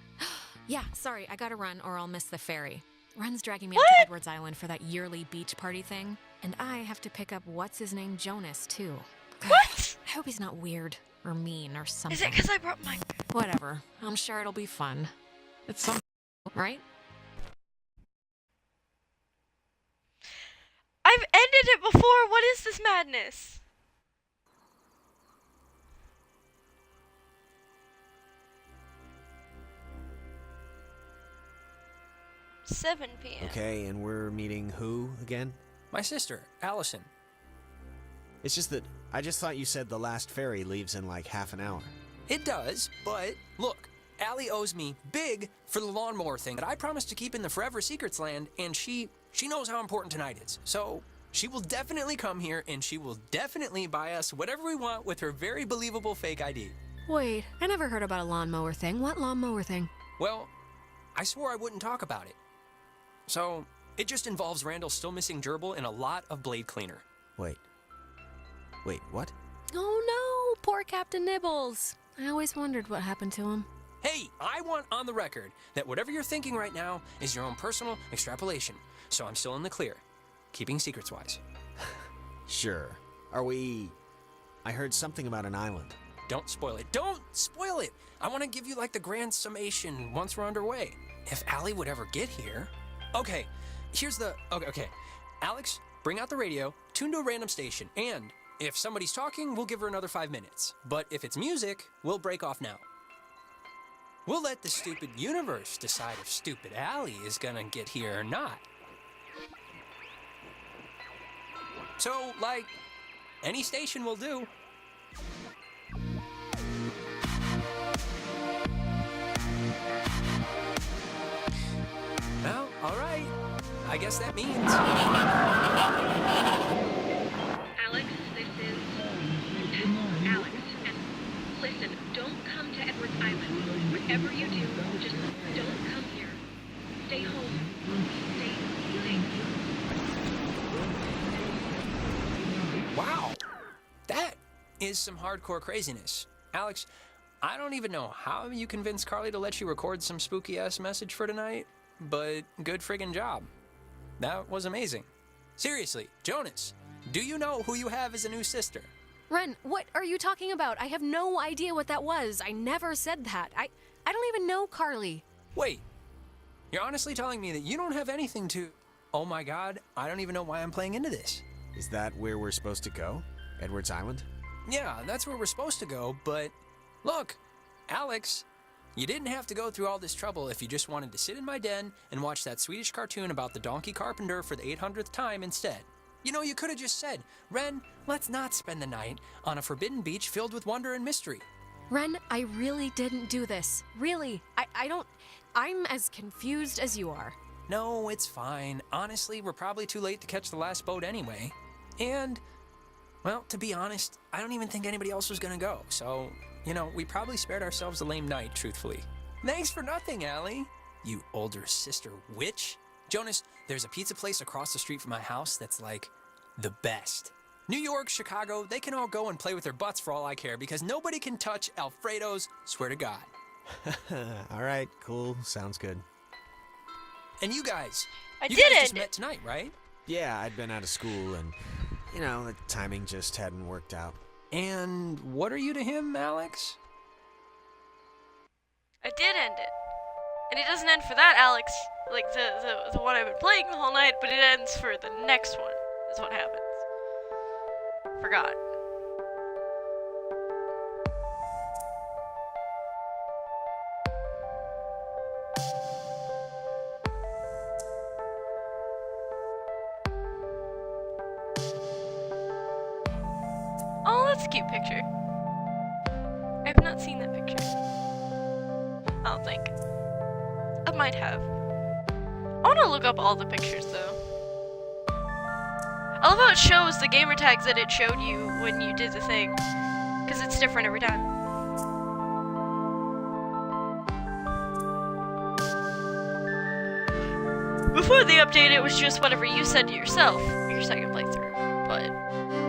Yeah, sorry, I gotta run or I'll miss the ferry. Ren's dragging me What? out to Edwards Island for that yearly beach party thing. And I have to pick up what's-his-name Jonas, too. What? I hope he's not weird or mean or something. Is it because I brought my... Whatever. I'm sure it'll be fun. It's some... right? I've ended it before! What is this madness? $7 p.m. Okay, and we're meeting who again? My sister, Allison. It's just that I just thought you said the last ferry leaves in like half an hour. It does, but look, Allie owes me big for the lawnmower thing that I promised to keep in the Forever Secrets land, and she knows how important tonight is. So she will definitely come here, and she will definitely buy us whatever we want with her very believable fake ID. Wait, I never heard about a lawnmower thing. What lawnmower thing? Well, I swore I wouldn't talk about it. So it just involves Randall still missing gerbil and a lot of blade cleaner. Wait, what? Oh no, poor Captain Nibbles. I always wondered what happened to him. Hey, I want on the record that whatever you're thinking right now is your own personal extrapolation. So I'm still in the clear, keeping secrets wise. Sure. I heard something about an island. Don't spoil it. Don't spoil it! I want to give you like the grand summation once we're underway. If Allie would ever get here... Okay, here's the... Okay. Alex, bring out the radio, tune to a random station, and if somebody's talking, we'll give her another 5 minutes. But if it's music, we'll break off now. We'll let the stupid universe decide if stupid Allie is gonna get here or not. So, like, any station will do. guess that means... Alex, this is... Alex, and listen, don't come to Edwards Island. Whatever you do, just don't come here. Stay home. Stay safe. Wow. That is some hardcore craziness. Alex, I don't even know how you convinced Carly to let you record some spooky-ass message for tonight, but good friggin' job. That was amazing. Seriously, Jonas, do you know who you have as a new sister? Ren, what are you talking about? I have no idea what that was. I never said that. I don't even know Carly. Wait, you're honestly telling me that you don't have anything to... Oh my god, I don't even know why I'm playing into this. Is that where we're supposed to go? Edwards Island? Yeah, that's where we're supposed to go, but... Look, Alex, you didn't have to go through all this trouble if you just wanted to sit in my den and watch that Swedish cartoon about the donkey carpenter for the 800th time instead. You know, you could have just said, Ren, let's not spend the night on a forbidden beach filled with wonder and mystery. Ren, I really didn't do this. Really. I'm as confused as you are. No, it's fine. Honestly, we're probably too late to catch the last boat anyway. And, well, to be honest, I don't even think anybody else was gonna go, so... You know, we probably spared ourselves a lame night, truthfully. Thanks for nothing, Allie. You older sister witch. Jonas, there's a pizza place across the street from my house that's like the best. New York, Chicago, they can all go and play with their butts for all I care because nobody can touch Alfredo's, swear to God. All right, cool. Sounds good. And you guys, you guys just met tonight, right? Yeah, I'd been out of school and, you know, the timing just hadn't worked out. And what are you to him, Alex? I did end it. And it doesn't end for that, Alex. Like the one I've been playing the whole night, but it ends for the next one, is what happens. Forgot. Oh, that's a cute picture. I have not seen that picture. I don't think. I might have. I want to look up all the pictures, though. I love how it shows the gamer tags that it showed you when you did the thing. Because it's different every time. Before the update, it was just whatever you said to yourself for your second playthrough. But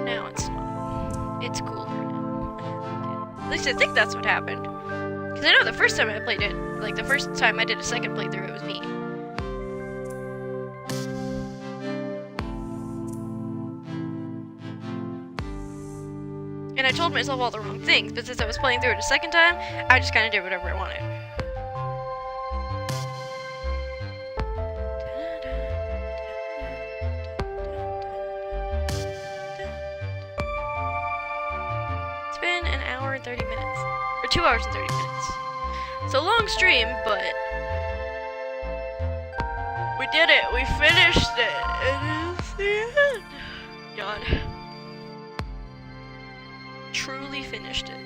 now it's not. It's cooler now. At least I think that's what happened. Because I know the first time I played it, like the first time I did a second playthrough, it was me. And I told myself all the wrong things, but since I was playing through it a second time, I just kind of did whatever I wanted. It's been an hour and 30 minutes. Or 2 hours and 30 minutes. It's a long stream, but... we did it! We finished it! And it's the end! God. Truly finished it.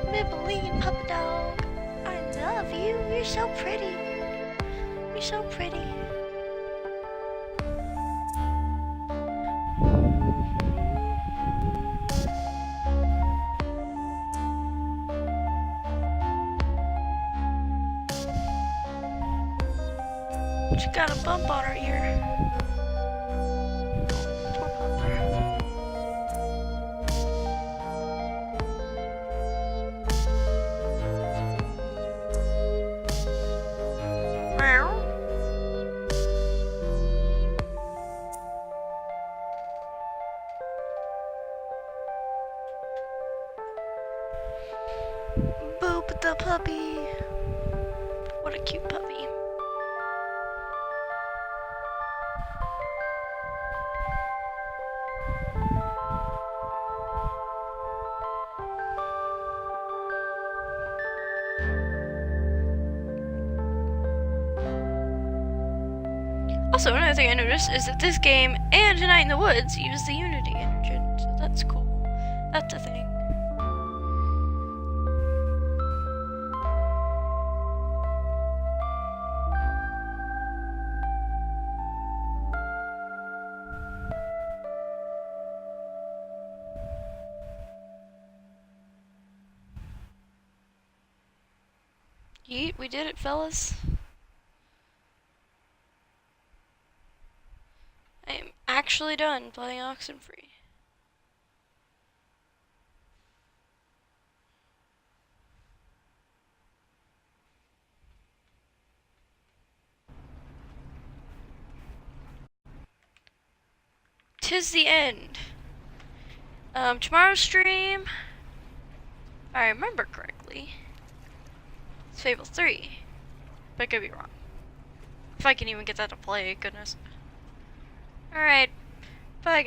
Maybelline puppy dog, I love you. You're so pretty. You're so pretty. She got a bump on her ear. Poor pupper. Meow. Boop the puppy. What a cute puppy. Also, another thing I noticed is that this game and Tonight in the Woods use the Unity engine, so that's cool. That's a thing. Yeet, we did it, fellas. I am actually done playing Oxenfree. Tis the end. Tomorrow's stream, if I remember correctly, it's Fable 3. But I could be wrong. If I can even get that to play, goodness. Alright.